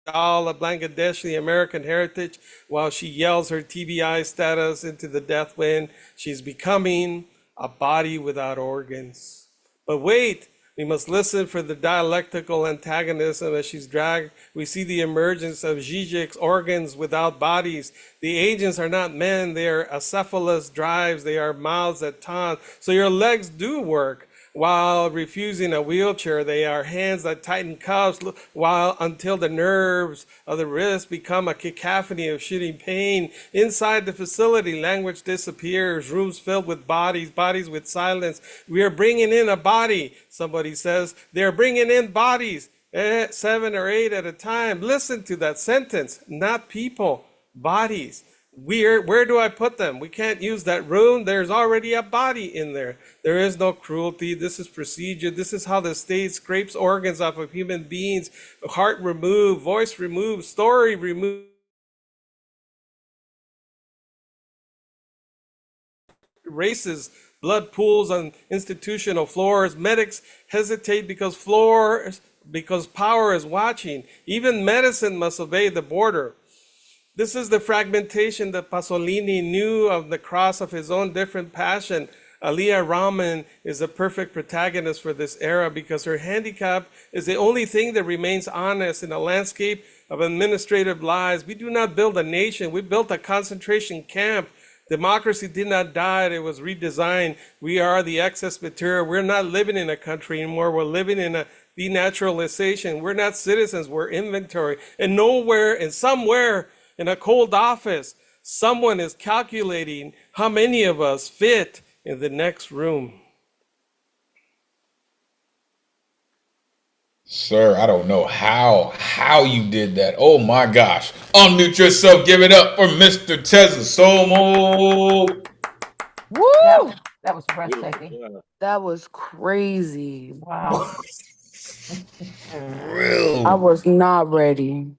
all of Bangladesh, the American heritage, while she yells her TBI status into the death wind. She's becoming a body without organs. But wait, we must listen for the dialectical antagonism as she's dragged. We see the emergence of Zizek's organs without bodies. The agents are not men, they are acephalous drives, they are mouths that taunt. So your legs do work. While refusing a wheelchair, they are hands that tighten cuffs while until the nerves of the wrist become a cacophony of shooting pain. Inside the facility, language disappears, rooms filled with bodies with silence. We are bringing in a body, somebody says. They're bringing in bodies, 7 or 8 at a time. Listen to that sentence, not people, bodies. Where do I put them? We can't use that room. There's already a body in there. There is no cruelty. This is procedure. This is how the state scrapes organs off of human beings. Heart removed, voice removed, story removed. Races, blood pools on institutional floors. Medics hesitate because power is watching. Even medicine must obey the border. This is the fragmentation that Pasolini knew of the cross of his own different passion. Aliyah Rahman is a perfect protagonist for this era because her handicap is the only thing that remains honest in a landscape of administrative lies. We do not build a nation, we built a concentration camp. Democracy did not die, it was redesigned. We are the excess material. We're not living in a country anymore, we're living in a denaturalization. We're not citizens, we're inventory. And nowhere and somewhere in a cold office, someone is calculating how many of us fit in the next room. Sir, I don't know how you did that. Oh my gosh. Unmute yourself. Give it up for Mr. Tezasomo. Woo! That was breathtaking. That was crazy. Wow. Real. I was not ready.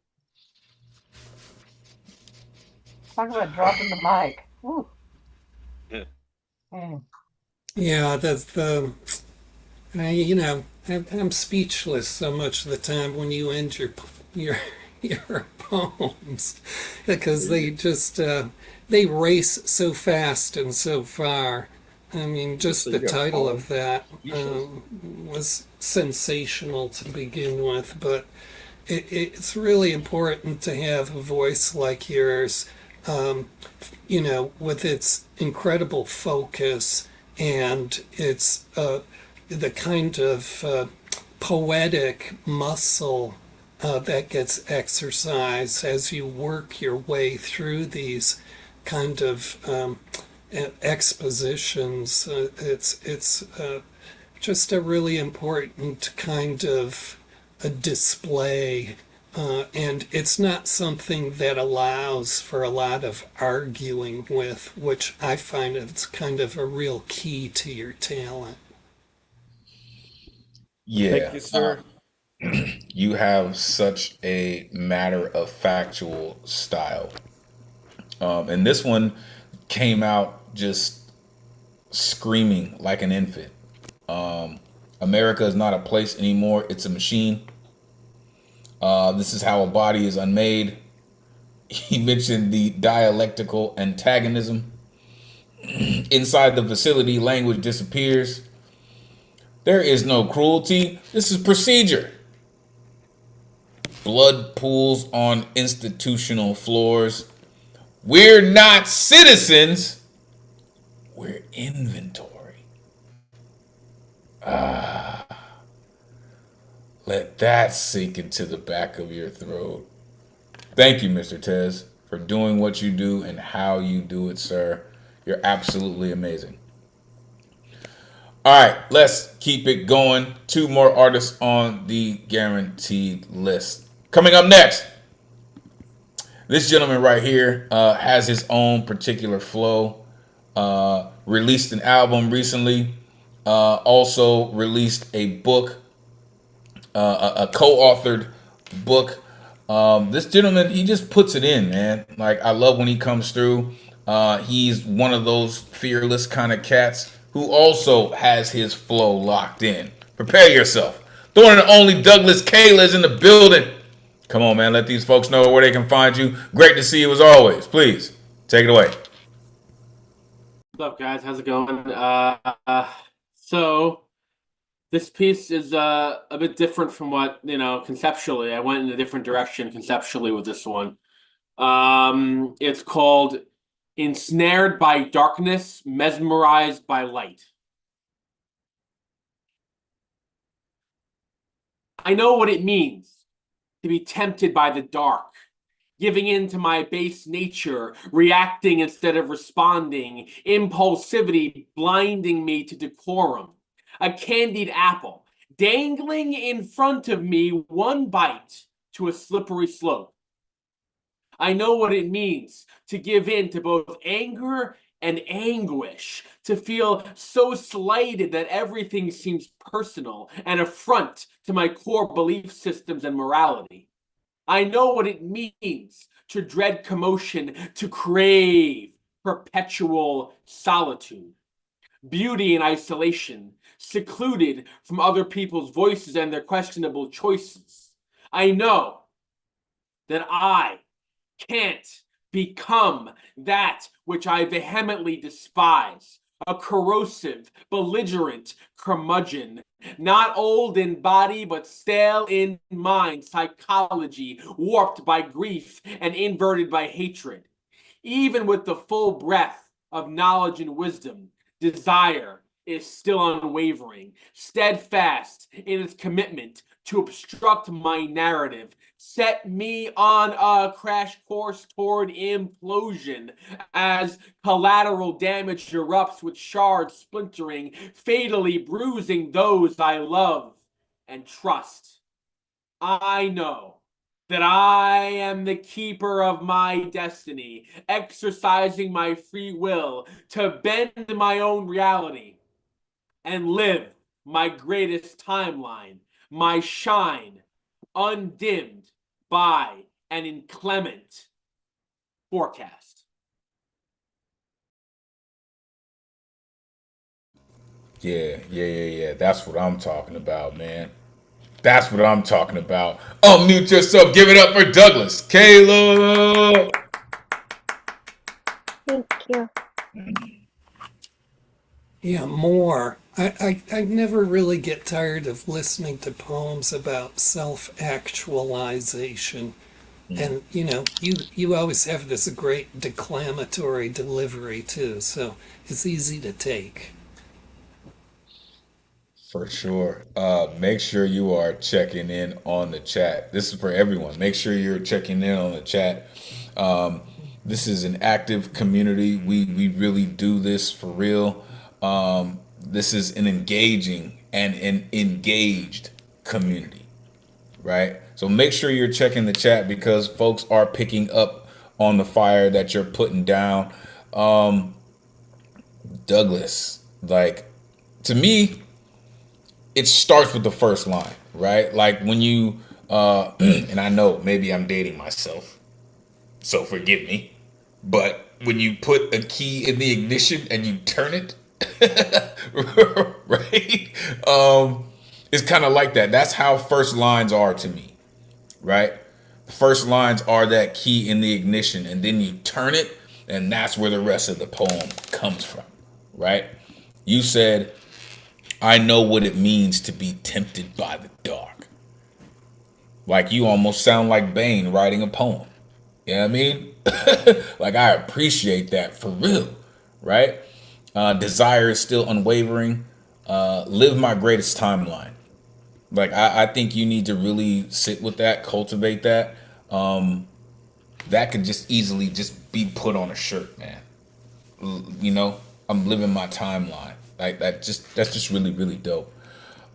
Talk about dropping the mic. Woo. Yeah, that's the. I'm speechless so much of the time when you end your poems because they just they race so fast and so far. I mean, just the title of that was sensational to begin with, but it's really important to have a voice like yours, with its incredible focus and its the kind of poetic muscle that gets exercised as you work your way through these kind of expositions. It's just a really important kind of a display. And it's not something that allows for a lot of arguing with, which I find it's kind of a real key to your talent. Yeah. Thank you, sir. You have such a matter of factual style. And this one came out just screaming like an infant. America is not a place anymore, it's a machine. This is how a body is unmade. He mentioned the dialectical antagonism. Inside the facility, language disappears. There is no cruelty. This is procedure. Blood pools on institutional floors. We're not citizens. We're inventory. Let that sink into the back of your throat. Thank you, Mr. Tez, for doing what you do and how you do it, sir. You're absolutely amazing. All right, let's keep it going. 2 more artists on the guaranteed list. Coming up next, this gentleman right here has his own particular flow. Released an album recently. Also released a book, a co-authored book. This gentleman, he just puts it in, man. Like, I love when he comes through. He's one of those fearless kind of cats who also has his flow locked in. Prepare yourself. The one and only Douglas Kayla is in the building. Come on, man. Let these folks know where they can find you. Great to see you as always. Please, take it away. What's up, guys? How's it going? So this piece is a bit different from what, conceptually. I went in a different direction conceptually with this one. It's called Ensnared by Darkness, Mesmerized by Light. I know what it means to be tempted by the dark, giving in to my base nature, reacting instead of responding, impulsivity blinding me to decorum. A candied apple, dangling in front of me, one bite to a slippery slope. I know what it means to give in to both anger and anguish, to feel so slighted that everything seems personal, an affront to my core belief systems and morality. I know what it means to dread commotion, to crave perpetual solitude, beauty in isolation, secluded from other people's voices and their questionable choices. I know that I can't become that which I vehemently despise, a corrosive, belligerent curmudgeon, not old in body but stale in mind, psychology warped by grief and inverted by hatred. Even with the full breadth of knowledge and wisdom, desire is still unwavering, steadfast in its commitment to obstruct my narrative, set me on a crash course toward implosion as collateral damage erupts with shards splintering, fatally bruising those I love and trust. I know that I am the keeper of my destiny, exercising my free will to bend my own reality and live my greatest timeline, my shine, undimmed by an inclement forecast. Yeah. That's what I'm talking about, man. That's what I'm talking about. Unmute yourself. Give it up for Douglas Kayla. Thank you. Yeah, more. I never really get tired of listening to poems about self-actualization. And you always have this great declamatory delivery too, so it's easy to take. For sure. Make sure you are checking in on the chat. This is for everyone. Make sure you're checking in on the chat. This is an active community. We really do this for real. This is an engaging and an engaged community, right? So make sure you're checking the chat because folks are picking up on the fire that you're putting down. Douglas, like, to me, it starts with the first line, right? Like when you, and I know maybe I'm dating myself, so forgive me, but when you put a key in the ignition and you turn it, right? It's kind of like that. That's how first lines are to me, right? The first lines are that key in the ignition, and then you turn it, and that's where the rest of the poem comes from, right? You said, I know what it means to be tempted by the dark. Like you almost sound like Bane writing a poem. You know what I mean? Like I appreciate that for real, right? Desire is still unwavering. Live my greatest timeline. Like I think you need to really sit with that, cultivate that. That could just easily just be put on a shirt, man. You know, I'm living my timeline. Like that's just really really dope.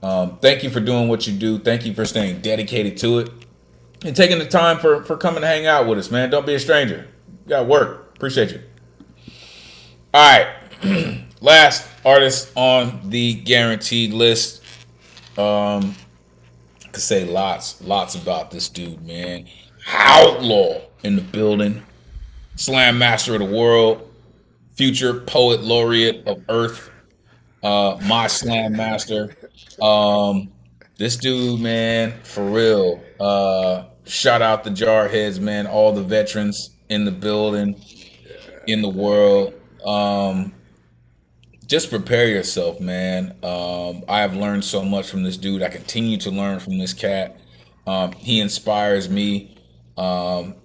Thank you for doing what you do. Thank you for staying dedicated to it and taking the time for coming to hang out with us, man. Don't be a stranger. You got work. Appreciate you. All right, last artist on the guaranteed list. Could say lots about this dude, man. Outlaw in the building, Slam Master of the World, future Poet Laureate of Earth, my Slam Master. This dude, man, for real. Shout out the Jarheads, man. All the veterans in the building, in the world. Just prepare yourself, man. I have learned so much from this dude. I continue to learn from this cat. He inspires me, and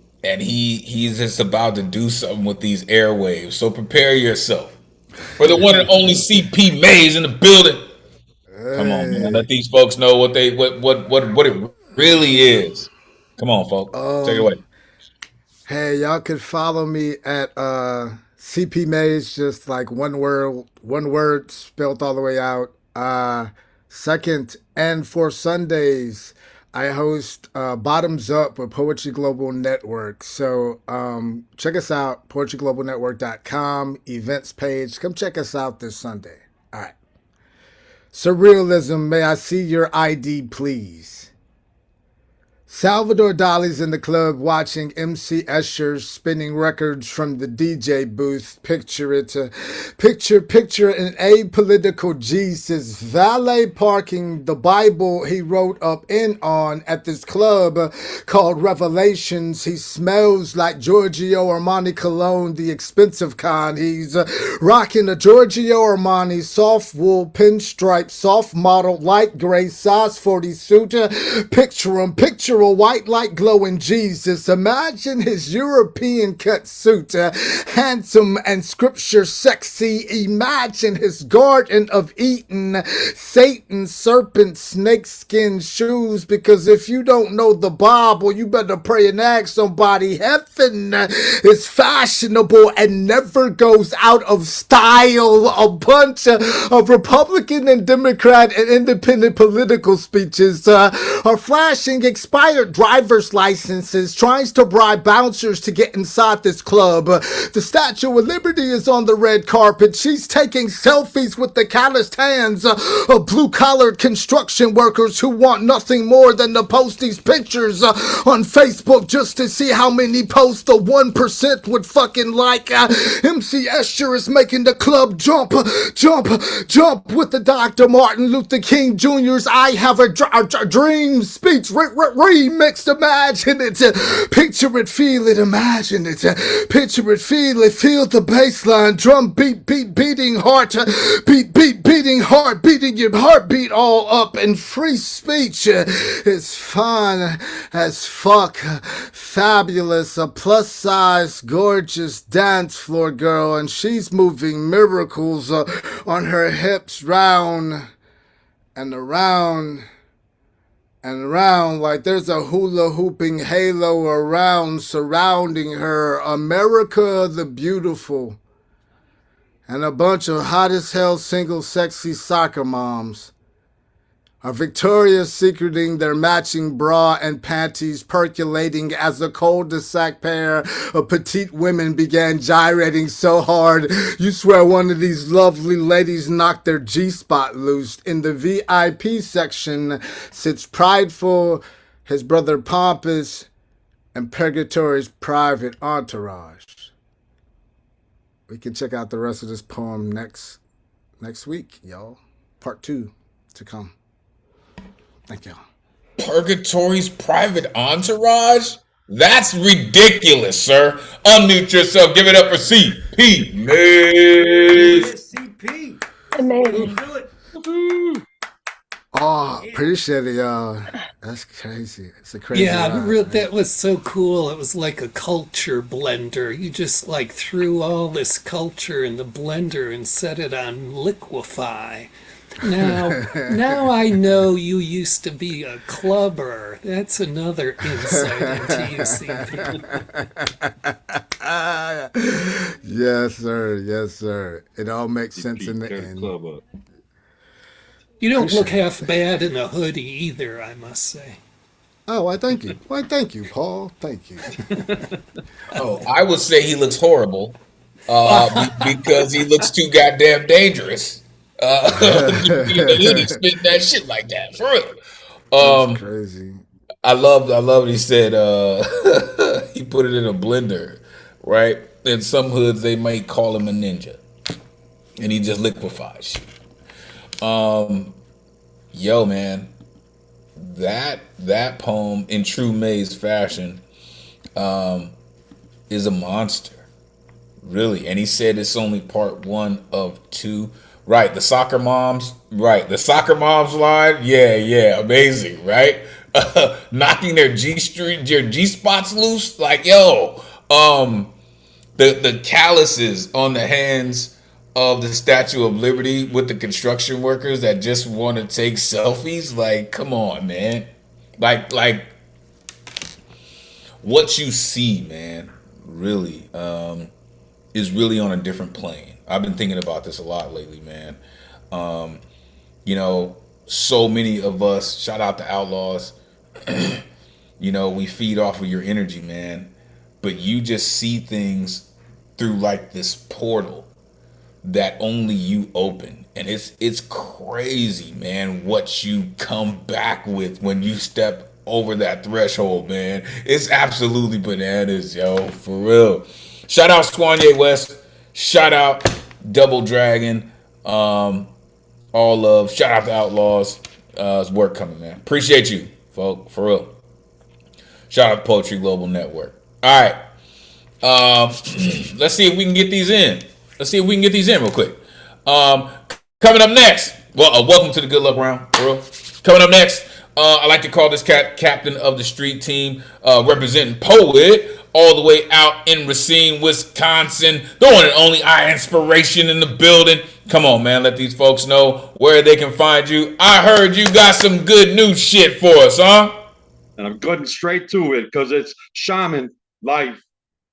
he's just about to do something with these airwaves. So prepare yourself for the one and only CP Mays in the building. Come on, man. Let these folks know what it really is. Come on, folks. Take it away. Hey, y'all could follow me at CP Mays, just like one word spelled all the way out. Second and for Sundays, I host Bottoms Up with Poetry Global Network. So check us out, poetryglobalnetwork.com, events page. Come check us out this Sunday. All right. Surrealism, may I see your ID, please? Salvador Dali's in the club watching MC Escher spinning records from the DJ booth. Picture it. Picture an apolitical Jesus valet parking the Bible he wrote up in on at this club called Revelations. He smells like Giorgio Armani cologne, the expensive kind. He's rocking a Giorgio Armani soft wool pinstripe, soft model, light gray, size 40 suit. Picture a white light glowing Jesus. Imagine his European cut suit, handsome and scripture sexy. Imagine his Garden of Eden, Satan, serpent, snakeskin shoes. Because if you don't know the Bible, you better pray and ask somebody. Heaven is fashionable and never goes out of style. A bunch of Republican and Democrat and independent political speeches are flashing expired driver's licenses, tries to bribe bouncers to get inside this club. The Statue of Liberty is on the red carpet. She's taking selfies with the calloused hands of blue-collared construction workers who want nothing more than to post these pictures on Facebook just to see how many posts the 1% would fucking like. MC Escher is making the club jump with the Dr. Martin Luther King Jr.'s I Have a Dream speech. Remixed, imagine it, picture it, feel it, imagine it, picture it, feel it, feel the bass line, drum beating heart, beating heart, beating your heartbeat all up, and free speech is fun as fuck, fabulous, a plus size, gorgeous dance floor girl, and she's moving miracles on her hips round and around and around, like there's a hula hooping halo around, surrounding her. America the Beautiful. And a bunch of hot as hell single sexy soccer moms are Victoria's Secreting their matching bra and panties, percolating as a cul-de-sac pair of petite women began gyrating so hard you swear one of these lovely ladies knocked their G-spot loose. In the VIP section sits Prideful, his brother Pompous, and Purgatory's private entourage. We can check out the rest of this poem next week, y'all. Part 2 to come. Thank you. Purgatory's private entourage? That's ridiculous, sir. Unmute yourself. Give it up for CP Mays. CP. Amazing. Do it. Oh, appreciate it, y'all. That's crazy. It's a crazy ride, that was so cool. It was like a culture blender. You just like threw all this culture in the blender and set it on liquefy. Now I know you used to be a clubber. That's another insight into UCP. Yes, sir. Yes, sir. It all makes sense in the end. You don't look Appreciate half bad in a hoodie either, I must say. Oh, why thank you. Why thank you, Paul. Thank you. Oh, I would say he looks horrible because he looks too goddamn dangerous. To be in the hoodie spitting that shit like that, for real. That's crazy. I love what he said. He put it in a blender, right? In some hoods, they might call him a ninja, and he just liquefies shit. Yo, man, that poem in true Maze fashion is a monster, really. And he said it's only part 1 of 2. Right, the soccer moms. Right, the soccer moms line. Yeah, amazing, right? Knocking their G spots loose. Like, yo, the calluses on the hands of the Statue of Liberty with the construction workers that just want to take selfies. Like, come on, man. Like what you see, man, really, is really on a different plane. I've been thinking about this a lot lately, man. You know, so many of us, shout out to Outlaws, we feed off of your energy, man. But you just see things through like this portal that only you open. And it's crazy, man, what you come back with when you step over that threshold, man. It's absolutely bananas, yo, for real. Shout out Swanye West. Shout out Double Dragon. All love. Shout out to Outlaws. It's work coming, man. Appreciate you, folk, for real. Shout out to Poetry Global Network. All right. Let's see if we can get these in. Real quick. Coming up next. Well, welcome to the Good Luck Round, for real. Coming up next, I like to call this cat captain of the street team, representing Poet all the way out in Racine, Wisconsin. The one and only I Inspiration in the building. Come on, man. Let these folks know where they can find you. I heard you got some good new shit for us, huh? And I'm getting straight to it because it's shaman life,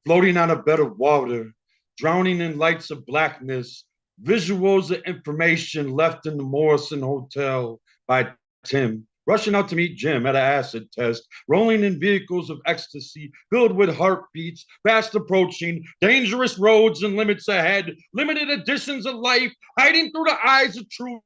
floating on a bed of water, drowning in lights of blackness, visuals of information left in the Morrison Hotel by Tim, rushing out to meet Jim at an acid test, rolling in vehicles of ecstasy, filled with heartbeats, fast approaching, dangerous roads and limits ahead, limited editions of life, hiding through the eyes of truth,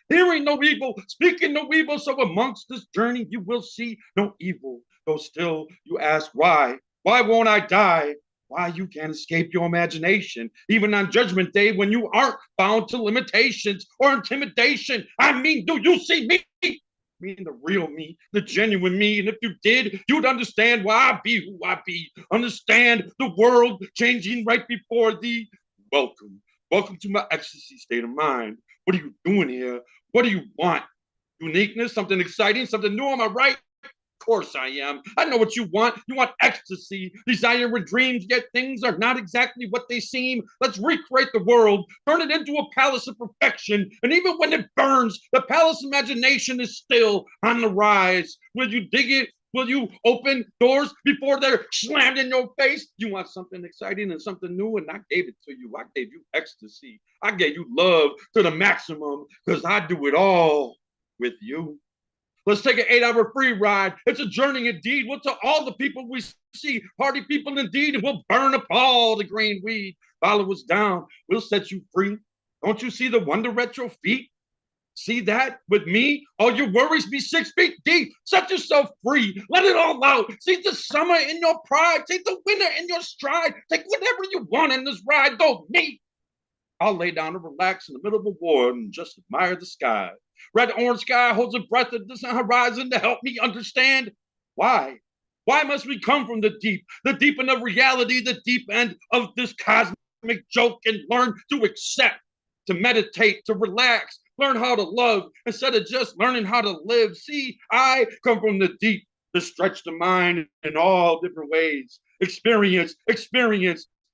hearing no evil, speaking no evil. So amongst this journey, you will see no evil. Though still you ask why? Why won't I die? Why you can't escape your imagination, even on Judgment Day when you aren't bound to limitations or intimidation. I mean, do you see me? Meaning the real me, the genuine me. And if you did, you'd understand why I be who I be. Understand the world changing right before thee. Welcome. Welcome to my ecstasy state of mind. What are you doing here? What do you want? Uniqueness, something exciting, something new, am I right? Of course I am. I know what you want. You want ecstasy, desire with dreams, yet things are not exactly what they seem. Let's recreate the world, turn it into a palace of perfection. And even when it burns, the palace imagination is still on the rise. Will you dig it? Will you open doors before they're slammed in your face? You want something exciting and something new, and I gave it to you. I gave you ecstasy. I gave you love to the maximum because I do it all with you. Let's take an 8-hour free ride. It's a journey indeed. We'll tell all the people we see, party people indeed, and we'll burn up all the green weed. Follow us down. We'll set you free. Don't you see the wonder at your feet? See that with me? All your worries be 6 feet deep. Set yourself free. Let it all out. See the summer in your pride. Take the winter in your stride. Take whatever you want in this ride. Go me. I'll lay down and relax in the middle of a ward and just admire the sky. Red orange sky holds a breath of distant horizon to help me understand why. Why must we come from the deep end of reality, the deep end of this cosmic joke, and learn to accept, to meditate, to relax, learn how to love instead of just learning how to live. See, I come from the deep to stretch the mind in all different ways. Experience,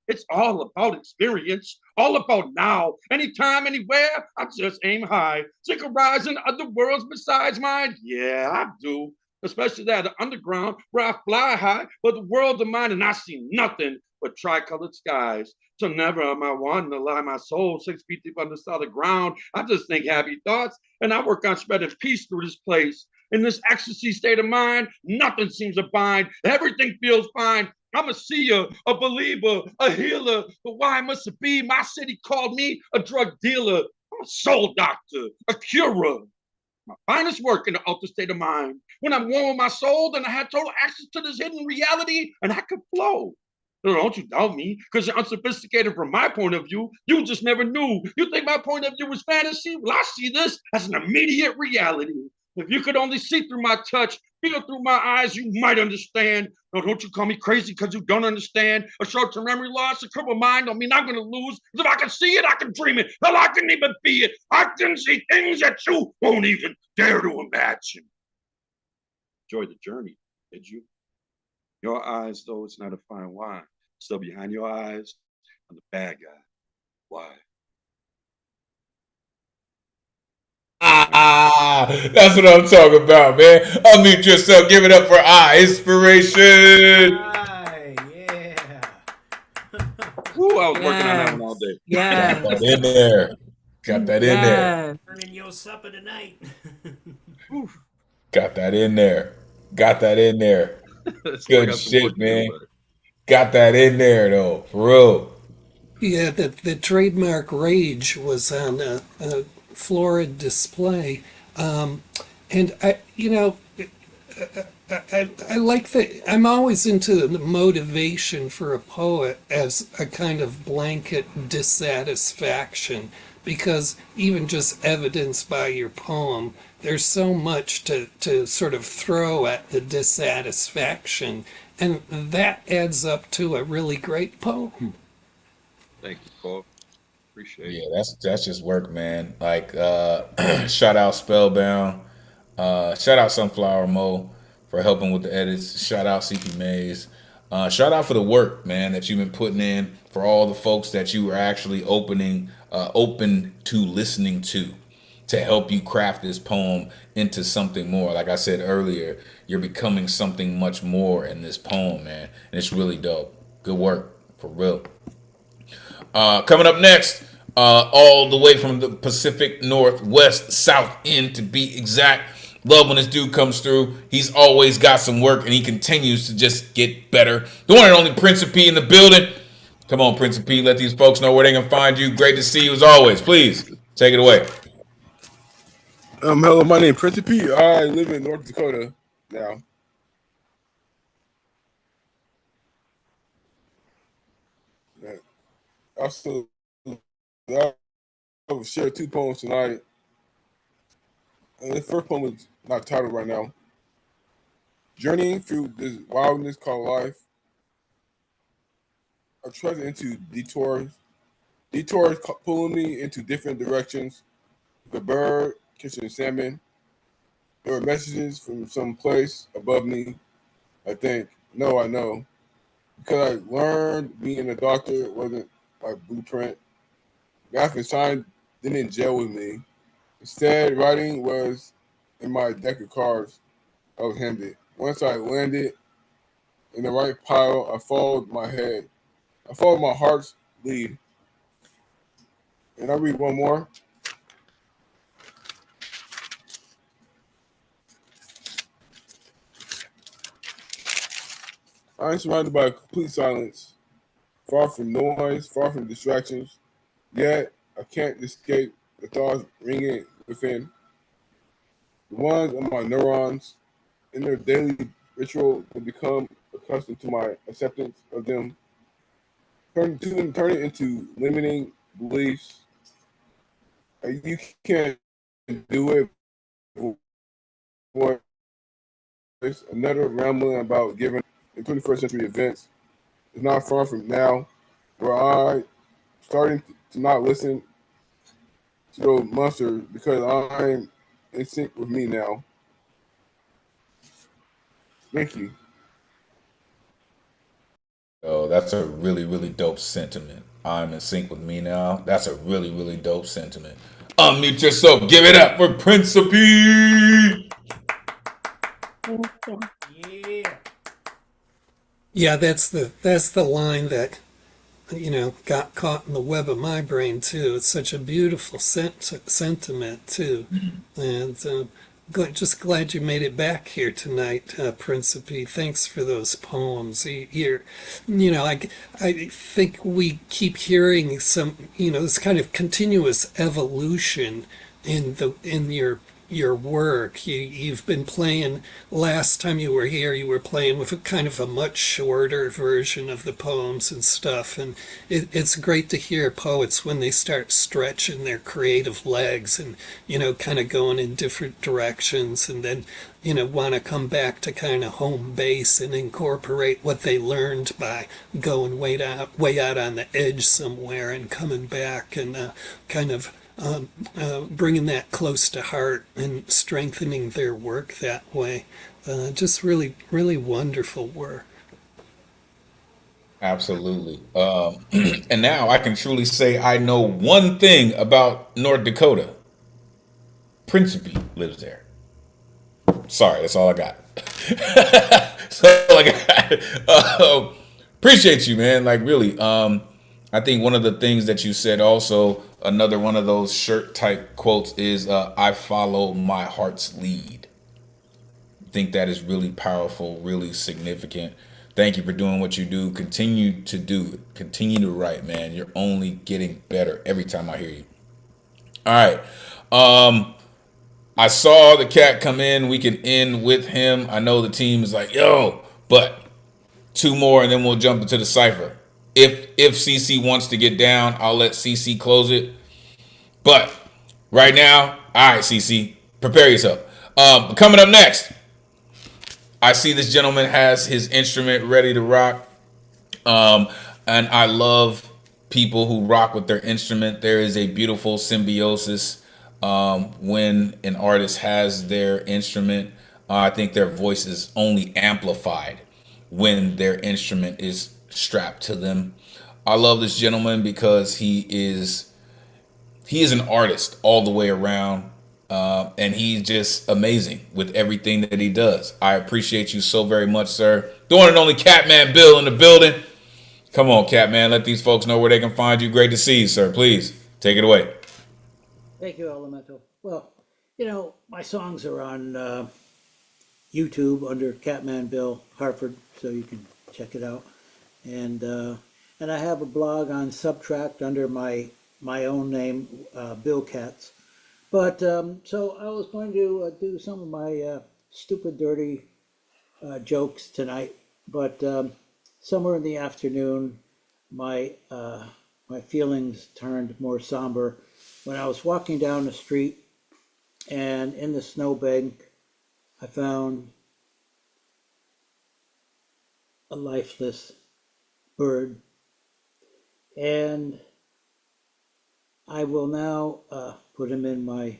It's all about experience, all about now. Anytime, anywhere, I just aim high. Sick of rising other worlds besides mine. Yeah, I do. Especially that the underground where I fly high, but the world of mine and I see nothing but tricolored skies. So never am I wanting to lie my soul 6 feet deep under solid ground. I just think happy thoughts and I work on spreading peace through this place. In this ecstasy state of mind, nothing seems to bind. Everything feels fine. I'm a seer, a believer, a healer. But why must it be my city called me a drug dealer? I'm a soul doctor, a curer. My finest work in the ultra state of mind. When I'm one with my soul, then I had total access to this hidden reality and I could flow. No, don't you doubt me, because you're unsophisticated from my point of view. You just never knew. You think my point of view was fantasy? Well, I see this as an immediate reality. If you could only see through my touch, feel through my eyes, you might understand. No, don't you call me crazy because you don't understand. A short-term memory loss, a crippled mind don't mean I'm going to lose. Because if I can see it, I can dream it. Hell, I can even be it. I can see things that you won't even dare to imagine. Enjoy the journey, did you? Your eyes, though, it's not a fine wine. Still behind your eyes, I'm the bad guy. Why? That's what I'm talking about, man. Unmute yourself. Give it up for inspiration. Yeah. Woo, I was working on that one all day. Got that in there. Got that in there. Earning your supper tonight. Got that in there. Got that in there. Good shit, man. Better. Got that in there, though. For real. Yeah, the trademark rage was on a florid display. And I like that. I'm always into the motivation for a poet as a kind of blanket dissatisfaction, because even just evidenced by your poem, there's so much to sort of throw at the dissatisfaction, and that adds up to a really great poem. Thank you, Paul. Appreciate it. Yeah, that's just work, man. Like, shout out Spellbound. Shout out Sunflower Mo for helping with the edits. Shout out CP Mays. Shout out for the work, man, that you've been putting in, for all the folks that you are actually open to listening to help you craft this poem into something more. Like I said earlier, you're becoming something much more in this poem, man. And it's really dope. Good work, for real. Coming up next, all the way from the Pacific Northwest, South End to be exact. Love when this dude comes through. He's always got some work and he continues to just get better. The one and only Prince of P in the building. Come on, Prince of P. Let these folks know where they can find you. Great to see you as always. Please take it away. Hello, my name is Prince of P. I live in North Dakota now. I will share 2 poems tonight. And the first poem is not titled right now. Journeying through this wildness called life, I tread into detours pulling me into different directions. The bird catching salmon. There were messages from some place above me. I think, no, I know. Because I learned being a doctor wasn't my blueprint. Math and science didn't gel with me. Instead, writing was in my deck of cards. I was handed. Once I landed in the right pile, I followed my head. I followed my heart's lead. And I'll read one more. I am surrounded by complete silence, far from noise, far from distractions. Yet I can't escape the thoughts ringing within. The ones on my neurons, in their daily ritual, will become accustomed to my acceptance of them, turn it into limiting beliefs. You can't do it. Voice, another rambling about giving in 21st century events is not far from now, where I starting to not listen to those monsters because I'm in sync with me now. Thank you. Oh, that's a really, really dope sentiment. I'm in sync with me now. That's a really, really dope sentiment. Unmute yourself. Give it up for Principe. Thank you. Yeah. Yeah, that's the line that got caught in the web of my brain too. It's such a beautiful sentiment too, and just glad you made it back here tonight, Principe. Thanks for those poems. I think we keep hearing some, this kind of continuous evolution in your work. You've been playing, last time you were here, you were playing with a kind of a much shorter version of the poems and stuff. And it's great to hear poets when they start stretching their creative legs and, kind of going in different directions, and then, want to come back to kind of home base and incorporate what they learned by going way out on the edge somewhere and coming back and kind of bringing that close to heart and strengthening their work that way. Just really, really wonderful work. Absolutely. And now I can truly say I know one thing about North Dakota. Principe lives there. Sorry, that's all I got. That's all I got. Appreciate you, man. Like, really. I think one of the things that you said also, another one of those shirt type quotes is, I follow my heart's lead. I think that is really powerful, really significant. Thank you for doing what you do. Continue to do it. Continue to write, man. You're only getting better every time I hear you. All right. I saw the cat come in. We can end with him. I know the team is like, yo, but two more and then we'll jump into the cipher. If CC wants to get down, I'll let CC close it. But right now, all right, CC, prepare yourself. Coming up next, I see this gentleman has his instrument ready to rock. And I love people who rock with their instrument. There is a beautiful symbiosis when an artist has their instrument. I think their voice is only amplified when their instrument is strapped to them. I love this gentleman because he is an artist all the way around. And he's just amazing with everything that he does. I appreciate you so very much, sir. The one and only Catman Bill in the building. Come on, Catman. Let these folks know where they can find you. Great to see you, sir. Please take it away. Thank you, Elemental. Well, my songs are on YouTube under Catman Bill Hartford, so you can check it out. And I have a blog on Subtract under my own name, Bill Katz. But so I was going to do some of my stupid, dirty jokes tonight. But somewhere in the afternoon, my feelings turned more somber when I was walking down the street, and in the snowbank, I found a lifeless bird, and I will now put him in my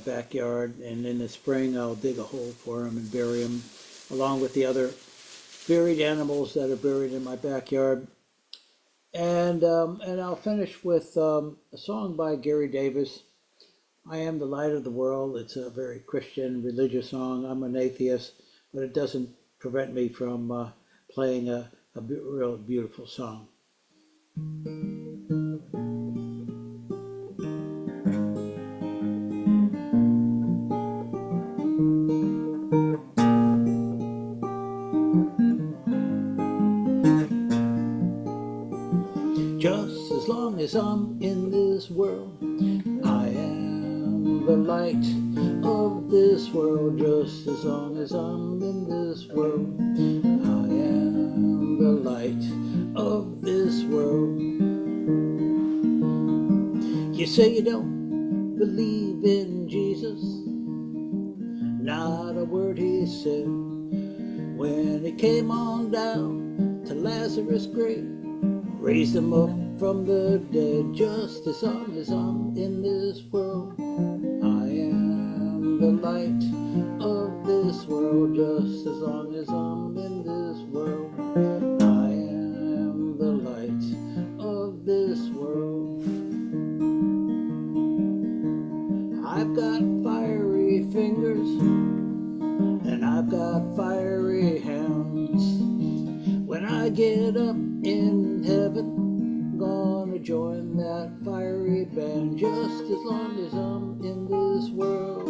backyard, and in the spring I'll dig a hole for him and bury him along with the other buried animals that are buried in my backyard. And I'll finish with a song by Gary Davis. I am the light of the world. It's a very Christian, religious song. I'm an atheist, but it doesn't prevent me from playing a real beautiful song. Just as long as I'm in this world, I am the light of this world. Just as long as I'm in this world, I am the light of this world. You say you don't believe in Jesus, not a word he said. When he came on down to Lazarus' grave, raised him up from the dead. Just as long as I'm in this world, I am am the light of this world, just as long as I'm in this world. I am the light of this world. I've got fiery fingers and I've got fiery hands. When I get up in heaven, gonna join that fiery band. Just as long as I'm in this world,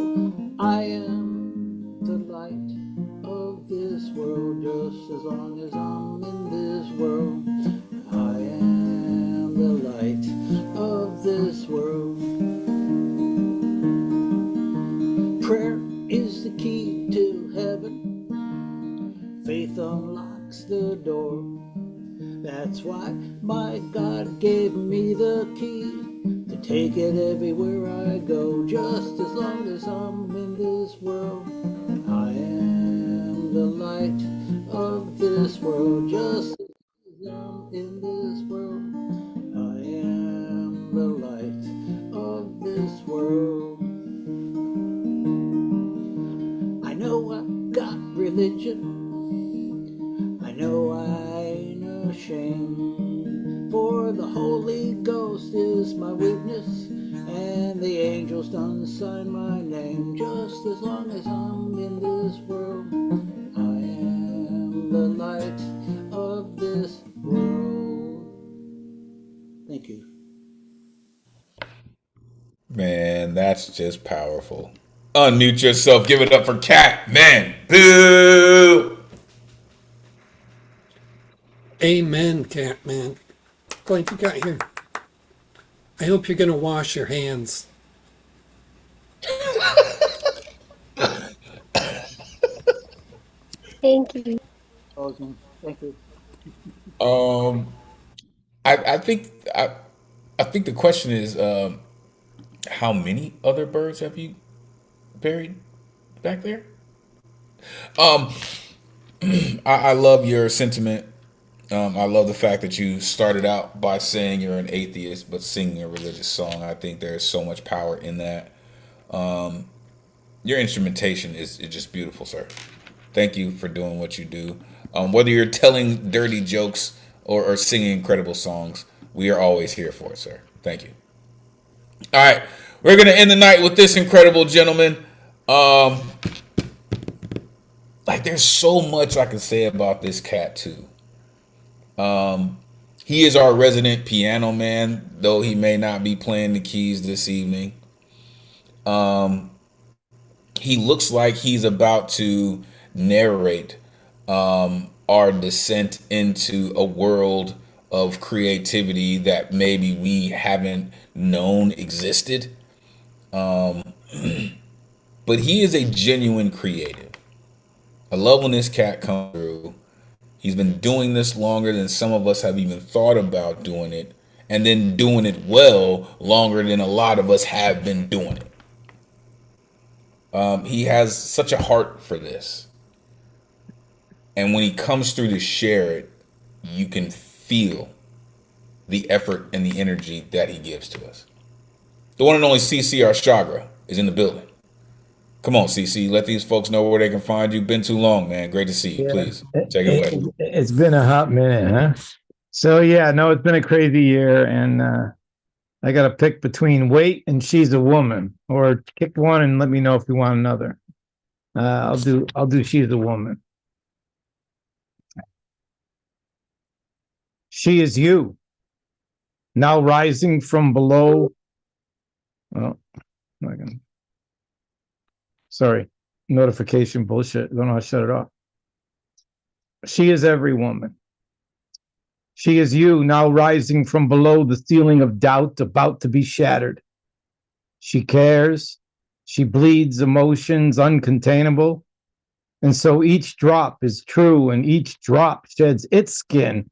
I am the light of this world. Just as long as I'm in this world, I am the light of this world. Prayer is the key to heaven. Faith unlocks the door. That's why my God gave me the key to take it everywhere I go. Just as long as I'm in this world, I am the light of this world. Just as I'm in this world, I am the light of this world. I know I've got religion, I know I ain't ashamed, for the Holy Ghost is my witness, and the angels done sign my name. Just as long as I'm in this world, I am the light of this world. Thank you. Man, that's just powerful. Unmute yourself. Give it up for Cat. Man. Boo. Amen, Catman. Glad you got here. I hope you're going to wash your hands. Thank you. Thank you. I think the question is, how many other birds have you buried back there? I love your sentiment. I love the fact that you started out by saying you're an atheist, but singing a religious song. I think there's so much power in that. Your instrumentation is just beautiful, sir. Thank you for doing what you do. Whether you're telling dirty jokes or singing incredible songs, we are always here for it, sir. Thank you. All right, we're gonna end the night with this incredible gentleman. Like, there's so much I can say about this cat too. He is our resident piano man, though he may not be playing the keys this evening. He looks like he's about to narrate our descent into a world of creativity that maybe we haven't known existed. But he is a genuine creative. I love when this cat comes through. He's been doing this longer than some of us have even thought about doing it, and then doing it well longer than a lot of us have been doing it. He has such a heart for this. And when he comes through to share it, you can feel the effort and the energy that he gives to us. The one and only CC Arshagra is in the building. Come on, CC, let these folks know where they can find you. Been too long, man. Great to see you. Please, take it away. It's been a hot minute, huh? So, yeah, no, it's been a crazy year, and I got to pick between Wait and She's a Woman, or pick one and let me know if you want another. I'll do She's a Woman. She is you, now rising from below. Oh, sorry, notification bullshit. I don't know how to shut it off. She is every woman. She is you, now rising from below the ceiling of doubt about to be shattered. She cares. She bleeds emotions uncontainable. And so each drop is true, and each drop sheds its skin.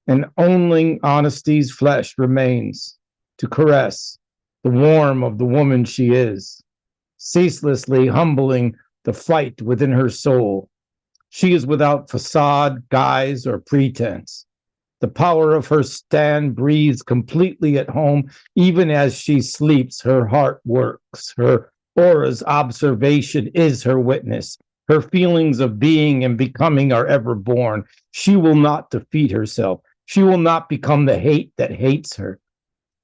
And only honesty's flesh remains to caress the warmth of the woman she is, ceaselessly humbling the fight within her soul. She is without facade, guise, or pretense. The power of her stand breathes completely at home. Even as she sleeps, her heart works. Her Aura's observation is her witness. Her feelings of being and becoming are ever born. She will not defeat herself. She will not become the hate that hates her.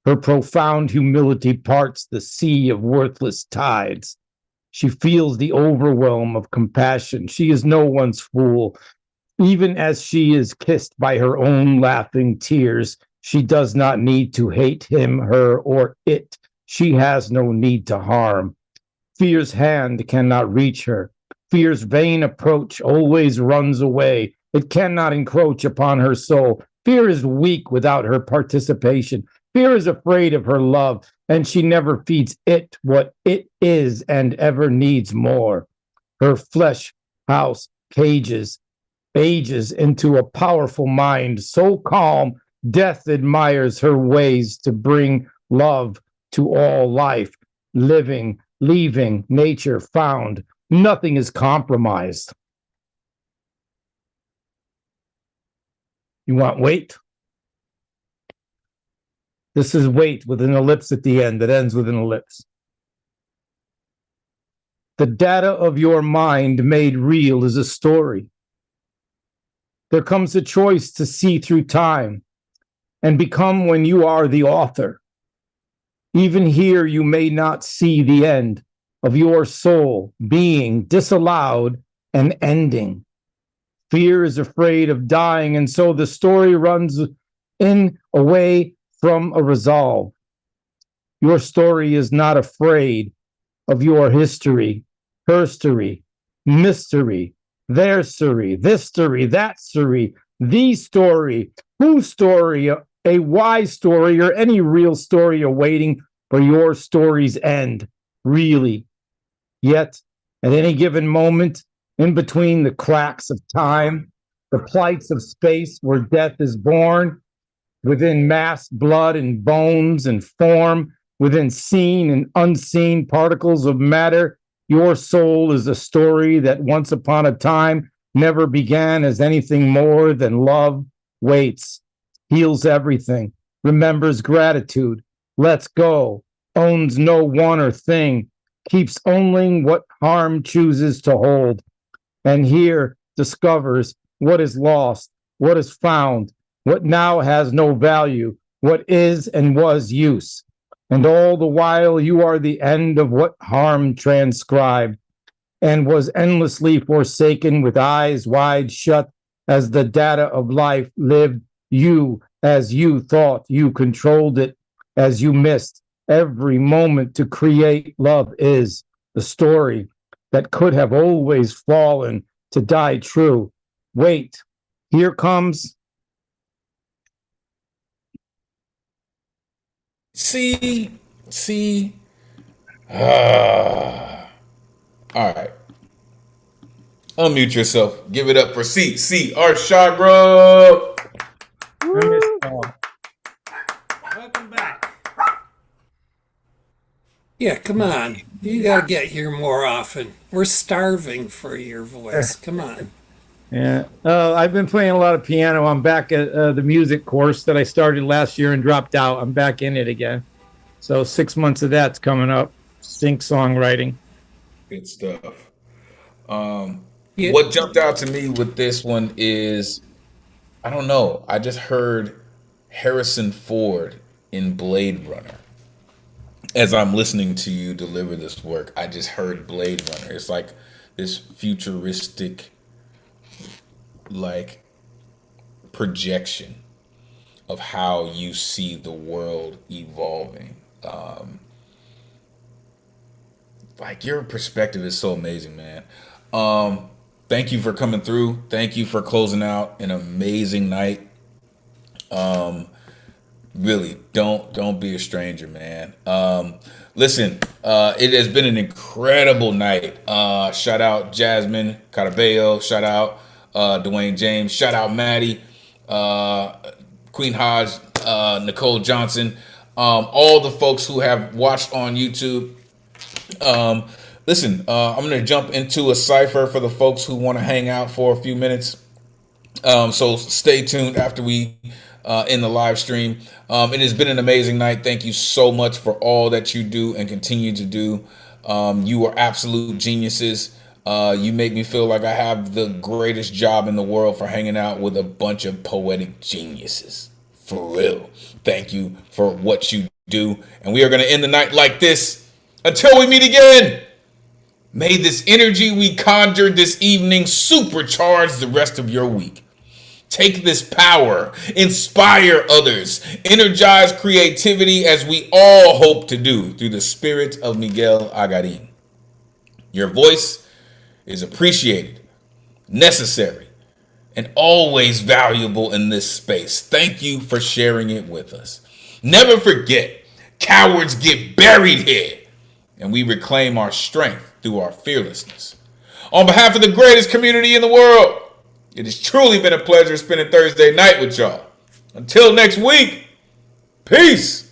Her profound humility parts the sea of worthless tides. She feels the overwhelm of compassion. She is no one's fool. Even as she is kissed by her own laughing tears, she does not need to hate him, her, or it. She has no need to harm. Fear's hand cannot reach her. Fear's vain approach always runs away. It cannot encroach upon her soul. Fear is weak without her participation. Fear is afraid of her love, and she never feeds it what it is and ever needs more. Her flesh house cages, ages into a powerful mind, so calm, death admires her ways to bring love to all life, living, leaving, nature found. Nothing is compromised. You want weight? This is weight with an ellipse at the end that ends with an ellipse. The data of your mind made real is a story. There comes a choice to see through time and become when you are the author. Even here, you may not see the end of your soul being disallowed and ending. Fear is afraid of dying, and so the story runs in away from a resolve. Your story is not afraid of your history, herstory, mystery, their story, this story, that story, the story, whose story, a why story, or any real story awaiting for your story's end, really. Yet, at any given moment, in between the cracks of time, the plights of space where death is born, within mass blood and bones and form, within seen and unseen particles of matter, your soul is a story that once upon a time never began as anything more than love, waits, heals everything, remembers gratitude, lets go, owns no one or thing, keeps only what harm chooses to hold, and here discovers what is lost, what is found, what now has no value, what is and was use. And all the while you are the end of what harm transcribed, and was endlessly forsaken with eyes wide shut as the data of life lived you as you thought you controlled it, as you missed every moment to create. Love is the story that could have always fallen to die true. Wait, here comes. See. All right. Unmute yourself. Give it up for C. Art Shot, bro. Welcome back. Yeah, come on. You gotta get here more often. We're starving for your voice. Come on. Yeah. I've been playing a lot of piano. I'm back at the music course that I started last year and dropped out. I'm back in it again. So 6 months of that's coming up. Sync songwriting. Good stuff. What jumped out to me with this one is, I don't know, I just heard Harrison Ford in Blade Runner. As I'm listening to you deliver this work, I just heard Blade Runner. It's like this futuristic, like, projection of how you see the world evolving. Like, your perspective is so amazing, man. Thank you for coming through. Thank you for closing out an amazing night. Really, don't be a stranger, man. Listen, it has been an incredible night. Shout out Jasmine Carabello. Shout out Dwayne James. Shout out Maddie, Queen Hodge, Nicole Johnson, all the folks who have watched on YouTube. Listen, I'm going to jump into a cipher for the folks who want to hang out for a few minutes. So stay tuned after we in the live stream. It has been an amazing night. Thank you so much for all that you do and continue to do. You are absolute geniuses. You make me feel like I have the greatest job in the world for hanging out with a bunch of poetic geniuses. For real. Thank you for what you do. And we are going to end the night like this until we meet again. May this energy we conjured this evening supercharge the rest of your week. Take this power, inspire others, energize creativity as we all hope to do through the spirit of Miguel Agarin. Your voice is appreciated, necessary, and always valuable in this space. Thank you for sharing it with us. Never forget, cowards get buried here, and we reclaim our strength through our fearlessness. On behalf of the greatest community in the world, it has truly been a pleasure spending Thursday night with y'all. Until next week, peace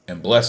and blessings.